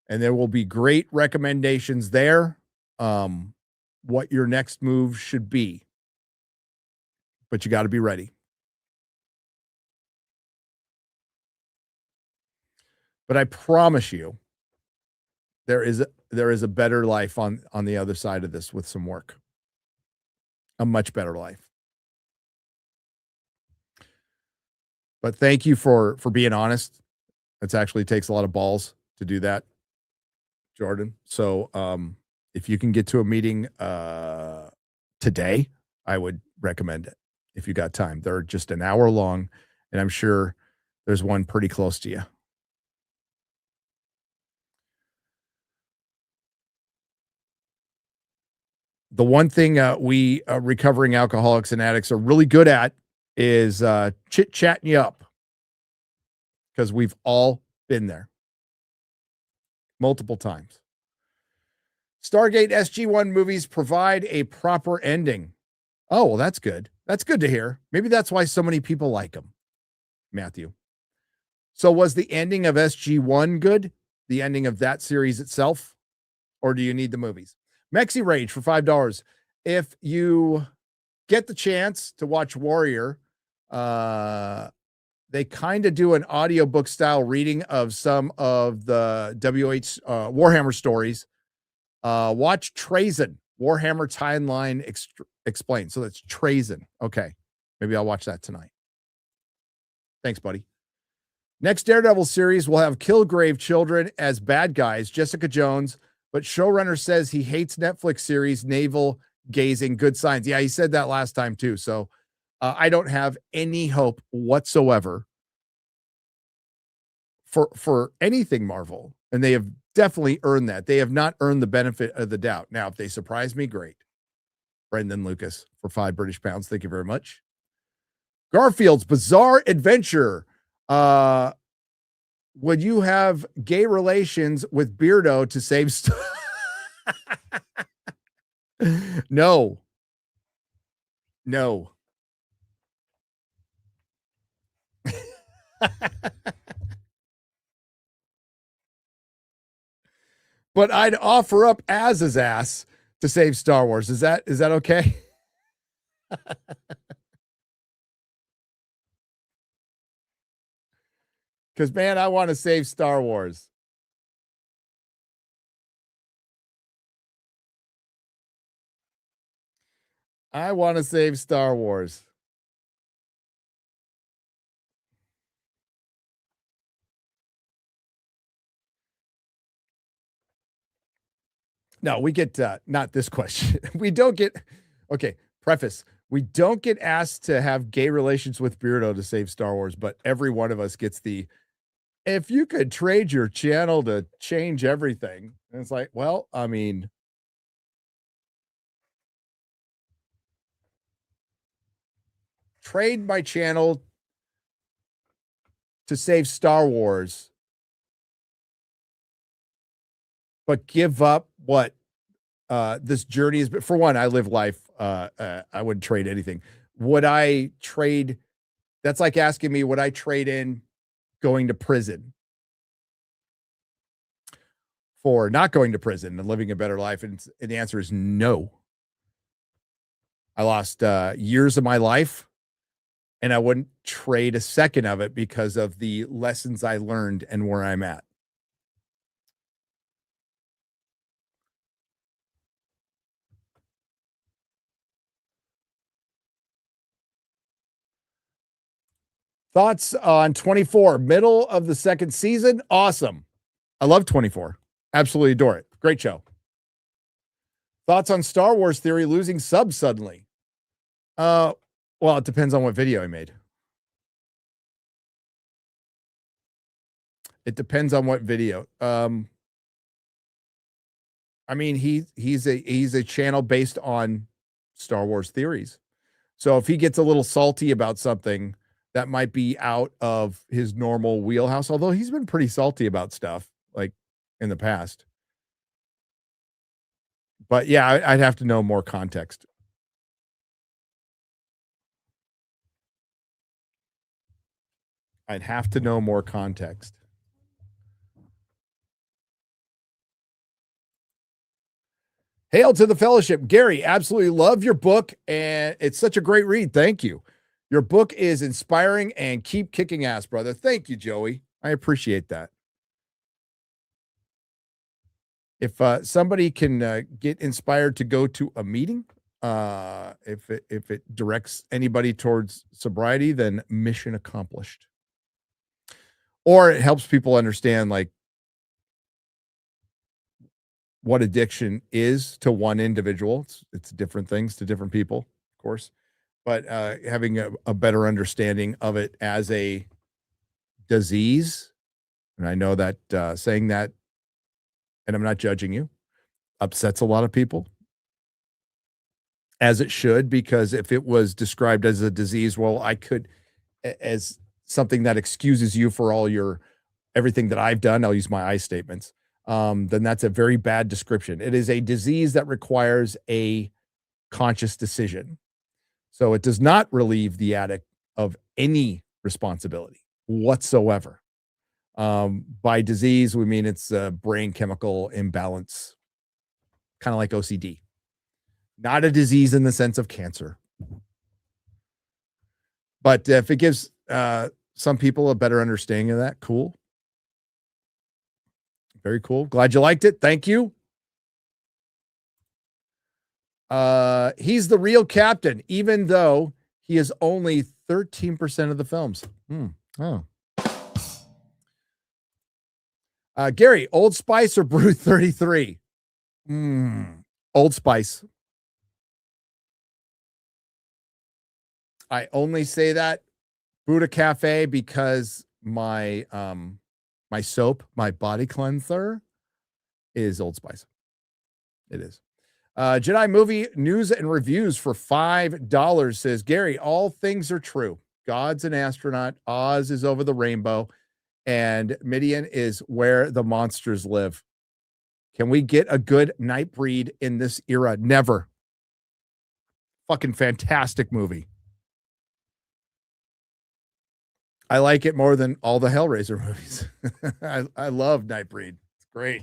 Speaker 6: And there will be great recommendations there, what your next move should be. But you got to be ready. But I promise you, there is a better life on the other side of this with some work. A much better life. But thank you for being honest. It actually takes a lot of balls to do that, Jordan. So if you can get to a meeting today, I would recommend it if you got time. They're just an hour long, and I'm sure there's one pretty close to you. The one thing we recovering alcoholics and addicts are really good at is chit-chatting you up, because we've all been there multiple times. Stargate SG-1 movies provide a proper ending. Oh, well, that's good. That's good to hear. Maybe that's why so many people like them, Matthew. So was the ending of SG-1 good? The ending of that series itself? Or do you need the movies? Mexi Rage for $5. If you get the chance to watch Warrior, they kind of do an audiobook style reading of some of the Warhammer stories. Watch Trazen, Warhammer Timeline Explained. So that's Trazen. Okay. Maybe I'll watch that tonight. Thanks, buddy. Next Daredevil series will have Killgrave children as bad guys, Jessica Jones, but showrunner says he hates Netflix series navel gazing. Good signs. Yeah, he said that last time too. So I don't have any hope whatsoever for anything Marvel, and they have definitely earned that. They have not earned the benefit of the doubt. Now, if they surprise me, great. Brendan Lucas for 5 British pounds. Thank you very much. Garfield's Bizarre Adventure. Would you have gay relations with Beardo to save No. No. But I'd offer up Az's ass to save Star Wars. Is that okay? Because, man, I want to save Star Wars. I want to save Star Wars. No, we get not this question. We don't get, okay, preface. We don't get asked to have gay relations with Beardo to save Star Wars, but every one of us gets the, if you could trade your channel to change everything. And it's like, well, I mean, trade my channel to save Star Wars, but give up what this journey is. But for one, I live life. I wouldn't trade anything. Would I trade? That's like asking me, would I trade in going to prison for not going to prison and living a better life? And the answer is no. I lost years of my life, and I wouldn't trade a second of it because of the lessons I learned and where I'm at. Thoughts on 24, middle of the second season? Awesome. I love 24. Absolutely adore it. Great show. Thoughts on Star Wars Theory losing subs suddenly? Well, it depends on what video I made. It depends on what video. I mean, he's a channel based on Star Wars theories. So if he gets a little salty about something that might be out of his normal wheelhouse, although he's been pretty salty about stuff like in the past. But yeah, I'd have to know more context. I'd have to know more context. Hail to the fellowship. Gary, absolutely love your book, and it's such a great read. Thank you. Your book is inspiring, and keep kicking ass, brother. Thank you, Joey. I appreciate that. If somebody can get inspired to go to a meeting, if it directs anybody towards sobriety, then mission accomplished. Or it helps people understand like what addiction is to one individual. It's different things to different people, of course. But having a better understanding of it as a disease, and I know that saying that, and I'm not judging you, upsets a lot of people, as it should, because if it was described as a disease, well, I could, as something that excuses you for all your, everything that I've done, I'll use my I statements, then that's a very bad description. It is a disease that requires a conscious decision. So it does not relieve the addict of any responsibility whatsoever. By disease, we mean it's a brain chemical imbalance, kind of like OCD. Not a disease in the sense of cancer. But if it gives some people a better understanding of that, cool. Very cool. Glad you liked it. Thank you. He's the real captain, even though he is only 13% of the films. Oh. Gary, Old Spice or Brew 33? Old Spice. I only say that Buddha Cafe because my my soap, my body cleanser is Old Spice. It is. Jedi movie news and reviews for $5 says, Gary, all things are true. God's an astronaut. Oz is over the rainbow. And Midian is where the monsters live. Can we get a good Nightbreed in this era? Never. Fucking fantastic movie. I like it more than all the Hellraiser movies. I love Nightbreed. It's great.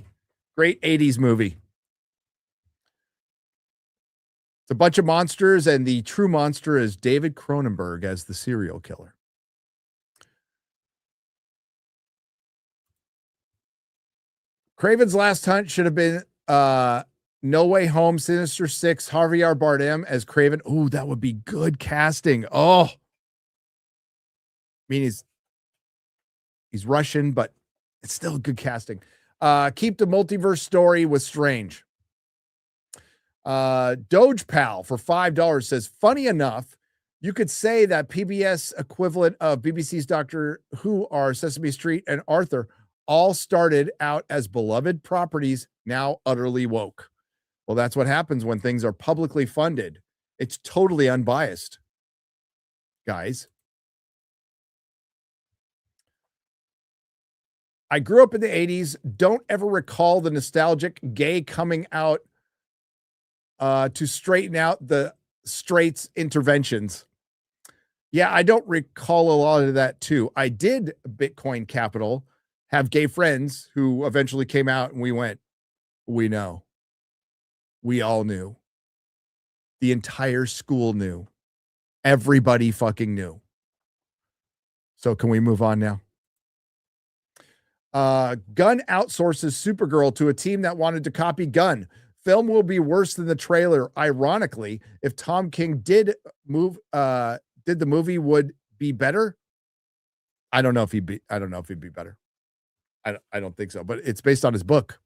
Speaker 6: Great 80s movie. It's a bunch of monsters, and the true monster is David Cronenberg as the serial killer. Craven's Last Hunt should have been No Way Home, Sinister Six, Javier Bardem as Craven. Ooh, that would be good casting. Oh, I mean, he's Russian, but it's still good casting. Keep the multiverse story with Strange. Doge Pal for $5 says, funny enough, you could say that PBS equivalent of BBC's Doctor Who are Sesame Street and Arthur all started out as beloved properties, now utterly woke. Well, that's what happens when things are publicly funded. It's totally unbiased, guys. I grew up in the 80s. Don't ever recall the nostalgic gay coming out to straighten out the straights interventions. Yeah, I don't recall a lot of that too. I did Bitcoin Capital have gay friends who eventually came out and we went, we know. We all knew. The entire school knew. Everybody fucking knew. So can we move on now? Gunn outsources Supergirl to a team that wanted to copy Gunn. Film will be worse than the trailer. Ironically, if Tom King did the movie would be better. I don't know if he'd be better. I don't think so, but it's based on his book.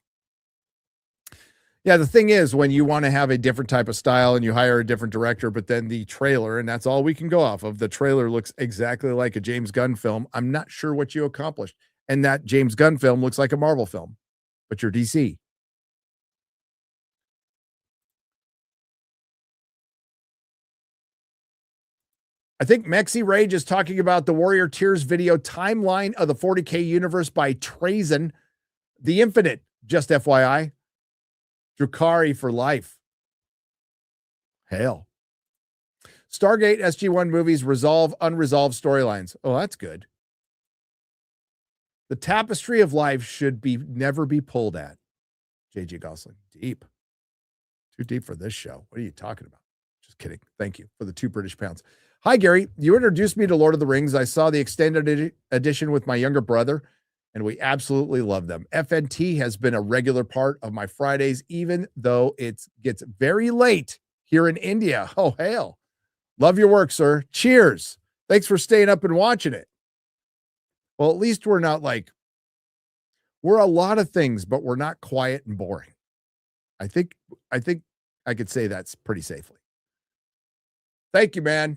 Speaker 6: Yeah, the thing is, when you want to have a different type of style and you hire a different director, but then the trailer, and that's all we can go off of, the trailer looks exactly like a James Gunn film, I'm not sure what you accomplished. And that James Gunn film looks like a Marvel film, but you're DC. I think Mexi Rage is talking about the Warrior Tears video timeline of the 40K universe by Trazen, the Infinite, just FYI. Drukari for life. Hail. Stargate SG-1 movies resolve unresolved storylines. Oh, that's good. The tapestry of life should never be pulled at. JJ Gosling. Deep. Too deep for this show. What are you talking about? Just kidding. Thank you for the 2 British pounds. Hi, Gary. You introduced me to Lord of the Rings. I saw the extended edition with my younger brother, and we absolutely love them. FNT has been a regular part of my Fridays, even though it gets very late here in India. Oh, hail. Love your work, sir. Cheers. Thanks for staying up and watching it. Well, at least we're not we're a lot of things, but we're not quiet and boring. I think I could say that's pretty safely. Thank you, man.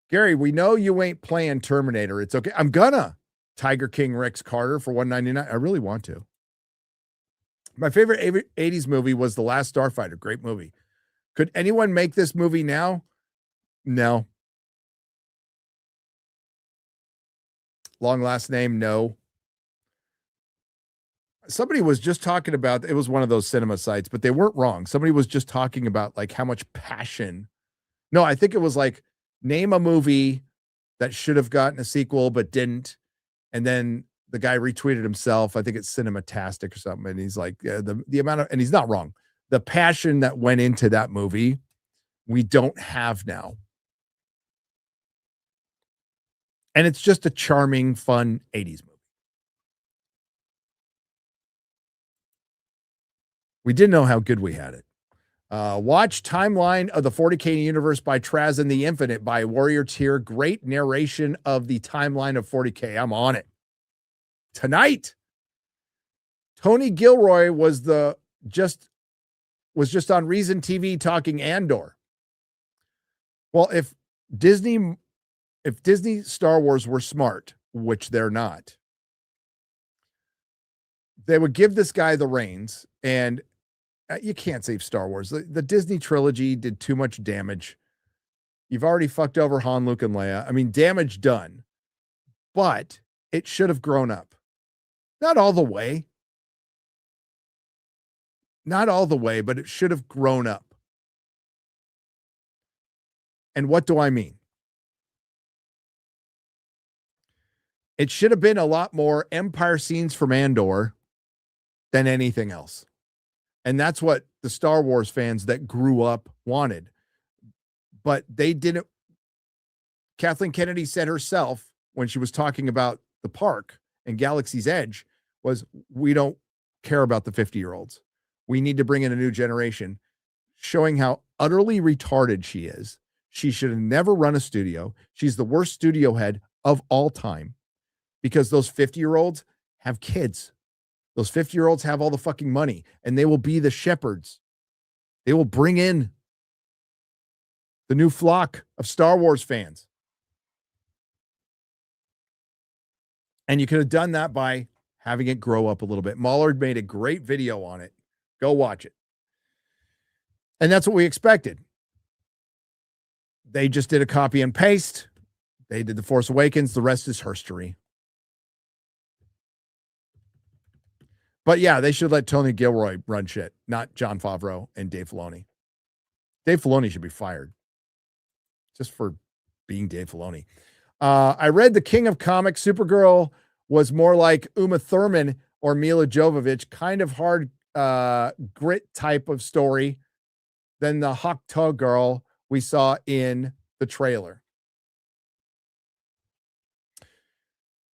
Speaker 6: Gary, we know you ain't playing Terminator. It's okay. I'm gonna. Tiger King Rex Carter for $1.99. I really want to. My favorite 80s movie was The Last Starfighter. Great movie. Could anyone make this movie now? No. Long last name, no. Somebody was just talking about, it was one of those cinema sites, but they weren't wrong. Somebody was just talking about how much passion. No, I think it was name a movie that should have gotten a sequel but didn't. And then the guy retweeted himself. I think it's Cinematastic or something. And he's like, the amount of, and he's not wrong. The passion that went into that movie, we don't have now. And it's just a charming, fun 80s movie. We didn't know how good we had it. Watch Timeline of the 40K Universe by Traz and the Infinite by Warrior Tier. Great narration of the timeline of 40K. I'm on it. Tonight, Tony Gilroy was just on Reason TV talking Andor. Well, if Disney Star Wars were smart, which they're not, they would give this guy the reins, and you can't save Star Wars. The Disney trilogy did too much damage. You've already fucked over Han, Luke, and Leia. I mean, damage done, but it should have grown up. Not all the way. Not all the way, but it should have grown up. And what do I mean? It should have been a lot more Empire scenes from Andor than anything else. And that's what the Star Wars fans that grew up wanted. But they didn't. Kathleen Kennedy said herself when she was talking about the park and Galaxy's Edge was, we don't care about the 50-year-olds. We need to bring in a new generation, showing how utterly retarded she is. She should have never run a studio. She's the worst studio head of all time because those 50-year-olds have kids. Those 50-year-olds have all the fucking money, and they will be the shepherds. They will bring in the new flock of Star Wars fans. And you could have done that by having it grow up a little bit. Mollard made a great video on it. Go watch it. And that's what we expected. They just did a copy and paste. They did The Force Awakens. The rest is history. But yeah, they should let Tony Gilroy run shit, not Jon Favreau and Dave Filoni. Dave Filoni should be fired just for being Dave Filoni. I read The King of Comics. Supergirl was more like Uma Thurman or Mila Jovovich, kind of hard grit type of story than the Hawk Girl we saw in the trailer.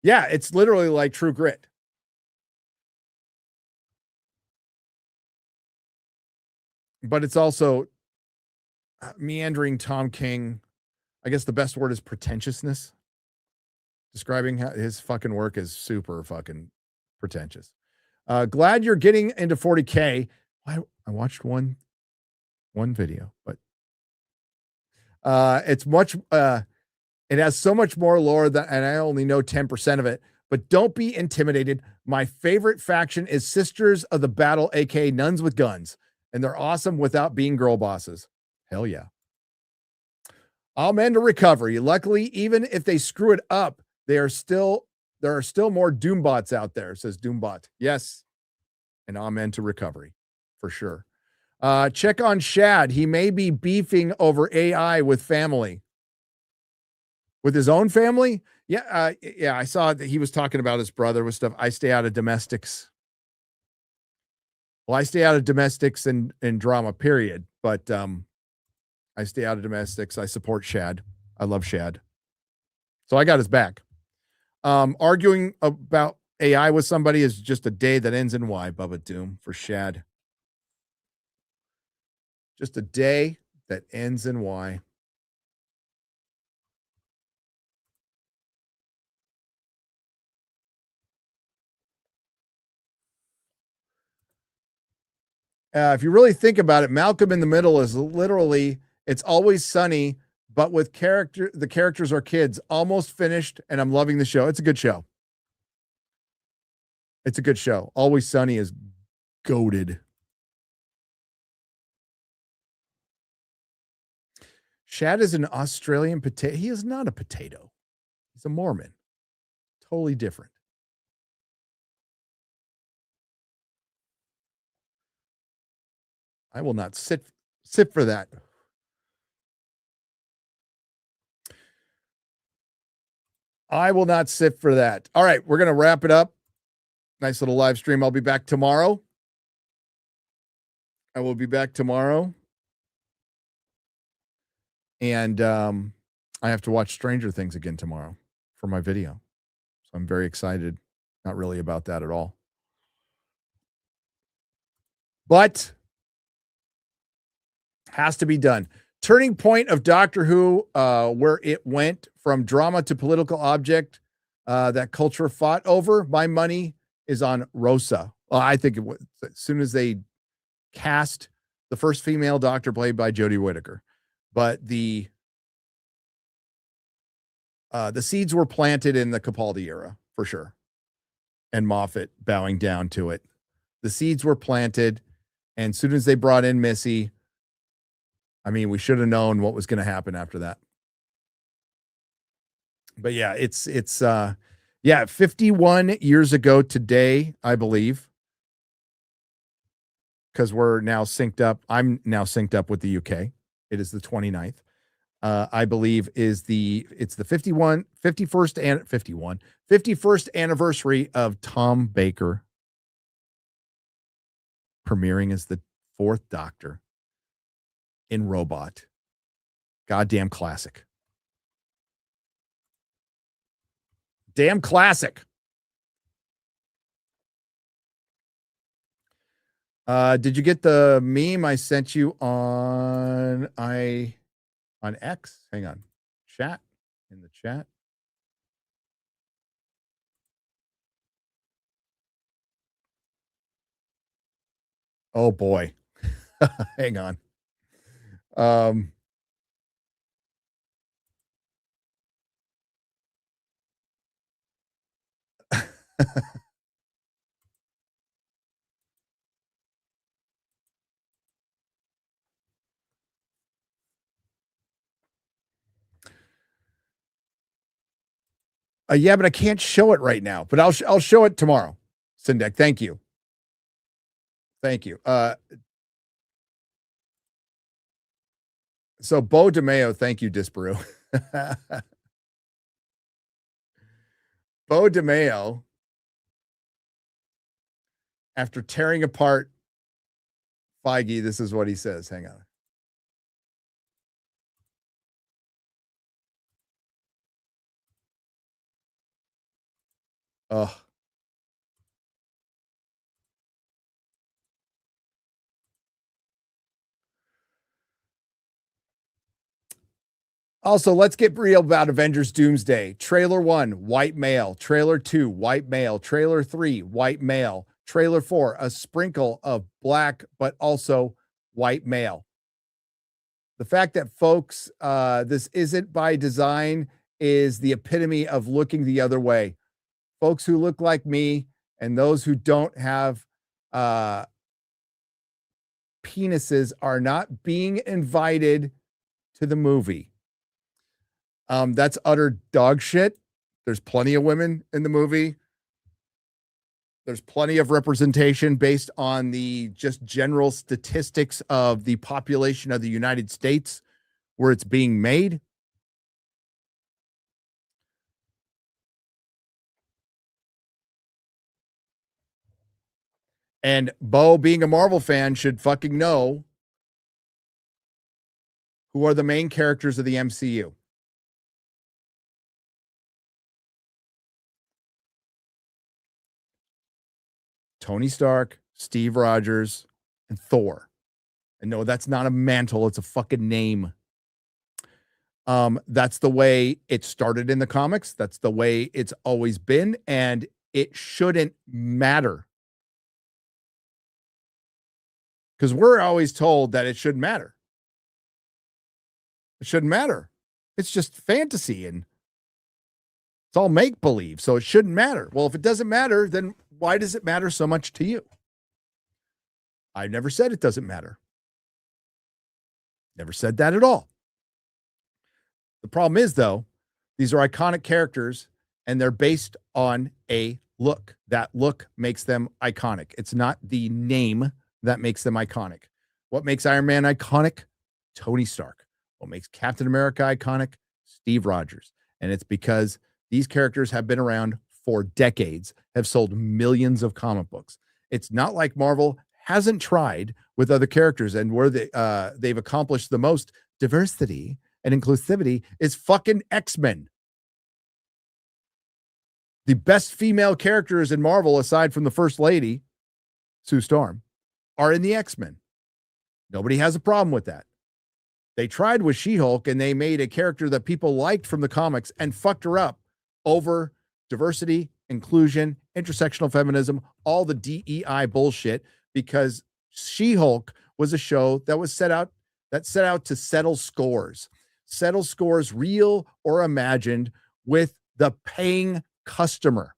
Speaker 6: Yeah, it's literally like True Grit. But it's also meandering Tom King. I guess the best word is pretentiousness. Describing how his fucking work is super fucking pretentious. Glad you're getting into 40K. I watched one video, but it's much it has so much more lore that, and I only know 10% of it, but don't be intimidated. My favorite faction is Sisters of the Battle, aka Nuns with Guns, and they're awesome without being girl bosses. Hell yeah. All men to recovery. Luckily, even if they screw it up, there are still more Doombots out there, says Doombot. Yes. And amen to recovery for sure. Check on Shad. He may be beefing over AI with family. With his own family? Yeah. I saw that he was talking about his brother with stuff. I stay out of domestics. Well, I stay out of domestics and drama, period. But I stay out of domestics. I support Shad. I love Shad. So I got his back. Arguing about AI with somebody is just a day that ends in Y, Bubba Doom, for Shad. Just a day that ends in Y. If you really think about it, Malcolm in the Middle is literally It's Always Sunny, but with the characters are kids. Almost finished, and I'm loving the show. It's a good show. It's a good show. Always Sunny is goated. Shad is an Australian potato. He is not a potato. He's a Mormon. Totally different. I will not sit for that. I will not sit for that. All right, we're going to wrap it up. Nice little live stream. I'll be back tomorrow. I will be back tomorrow. And I have to watch Stranger Things again tomorrow for my video. So I'm very excited. Not really about that at all. But has to be done. Turning point of Doctor Who, where it went from drama to political object that culture fought over. My money is on Rosa. Well, I think as soon as they cast the first female doctor played by Jodie Whittaker. But the seeds were planted in the Capaldi era, for sure. And Moffat bowing down to it. The seeds were planted, and as soon as they brought in Missy, I mean, we should have known what was going to happen after that. But yeah, it's 51 years ago today, I believe, because we're now synced up. I'm now synced up with the UK. It is the 29th. I believe it's the 51st anniversary of Tom Baker premiering as the fourth Doctor in Robot. Goddamn classic. Damn classic. Did you get the meme I sent you on X? Hang on. Chat. In the chat. Oh boy. Hang on. Yeah, but I can't show it right now. But I'll show it tomorrow. Sindek, thank you. Thank you. So Bo DeMeo, thank you, Disparu. Bo DeMeo, after tearing apart Feige, this is what he says. Hang on. Oh. Also, let's get real about Avengers Doomsday. Trailer 1, white male. Trailer 2, white male. Trailer 3, white male. Trailer 4, a sprinkle of black, but also white male. The fact that, folks, this isn't by design is the epitome of looking the other way. Folks who look like me and those who don't have penises are not being invited to the movie. That's utter dog shit. There's plenty of women in the movie. There's plenty of representation based on the just general statistics of the population of the United States where it's being made. And Bo, being a Marvel fan, should fucking know who are the main characters of the MCU. Tony Stark, Steve Rogers, and Thor. And no, that's not a mantle. It's a fucking name. That's the way it started in the comics. That's the way it's always been. And it shouldn't matter. Because we're always told that it shouldn't matter. It shouldn't matter. It's just fantasy and it's all make-believe. So it shouldn't matter. Well, if it doesn't matter, then why does it matter so much to you? I never said it doesn't matter. Never said that at all. The problem is, though, these are iconic characters and they're based on a look. That look makes them iconic. It's not the name that makes them iconic. What makes Iron Man iconic? Tony Stark. What makes Captain America iconic? Steve Rogers. And it's because these characters have been around for decades, have sold millions of comic books. It's not like Marvel hasn't tried with other characters, and where they've accomplished the most diversity and inclusivity is fucking X-Men. The best female characters in Marvel, aside from the First Lady, Sue Storm, are in the X-Men. Nobody has a problem with that. They tried with She-Hulk, and they made a character that people liked from the comics and fucked her up over diversity, inclusion, intersectional feminism, all the DEI bullshit, because She-Hulk was a show that was set out to settle scores, real or imagined, with the paying customer.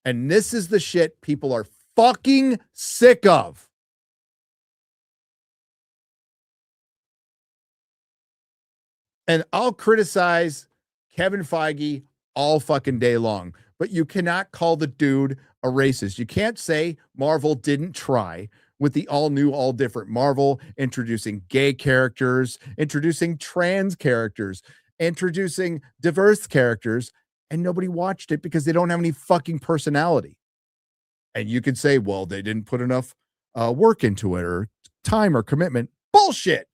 Speaker 6: And this is the shit people are fucking sick of. And I'll criticize Kevin Feige all fucking day long, but you cannot call the dude a racist. You can't say Marvel didn't try with the all new, all different Marvel, introducing gay characters, introducing trans characters, introducing diverse characters, and nobody watched it because they don't have any fucking personality. And you could say, well, they didn't put enough work into it or time or commitment. Bullshit.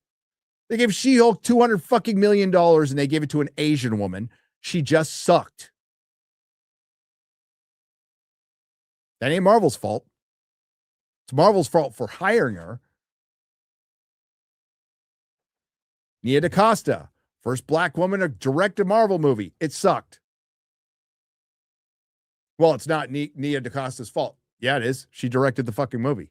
Speaker 6: They gave She-Hulk $200 fucking million and they gave it to an Asian woman. She just sucked. That ain't Marvel's fault. It's Marvel's fault for hiring her. Nia DaCosta, first black woman to direct a Marvel movie. It sucked. Well, it's not Nia DaCosta's fault. Yeah, it is. She directed the fucking movie.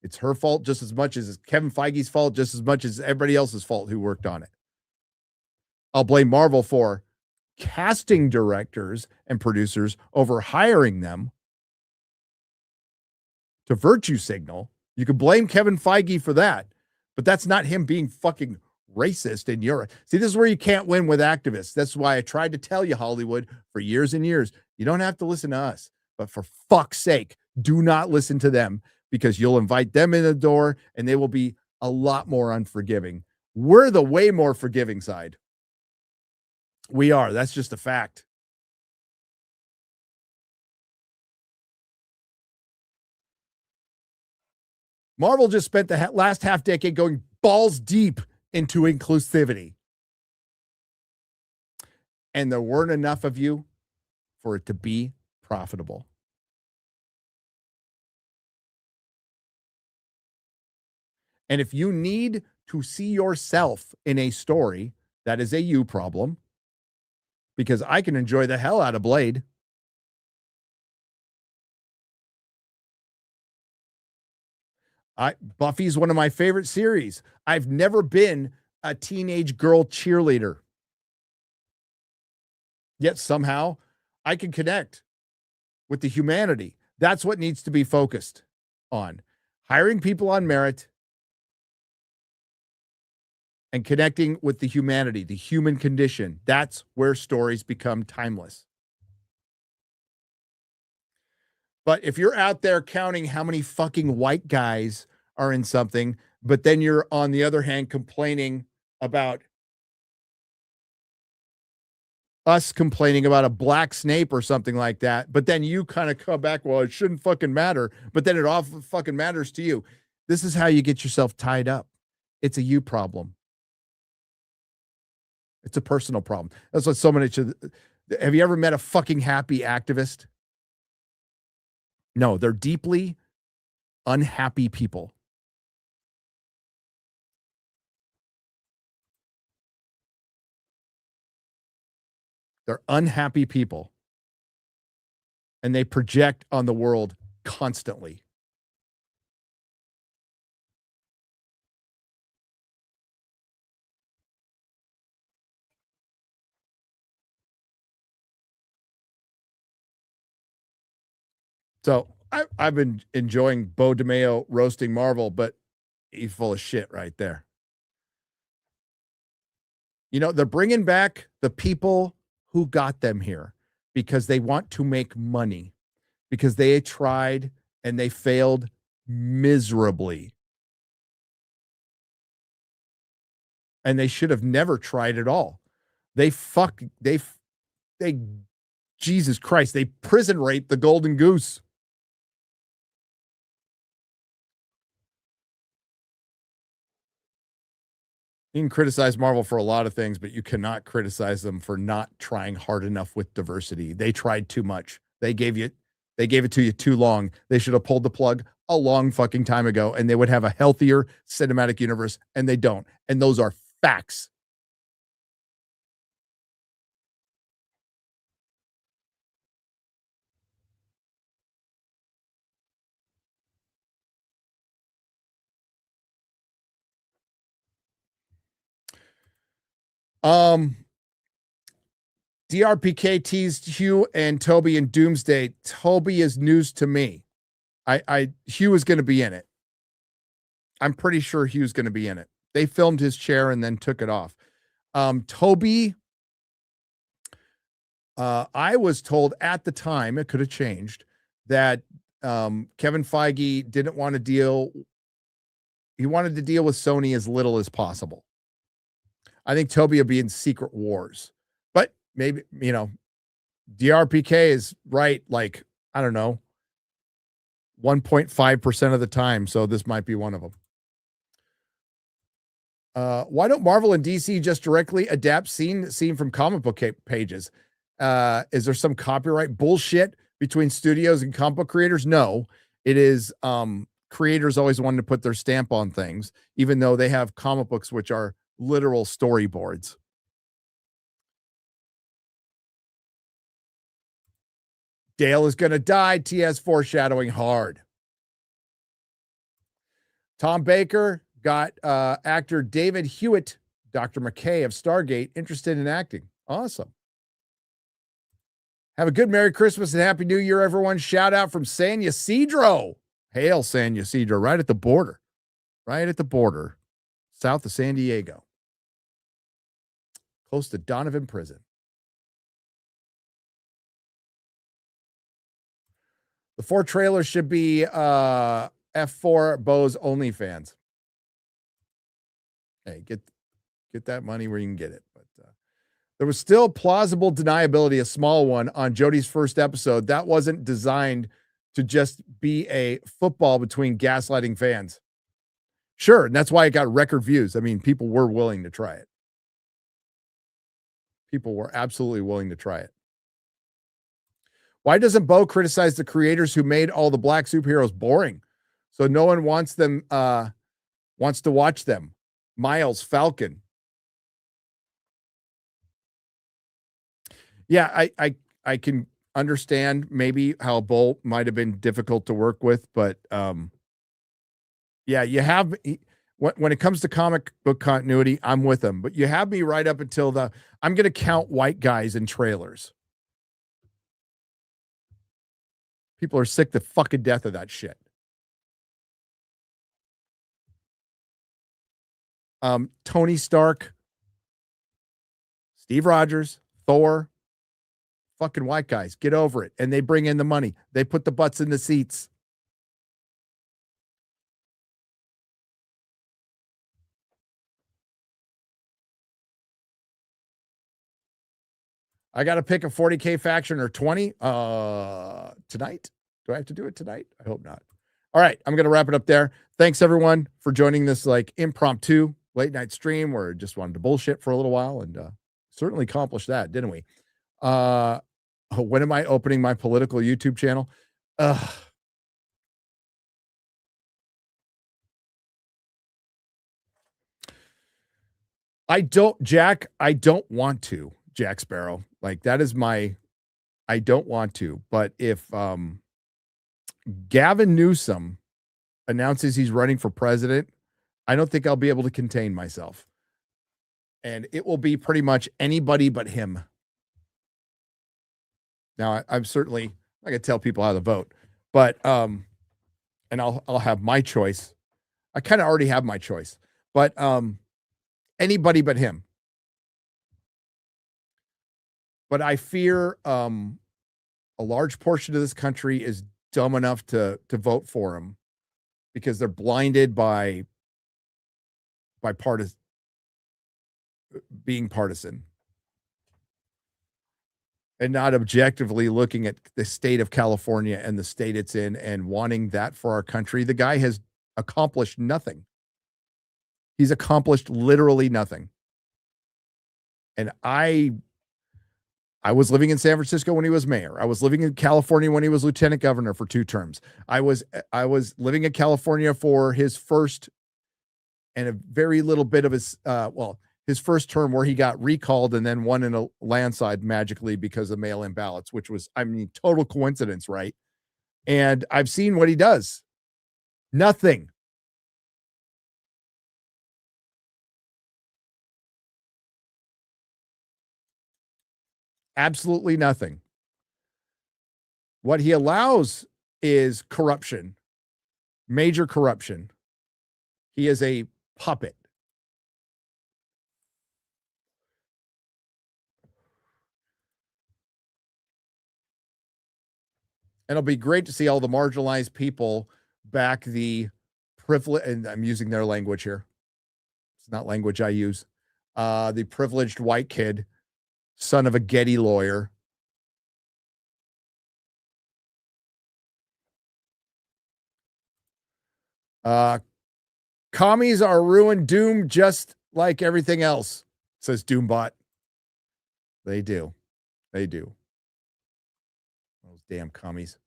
Speaker 6: It's her fault just as much as it's Kevin Feige's fault, just as much as everybody else's fault who worked on it. I'll blame Marvel for casting directors and producers over hiring them to virtue signal. You could blame Kevin Feige for that, but that's not him being fucking racist in Europe. See, this is where you can't win with activists. That's why I tried to tell you, Hollywood, for years and years, you don't have to listen to us, but for fuck's sake, do not listen to them, because you'll invite them in the door and they will be a lot more unforgiving. We're the way more forgiving side. We are. That's just a fact. Marvel just spent the last half decade going balls deep into inclusivity. And there weren't enough of you for it to be profitable. And if you need to see yourself in a story, that is a you problem, because I can enjoy the hell out of Blade. Buffy's one of my favorite series. I've never been a teenage girl cheerleader. Yet somehow I can connect with the humanity. That's what needs to be focused on. Hiring people on merit and connecting with the humanity, the human condition. That's where stories become timeless. But if you're out there counting how many fucking white guys are in something, but then you're on the other hand complaining about us complaining about a black Snape or something like that, but then you kind of come back, well, it shouldn't fucking matter, but then it all fucking matters to you. This is how you get yourself tied up. It's a you problem. It's a personal problem. That's what so many should. Have you ever met a fucking happy activist? No, they're deeply unhappy people. They're unhappy people. And they project on the world constantly. So I've been enjoying Bo DeMeo roasting Marvel, but he's full of shit right there. You know, they're bringing back the people who got them here because they want to make money, because they tried and they failed miserably. And they should have never tried at all. They Jesus Christ, they prison raped the golden goose. You can criticize Marvel for a lot of things, but you cannot criticize them for not trying hard enough with diversity. They tried too much. They gave it to you too long. They should have pulled the plug a long fucking time ago, and they would have a healthier cinematic universe, and they don't. And those are facts. DRPK teased Hugh and Toby in Doomsday. Toby is news to me. Hugh is going to be in it. I'm pretty sure Hugh's going to be in it. They filmed his chair and then took it off. Toby, I was told at the time, it could have changed, that Kevin Feige didn't want to deal. He wanted to deal with Sony as little as possible. I think Toby will be in Secret Wars, but maybe, DRPK is right. Like, I don't know, 1.5% of the time. So this might be one of them. Why don't Marvel and DC just directly adapt scene from comic book pages? Is there some copyright bullshit between studios and comic book creators? No, it is creators always wanting to put their stamp on things, even though they have comic books, which are literal storyboards. Dale is going to die. TS foreshadowing hard. Tom Baker got actor David Hewitt, Dr. McKay of Stargate, interested in acting. Awesome. Have a good Merry Christmas and Happy New Year, everyone. Shout out from San Ysidro. Hail San Ysidro, right at the border. Right at the border, south of San Diego. Close to Donovan Prison. The 4 trailers should be F4 Bo's OnlyFans. Hey, get that money where you can get it. But there was still plausible deniability, a small one, on Jody's first episode. That wasn't designed to just be a football between gaslighting fans. Sure, and that's why it got record views. I mean, people were willing to try it. People were absolutely willing to try it. Why doesn't Bo criticize the creators who made all the black superheroes boring? So no one wants them, wants to watch them. Miles, Falcon. Yeah, I can understand maybe how Bo might have been difficult to work with, but yeah, you have, when it comes to comic book continuity, I'm with him, but you have me right up until I'm going to count white guys in trailers. People are sick to fucking death of that shit. Tony Stark, Steve Rogers, Thor, fucking white guys, get over it. And they bring in the money. They put the butts in the seats. I got to pick a 40K faction or 20 tonight. Do I have to do it tonight? I hope not. All right, I'm going to wrap it up there. Thanks everyone for joining this like impromptu late night stream where I just wanted to bullshit for a little while, and certainly accomplished that, didn't we? When am I opening my political YouTube channel? I don't want to, Jack Sparrow. Like, that is I don't want to. But if Gavin Newsom announces he's running for president, I don't think I'll be able to contain myself. And it will be pretty much anybody but him. Now, I'm certainly not going to tell people how to vote, but and I'll have my choice. I kind of already have my choice, but anybody but him. But I fear a large portion of this country is dumb enough to vote for him because they're blinded by being partisan and not objectively looking at the state of California and the state it's in and wanting that for our country. The guy has accomplished nothing. He's accomplished literally nothing. And I was living in San Francisco when he was mayor. I was living in California when he was lieutenant governor for 2 terms. I was living in California for his first and a very little bit of his first term where he got recalled and then won in a landslide magically because of mail-in ballots, which was, I mean, total coincidence, right? And I've seen what he does. Nothing. Absolutely nothing. What he allows is corruption, major corruption. He is a puppet. And it'll be great to see all the marginalized people back the privilege, and I'm using their language here. It's not language I use. The privileged white kid, son of a Getty lawyer. Commies are ruined, doomed just like everything else, says Doombot. They do. They do. Those damn commies.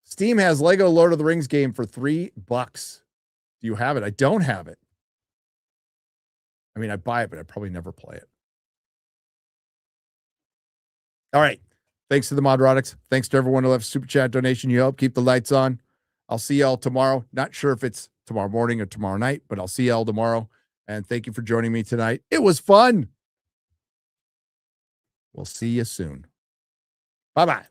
Speaker 6: Steam has Lego Lord of the Rings game for $3. Do you have it? I don't have it. I mean, I buy it, but I probably never play it. All right. Thanks to the Nerdrotics. Thanks to everyone who left super chat donation. You help keep the lights on. I'll see y'all tomorrow. Not sure if it's tomorrow morning or tomorrow night, but I'll see y'all tomorrow. And thank you for joining me tonight. It was fun. We'll see you soon. Bye-bye.